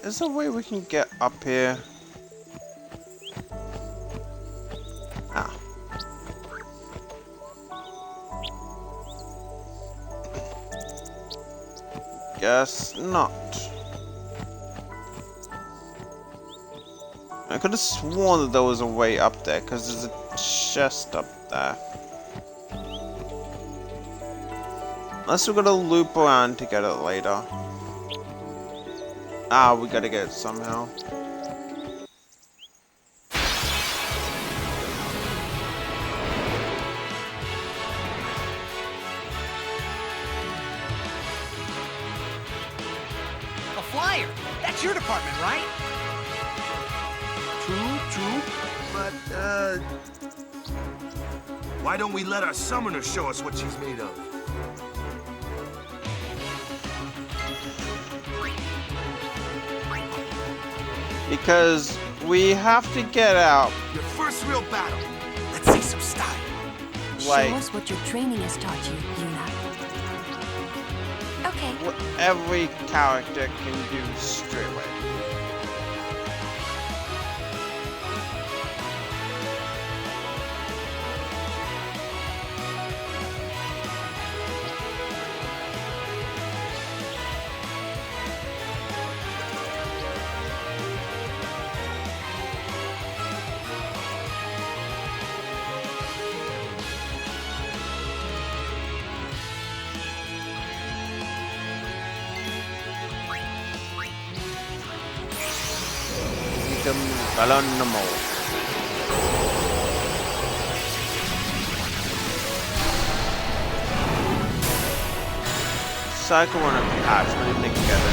Speaker 1: Is there a way we can get up here? Ah. guess not. I could have sworn that there was a way up there, because there's a chest up there. Unless we're gonna loop around to get it later. Ah, we gotta get it somehow.
Speaker 7: A flyer! That's your department, right?
Speaker 6: True. But, why don't we let our summoner show us what she's made of?
Speaker 1: Because we have to get out.
Speaker 6: Your first real battle. Let's see some style.
Speaker 1: Like,
Speaker 19: show us what your training has taught you, Yuna.
Speaker 18: Okay.
Speaker 1: what every character can do straight away. Galonamo. Psycho one of patch when they together.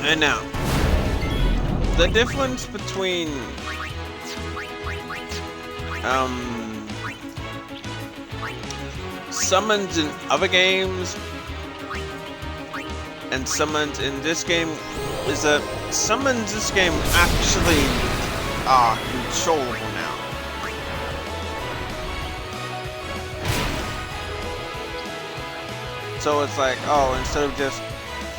Speaker 1: And now, the difference between summons in other games and summons in this game is that summons this game actually are controllable now. So it's like, oh, instead of just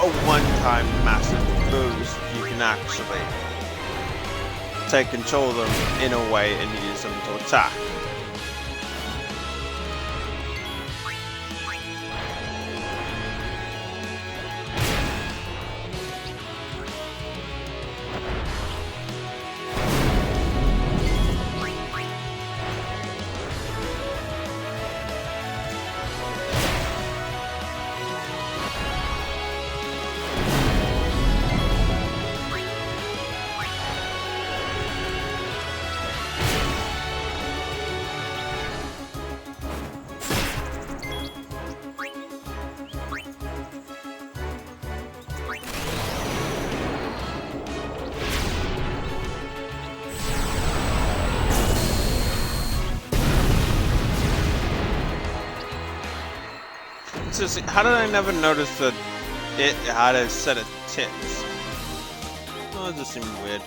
Speaker 1: a one-time massive boost, you can actually take control of them in a way and use them to attack. How did I never notice that it had a set of tits? Oh, it just seemed weird.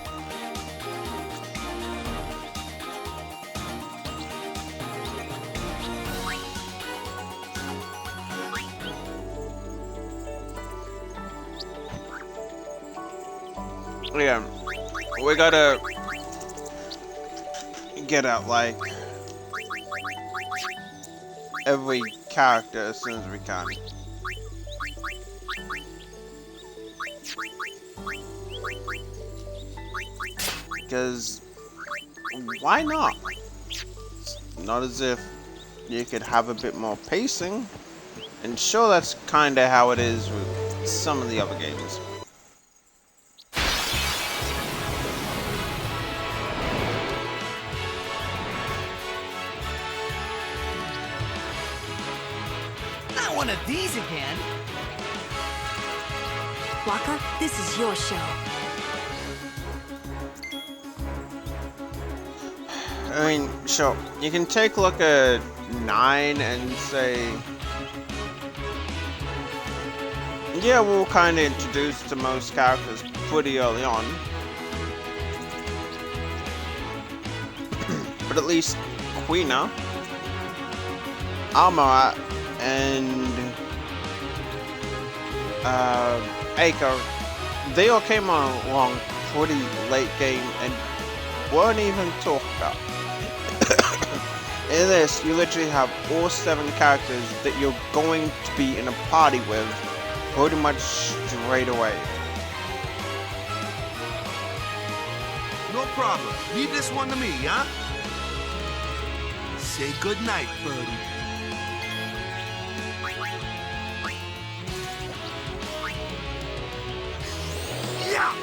Speaker 1: Yeah, we gotta get out like every character as soon as we can. Because why not? It's not as if you could have a bit more pacing. And sure, that's kinda how it is with some of the other games.
Speaker 7: One of these again.
Speaker 19: Wakka, this is your show.
Speaker 1: I mean, sure, you can take a look at 9 and say, yeah, we'll kind of introduce to most characters pretty early on. But at least Quina Amara and Aiko, they all came along pretty late game and weren't even talked about. In this, you literally have all 7 characters that you're going to be in a party with pretty much straight away.
Speaker 6: No problem. Leave this one to me, huh? Say goodnight, buddy. Yeah!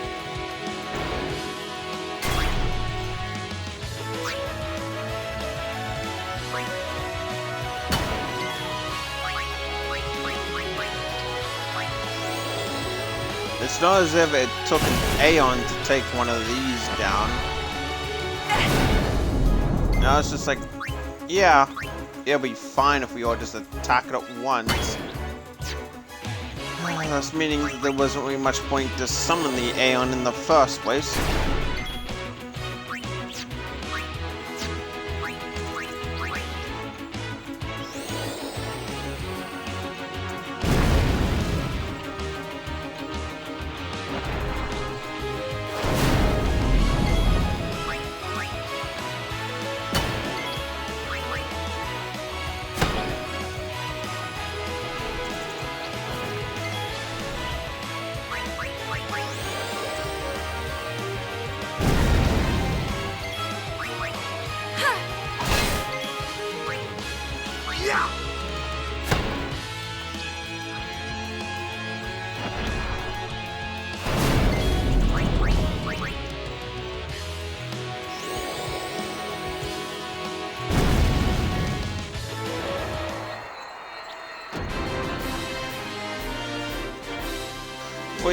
Speaker 1: It's not as if it took an Aeon to take one of these down. Now it's just like, yeah, it'll be fine if we all just attack it at once. That's meaning that there wasn't really much point to summon the Aeon in the first place.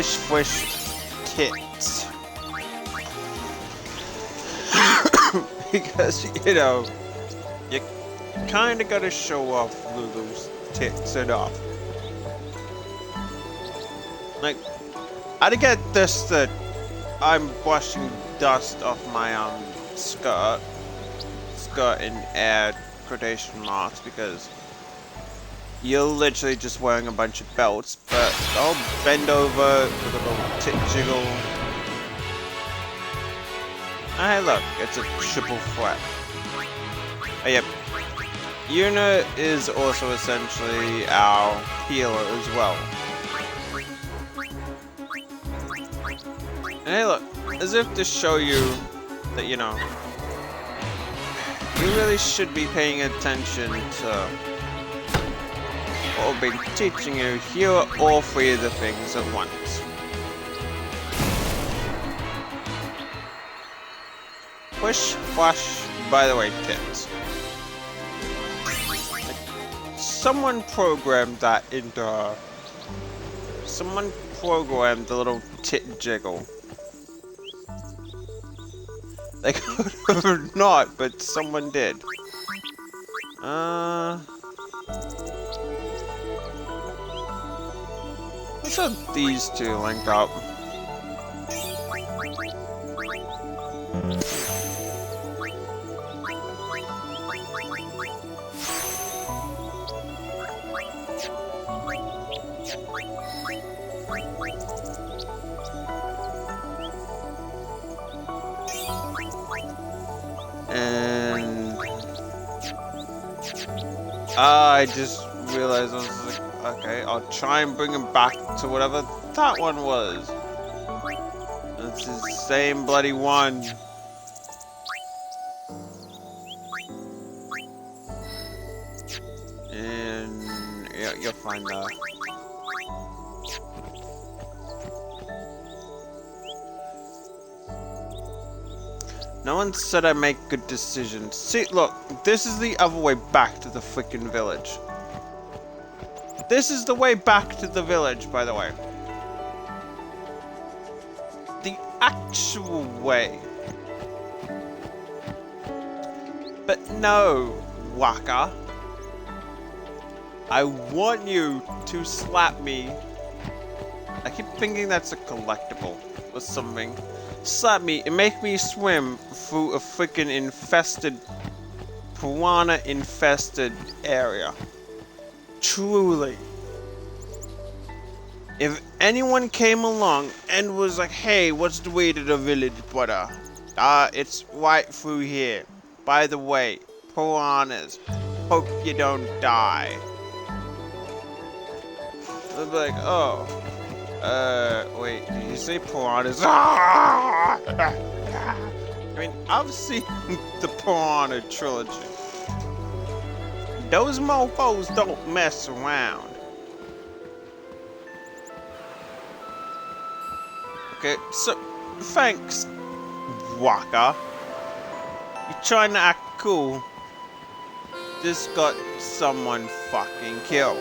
Speaker 1: Swish tits. Because, you know, you kinda gotta show off Lulu's tits enough. Like, I'd get this that I'm brushing dust off my skirt in air quotation marks because you're literally just wearing a bunch of belts, but I'll bend over with a little tit jiggle. Oh, hey look, it's a triple threat. Oh yep, Yuna is also essentially our healer as well. And hey look, as if to show you that, you know, you really should be paying attention to what we've been teaching you. Here are all 3 of the things at once. Push, flash, by the way, tits. Someone programmed that into her. Someone programmed the little tit jiggle. They could have not, but someone did. Let's have these 2 link up. And I just realized I was like, okay, I'll try and bring him back to whatever that one was. It's the same bloody one. And yeah, you'll find that. No one said I make good decisions. See, look, this is the other way back to the freaking village. This is the way back to the village, by the way. The actual way. But no, Waka. I want you to slap me. I keep thinking that's a collectible or something. Slap me and make me swim through a freaking infested piranha-infested area. Truly. If anyone came along and was like, hey, what's the way to the village, brother? It's right through here. By the way, piranhas. Hope you don't die. They'll be like, oh. Wait, did you say piranhas? I mean, I've seen the Piranha trilogy. Those mofos don't mess around. Okay, so, thanks, Waka. You're trying to act cool. Just got someone fucking killed.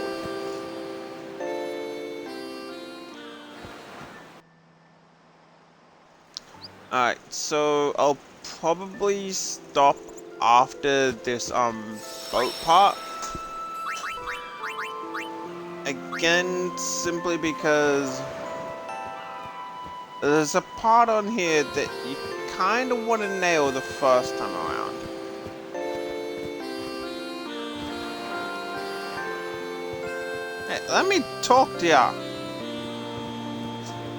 Speaker 1: Alright, so I'll probably stop after this boat part. Again, simply because there's a part on here that you kind of want to nail the first time around. Hey, let me talk to ya.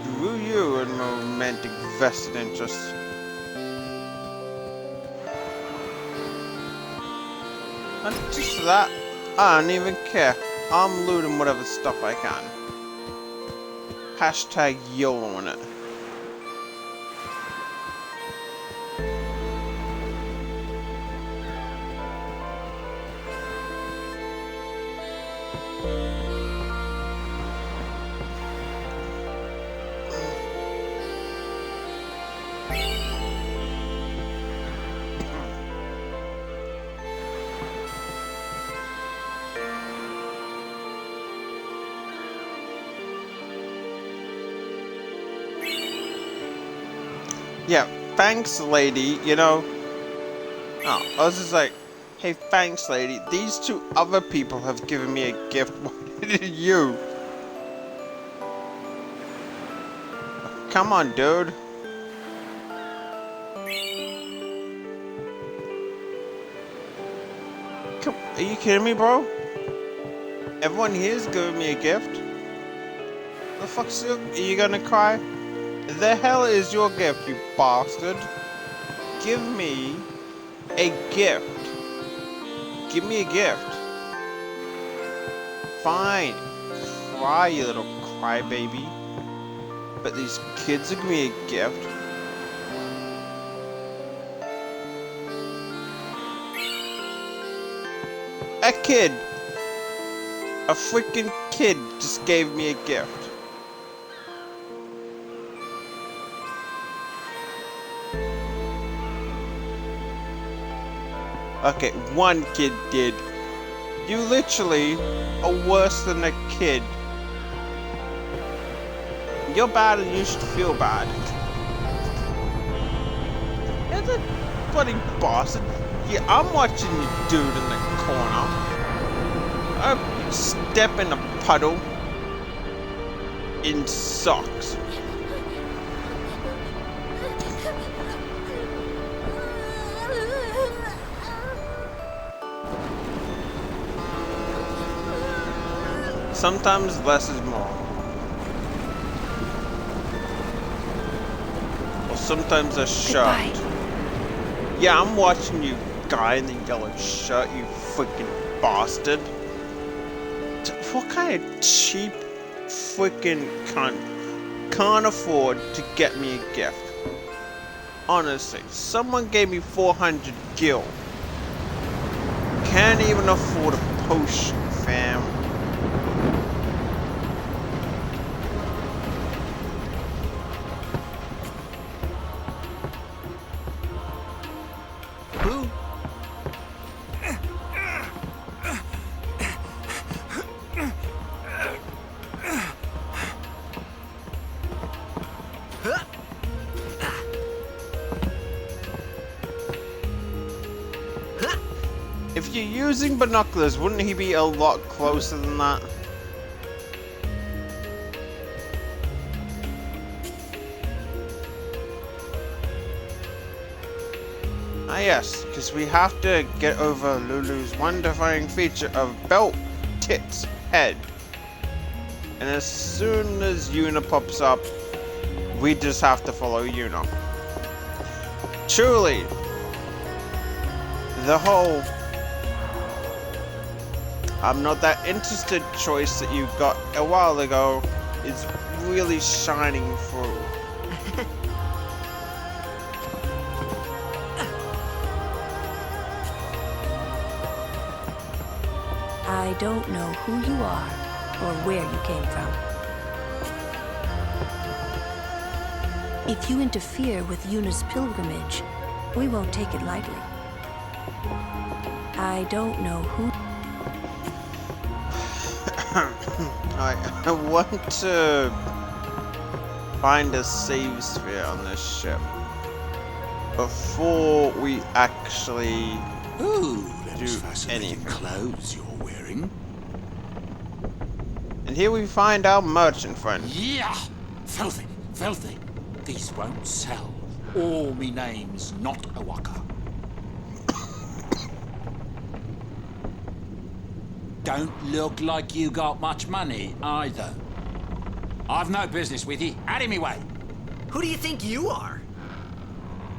Speaker 1: Screw you and romantic vested interests. And just for that, I don't even care. I'm looting whatever stuff I can. Hashtag YOLO in it. Yeah, thanks, lady, you know. Oh, I was just like, hey, thanks, lady. These two other people have given me a gift. What did you? Come on, dude. Come, are you kidding me, bro? Everyone here's giving me a gift. The fuck's are you gonna cry? The hell is your gift, you bastard? Give me a gift. Give me a gift. Fine. Cry, you little crybaby. But these kids are giving me a gift. A kid. A freaking kid just gave me a gift. Okay, one kid did. You literally are worse than a kid. You're bad and you should feel bad. You're the bloody bastard. Yeah, I'm watching you dude in the corner. I step in a puddle in socks. Sometimes less is more. Or sometimes a shirt. Yeah, I'm watching you, guy in the yellow shirt, you freaking bastard. What kind of cheap freaking cunt can't afford to get me a gift? Honestly, someone gave me 400 gil. Can't even afford a potion, fam. If you're using binoculars, wouldn't he be a lot closer than that? Ah yes, because we have to get over Lulu's one defining feature of belt tits head. And as soon as Yuna pops up, we just have to follow Yuna. Truly, the whole I'm not that interested choice that you got a while ago is really shining through.
Speaker 19: I don't know who you are or where you came from. If you interfere with Yuna's pilgrimage, we won't take it lightly. I don't know who...
Speaker 1: I want to find a save sphere on this ship before we actually do anything.
Speaker 14: Clothes you're wearing.
Speaker 1: And here we find our merchant friend.
Speaker 14: Yeah! Filthy, filthy. These won't sell. Or me name's not Awaka. Don't look like you got much money, either. I've no business with you. Out of me way.
Speaker 7: Who do you think you are?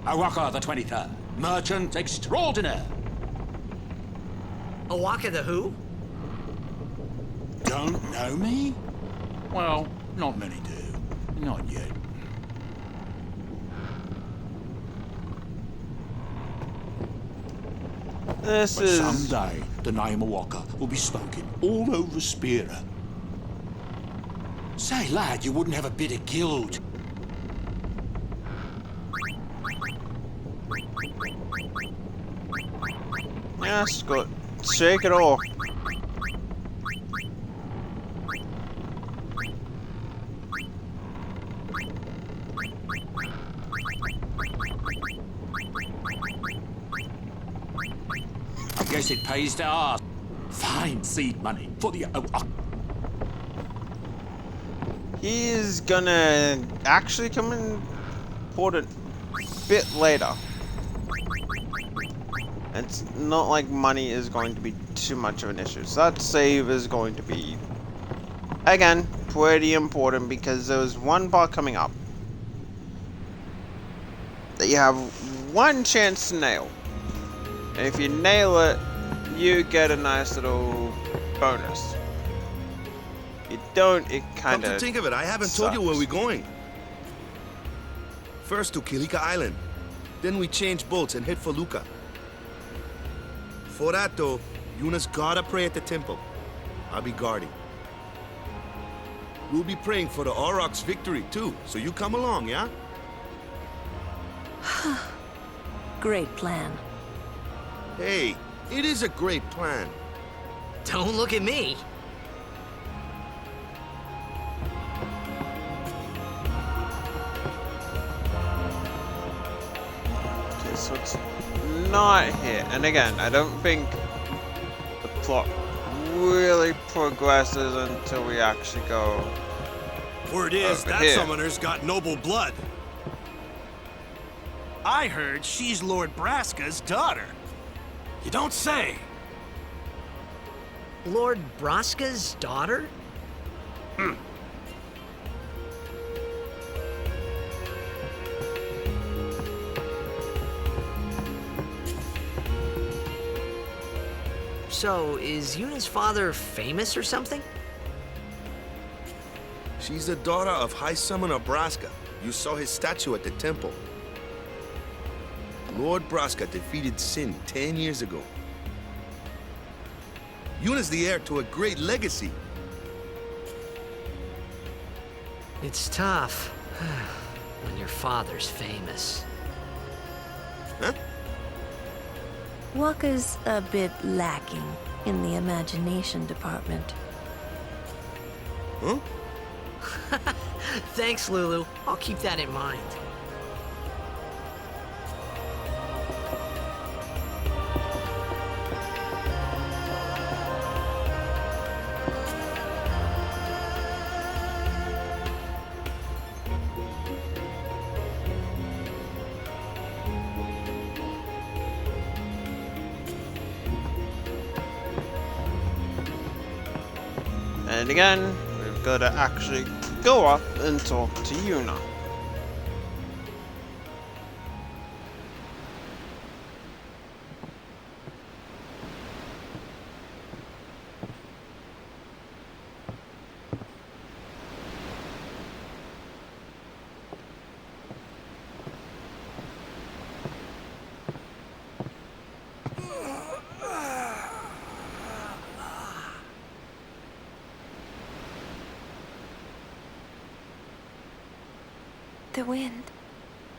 Speaker 14: Awaka the 23rd. Merchant extraordinaire.
Speaker 7: Awaka the who?
Speaker 14: Don't know me? Well, not many do. Not yet.
Speaker 1: But
Speaker 14: someday, the name Awaka will be spoken all over Spira. Say, lad, you wouldn't have a bit of guild.
Speaker 1: Yes, good. Shake it off.
Speaker 14: I guess it pays to ask. Fine seed money for the...
Speaker 1: He's gonna actually come in important bit later. It's not like money is going to be too much of an issue. So that save is going to be, again, pretty important because there's one part coming up that you have one chance to nail. And if you nail it, you get a nice little bonus. You don't, it kind of
Speaker 6: Come to think of it, I haven't told you where we're going. First to Kilika Island. Then we change boats and head for Luca. For that though, Yuna's gotta pray at the temple. I'll be guarding. We'll be praying for the Aurochs' victory too, so you come along, yeah?
Speaker 19: Great plan.
Speaker 6: Hey, it is a great plan.
Speaker 7: Don't look at me.
Speaker 1: Okay, so it's not here. And again, I don't think the plot really progresses until we actually go.
Speaker 20: Word is that
Speaker 1: here.
Speaker 20: summoner's got noble blood. I heard she's Lord Braska's daughter. You don't say.
Speaker 7: Lord Braska's daughter? So, is Yuna's father famous or something?
Speaker 6: She's the daughter of High Summoner Braska. You saw his statue at the temple. Lord Braska defeated Sin 10 years ago. Yuna's the heir to a great legacy.
Speaker 7: It's tough when your father's famous.
Speaker 6: Huh?
Speaker 19: Waka's a bit lacking in the imagination department.
Speaker 6: Huh?
Speaker 7: Thanks, Lulu. I'll keep that in mind.
Speaker 1: And again, we've got to actually go up and talk to Yuna.
Speaker 18: The wind.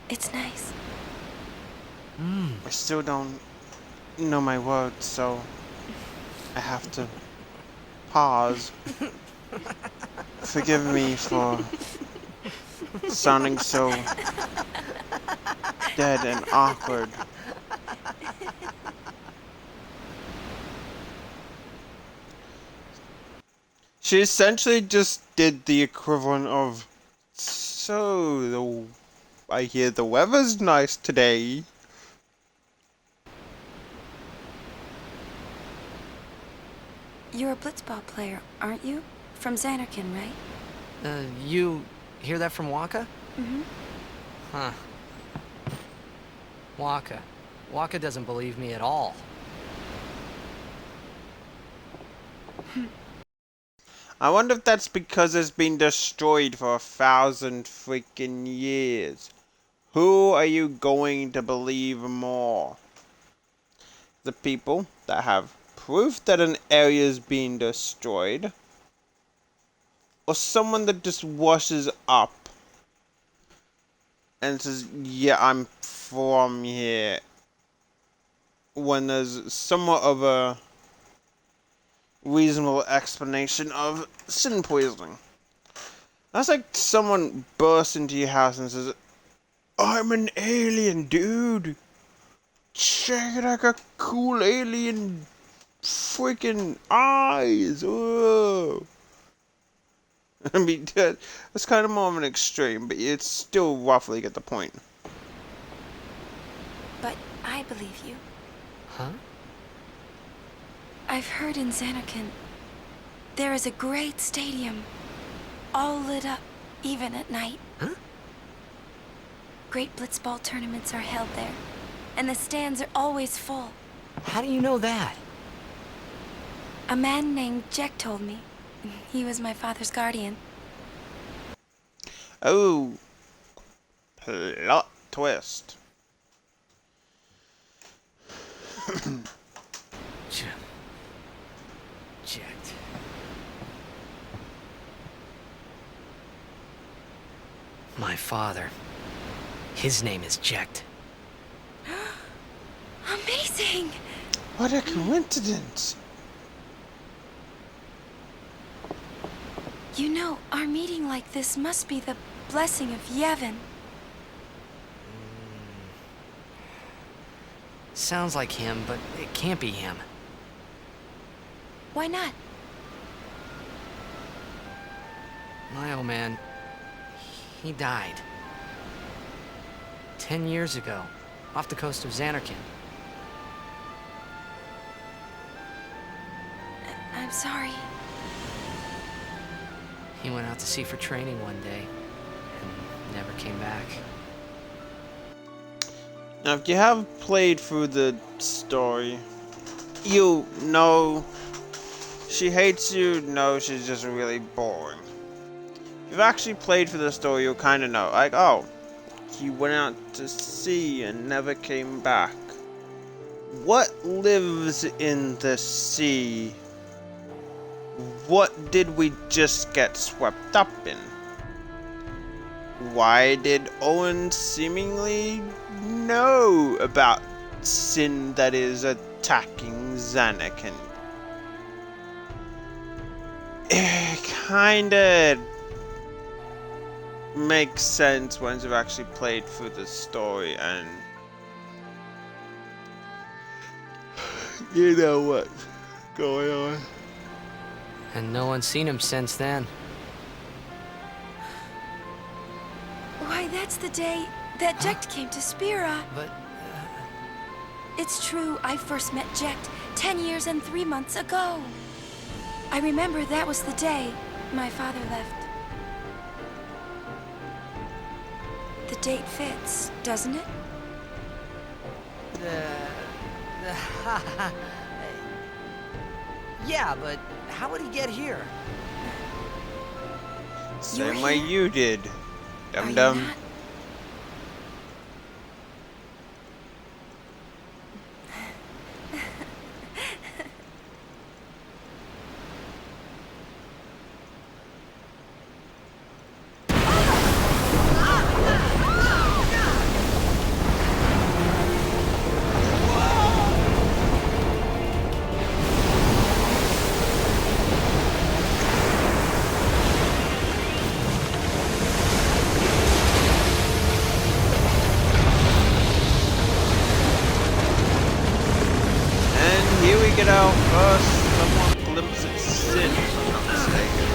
Speaker 18: It's nice.
Speaker 1: I still don't know my words, so I have to pause. Forgive me for sounding so dead and awkward. She essentially just did the equivalent of, so I hear the weather's nice today.
Speaker 18: You're a blitzball player, aren't you? From Xanarkand, right?
Speaker 2: You hear that from Wakka?
Speaker 18: Mm-hmm.
Speaker 2: Huh. Wakka. Wakka doesn't believe me at all.
Speaker 1: I wonder if that's because it's been destroyed for 1,000 freaking years. Who are you going to believe more? The people that have proof that an area is being destroyed? Or someone that just washes up and says, yeah, I'm from here, when there's somewhat of a reasonable explanation of sin poisoning. That's like someone bursts into your house and says, I'm an alien, dude. Check it, I got cool alien freaking eyes. Whoa. I mean, that's kind of more of an extreme, but it's still roughly get the point.
Speaker 18: But I believe you.
Speaker 2: Huh?
Speaker 18: I've heard in Xanarkand there is a great stadium, all lit up, even at night.
Speaker 2: Huh?
Speaker 18: Great blitzball tournaments are held there, and the stands are always full.
Speaker 2: How do you know that?
Speaker 18: A man named Jecht told me. He was my father's guardian.
Speaker 1: Oh, plot twist.
Speaker 2: Jecht. My father. His name is Jecht.
Speaker 18: Amazing!
Speaker 1: What a coincidence.
Speaker 18: You know, our meeting like this must be the blessing of Yevon.
Speaker 2: Sounds like him, but it can't be him.
Speaker 18: Why not?
Speaker 2: My old man, he died. 10 years ago, off the coast of Xanarkand.
Speaker 18: I'm sorry.
Speaker 2: He went out to sea for training one day, and never came back.
Speaker 1: Now, if you have played through the story, you know she hates you, no, she's just really boring. If you've actually played through the story, you'll kind of know, like, oh, he went out to sea and never came back. What lives in the sea? What did we just get swept up in? Why did Owen seemingly know about sin that is attacking Xanarkand? It kinda makes sense once you've actually played through the story and you know what's going on.
Speaker 2: And no one's seen him since then.
Speaker 18: Why, that's the day that Jecht came to Spira.
Speaker 2: But...
Speaker 18: It's true, I first met Jecht 10 years and 3 months ago. I remember that was the day my father left. The date fits, doesn't it?
Speaker 7: Yeah, but how would he get here?
Speaker 1: Same way you did. Dum-dum. Get out first. Someone glimpse at Sin, if I'm not mistaken.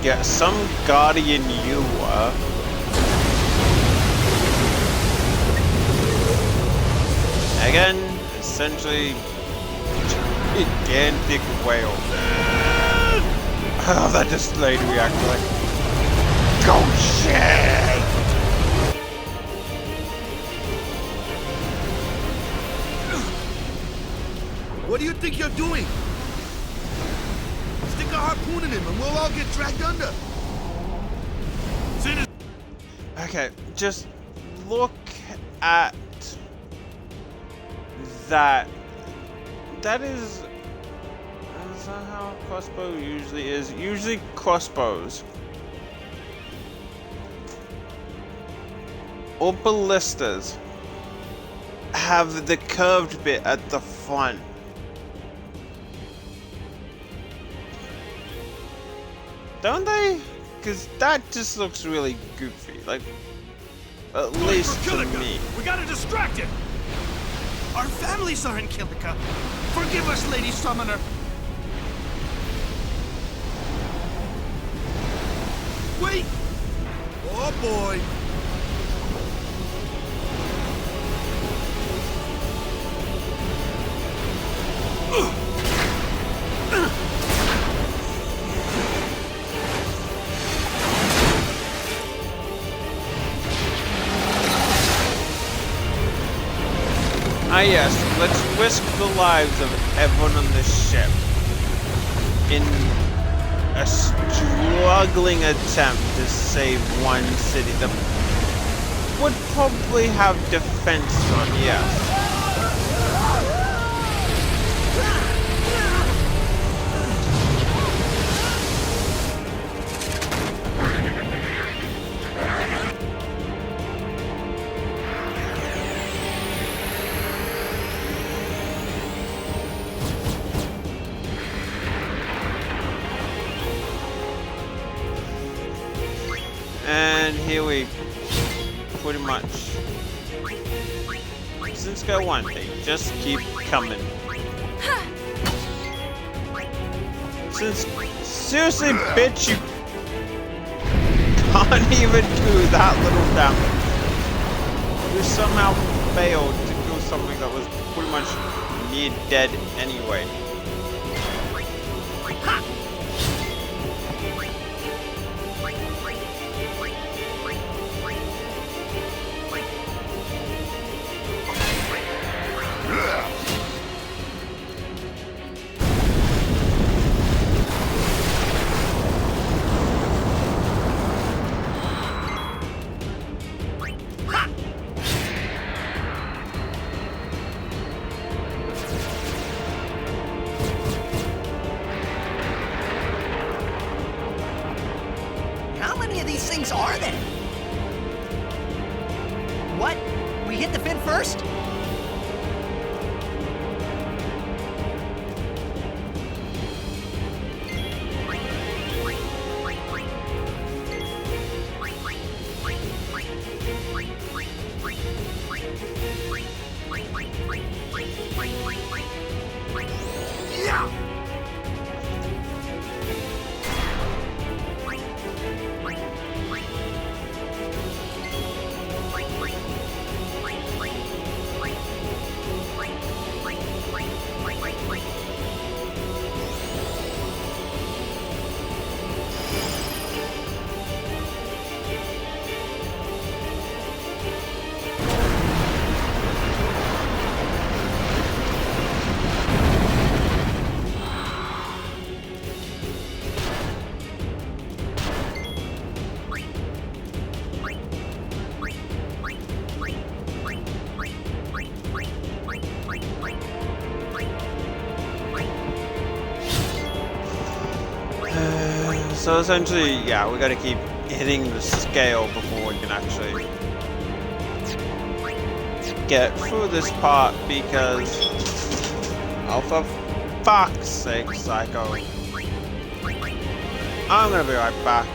Speaker 1: Yeah, some guardian you were. Again, essentially. Gigantic whale. Oh, that just delayed react like. Go shit!
Speaker 6: What do you think you're doing? Stick a harpoon in him and we'll all get dragged under.
Speaker 1: Okay, just look at that. That is that how a crossbow usually is? Usually crossbows or ballistas have the curved bit at the front. Don't they? Because that just looks really goofy. Like, at least to me.
Speaker 20: We gotta distract him! Our families are in Kilika. Forgive us, Lady Summoner.
Speaker 6: Wait! Oh boy!
Speaker 1: Ah yes, let's risk the lives of everyone on this ship in a struggling attempt to save one city that would probably have defense on, yes. And here we pretty much since go one, they just keep coming. Since seriously, bitch, you can't even do that little damage. You somehow failed to kill something that was pretty much near dead anyway.
Speaker 7: How many of these things are there? What? We hit the fin first?
Speaker 1: So essentially, yeah, we gotta keep hitting the scale before we can actually get through this part because, oh, for fuck's sake, Psycho. I'm gonna be right back.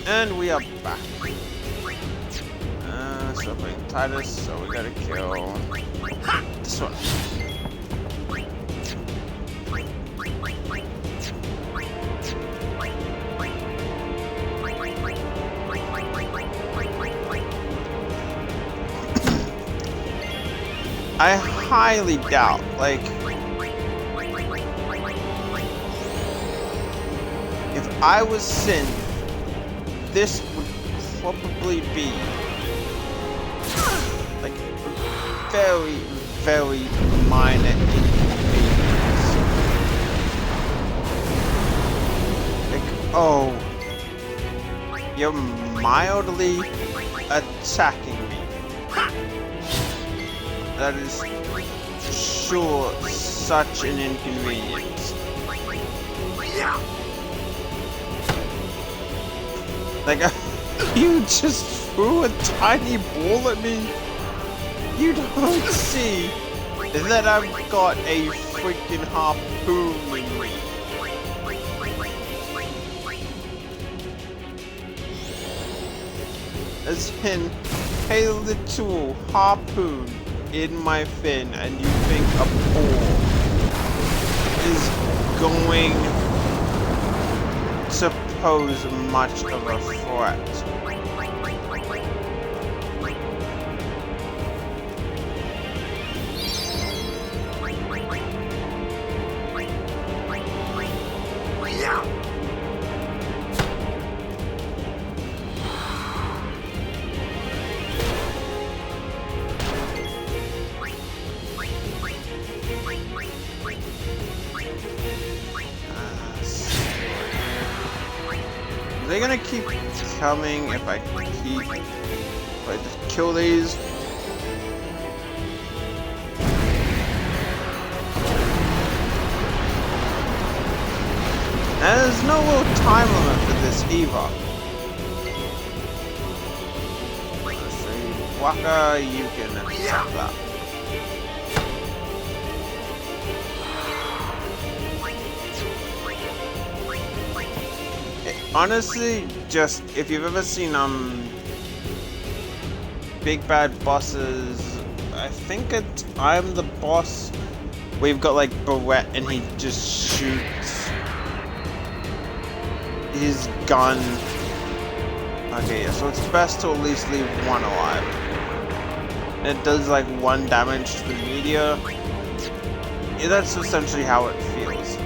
Speaker 1: And we are back. So playing Titus, so we gotta kill this one. I highly doubt, like, if I was Sin, this would probably be like very, very minor inconvenience. Like, oh, you're mildly attacking me. That is sure such an inconvenience. Like, you just threw a tiny ball at me? You don't see that I've got a freaking harpoon in me. As in, a little harpoon in my fin, and you think a ball is going to pose much of a threat. They're gonna keep coming if I just kill these. And there's no real time limit for this either. Let's see, Waka, you can accept that. Honestly, just if you've ever seen Big Bad Bosses, I think it's I'm the Boss, where you've got like Barrett and he just shoots his gun. Okay, yeah, so it's best to at least leave one alive. And it does like 1 damage to the media. Yeah, that's essentially how it feels.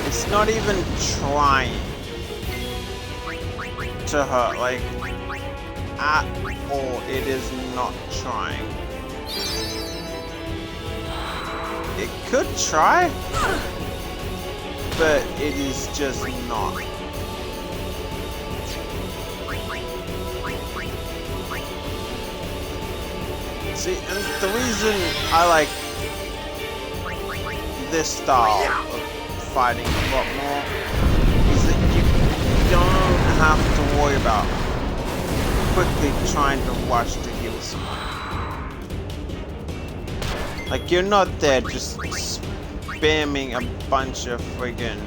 Speaker 1: It's not even trying to hurt, like, at all. It is not trying. It could try, but it is just not. See, and the reason I like this style of fighting a lot more is that you don't have to worry about quickly trying to rush to heal someone. Like, you're not there just spamming a bunch of friggin'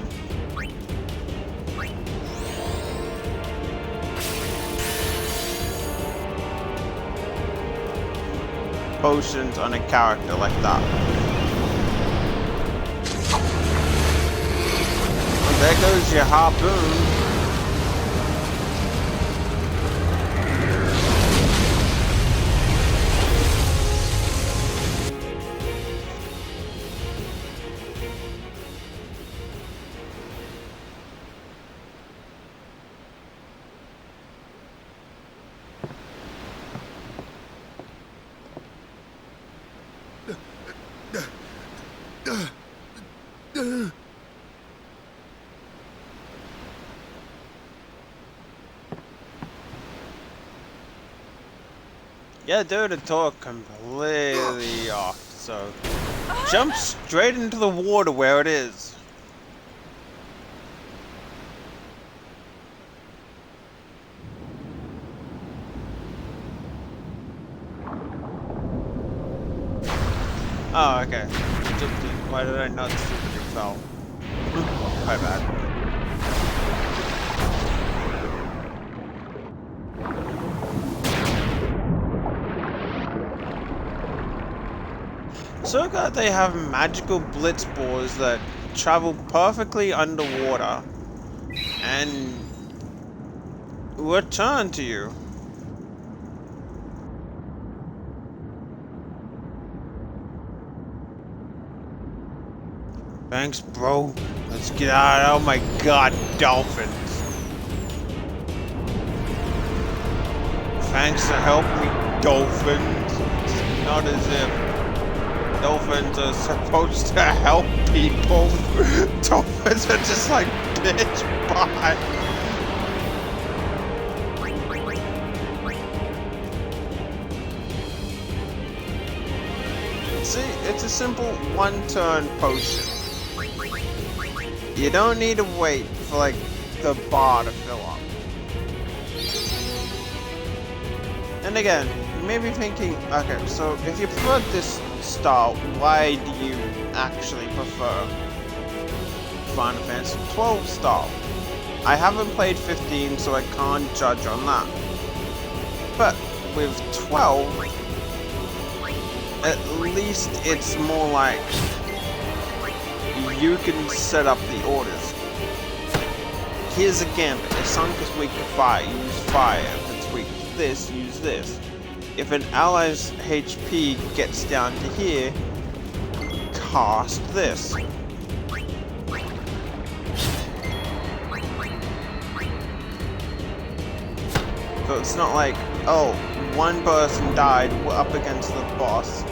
Speaker 1: potions on a character like that. Well, there goes your harpoon. Yeah, dude, the door completely off, so jump straight into the water where it is. Oh, okay. Why did I not see that it fell? My bad. So glad they have magical blitz balls that travel perfectly underwater and return to you. Thanks, bro. Let's get out. Oh my god, dolphins. Thanks to help me, dolphins. It's not as if dolphins are supposed to help people. Dolphins are just like, bitch, bye. See, it's a simple one-turn potion. You don't need to wait for like the bar to fill up. And again, you may be thinking, okay, so if you prefer this style, why do you actually prefer Final Fantasy 12 style? I haven't played 15, so I can't judge on that. But with 12, at least it's more like you can set up the orders. Here's a gambit. If Sonic is weak to fire, use fire. If it's weak to this, use this. If an ally's HP gets down to here, cast this. So it's not like, oh, one person died, we're up against the boss,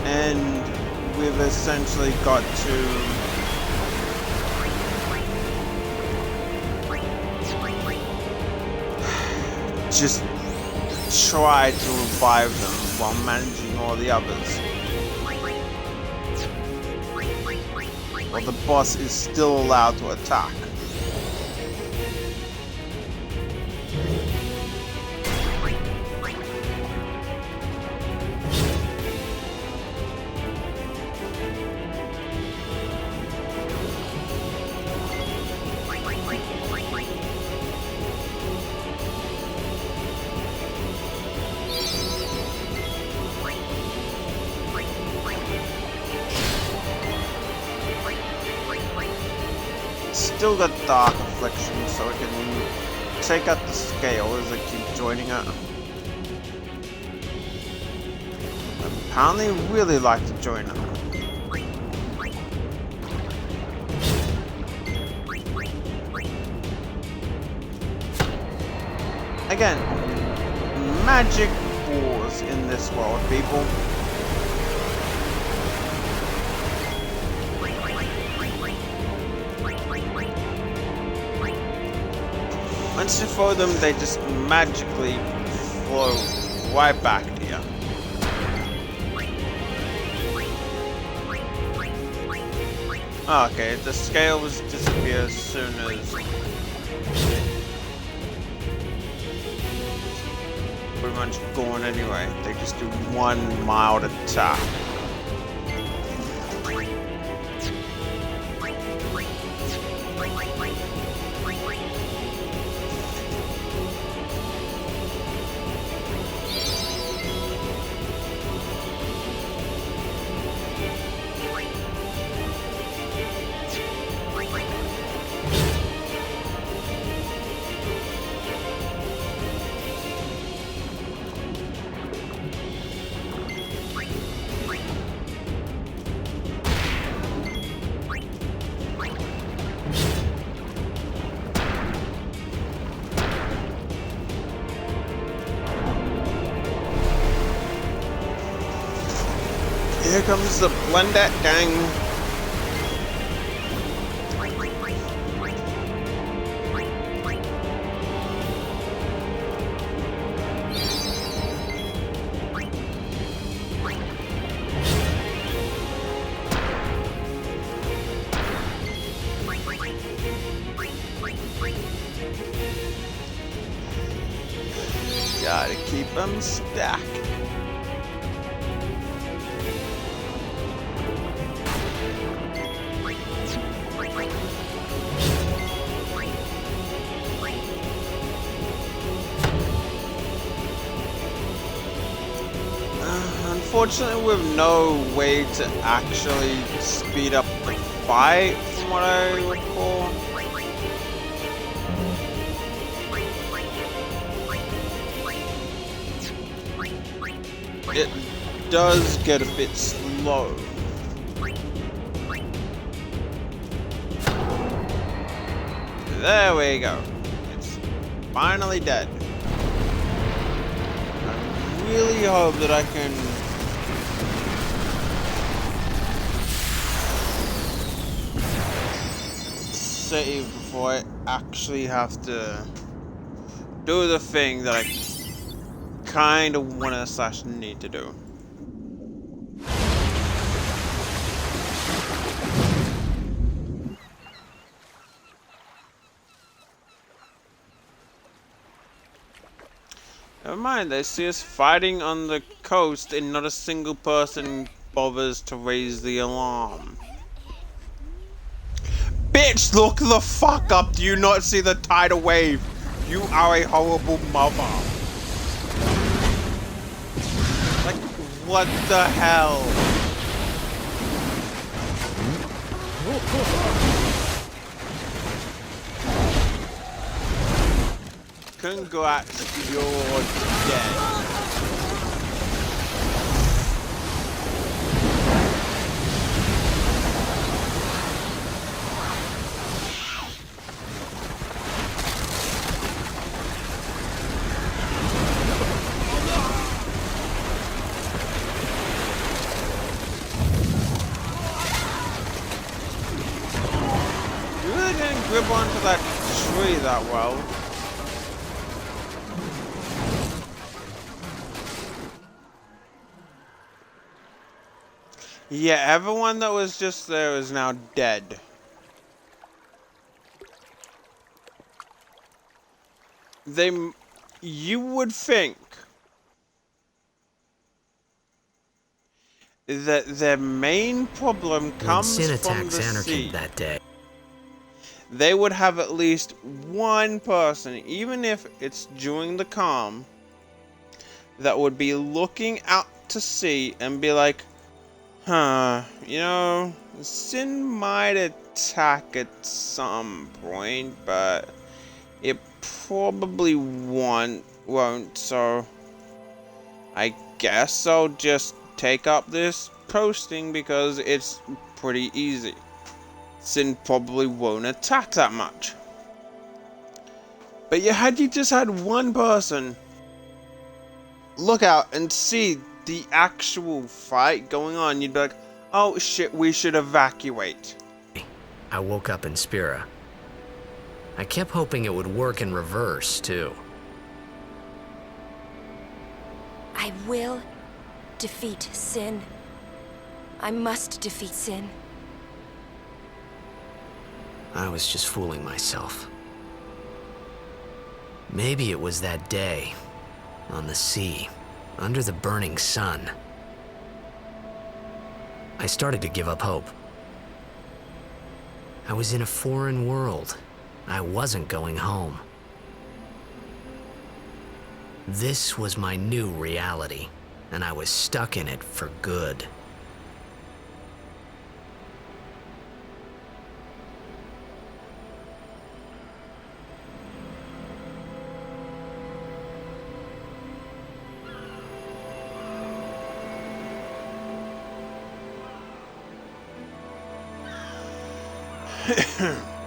Speaker 1: and we've essentially got to just try to revive them while managing all the others. Well, the boss is still allowed to attack. Still got Dark Affliction, so I can take out the scale as I keep joining it. I apparently really like to join it. Again, magic wars in this world, people. Once you throw them, they just magically flow right back to you. Okay, the scales disappear as soon as pretty much gone anyway. They just do one mild attack. comes the Blended gang. Gotta keep them stacked. Unfortunately, with no way to actually speed up the fight, from what I recall. It does get a bit slow. There we go. It's finally dead. I really hope that I can save before I actually have to do the thing that I kind of want to / need to do. Never mind, they see us fighting on the coast and not a single person bothers to raise the alarm. Bitch, look the fuck up! Do you not see the tidal wave? You are a horrible mother. Like, what the hell? Congrats, you're dead. Grip onto that tree that well. Yeah, everyone that was just there is now dead. You would think that their main problem comes
Speaker 2: Sin
Speaker 1: from
Speaker 2: attacks
Speaker 1: the
Speaker 2: Anarchy
Speaker 1: sea.
Speaker 2: that day.
Speaker 1: They would have at least one person, even if it's during the calm, that would be looking out to sea and be like, huh, you know, Sin might attack at some point, but it probably won't, so I guess I'll just take up this posting because it's pretty easy. Sin probably won't attack that much. But yeah, had you just had one person look out and see the actual fight going on, you'd be like, oh shit, we should evacuate.
Speaker 2: I woke up in Spira. I kept hoping it would work in reverse, too.
Speaker 18: I will defeat Sin. I must defeat Sin.
Speaker 2: I was just fooling myself. Maybe it was that day, on the sea, under the burning sun. I started to give up hope. I was in a foreign world. I wasn't going home. This was my new reality, and I was stuck in it for good.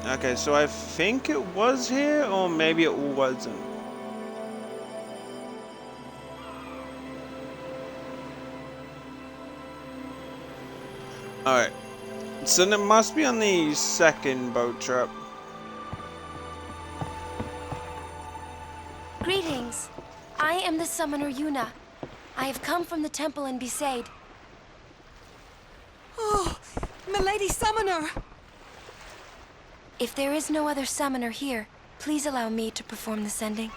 Speaker 1: Okay, so I think it was here, or maybe it wasn't. Alright. So it must be on the second boat trip.
Speaker 18: Greetings. I am the summoner Yuna. I have come from the temple in Besaid.
Speaker 21: Oh, Milady Summoner!
Speaker 18: If there is no other summoner here, please allow me to perform the sending.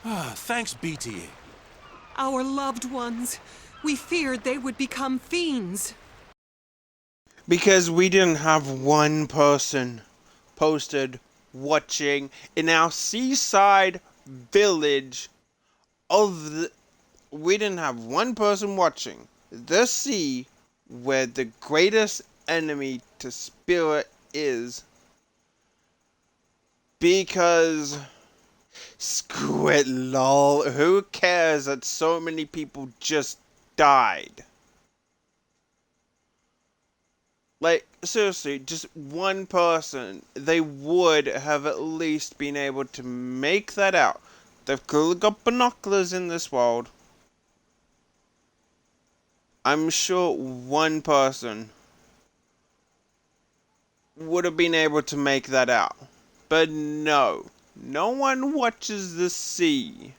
Speaker 11: Thanks, BT.
Speaker 21: Our loved ones. We feared they would become fiends.
Speaker 1: Because we didn't have one person posted watching in our seaside village of the... We didn't have one person watching the sea where the greatest enemy to Spirit is. Because... Screw it, lol. Who cares that so many people just died? Like, seriously, just one person, they would have at least been able to make that out. They've clearly got binoculars in this world. I'm sure one person would have been able to make that out. But no. No one watches the sea.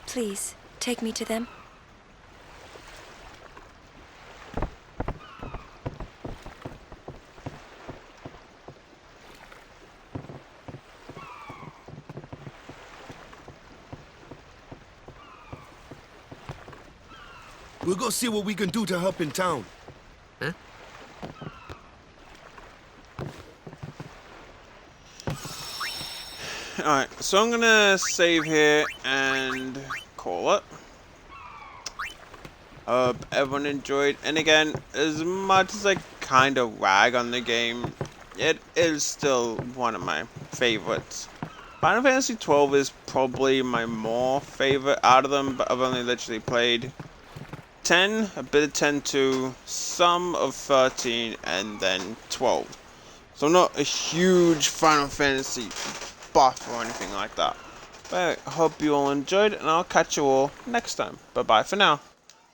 Speaker 18: Please, take me to them.
Speaker 6: We'll go see what we can do to help in town.
Speaker 7: Huh?
Speaker 1: Alright, so I'm gonna save here and call it. Hope everyone enjoyed. And again, as much as I kind of rag on the game, it is still one of my favorites. Final Fantasy XII is probably my more favorite out of them, but I've only literally played 10, a bit of 10-2, some of 13, and then 12. So I'm not a huge Final Fantasy buff or anything like that. But I hope you all enjoyed, and I'll catch you all next time. Bye-bye for now.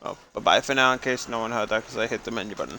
Speaker 1: Oh, bye-bye for now in case no one heard that because I hit the menu button.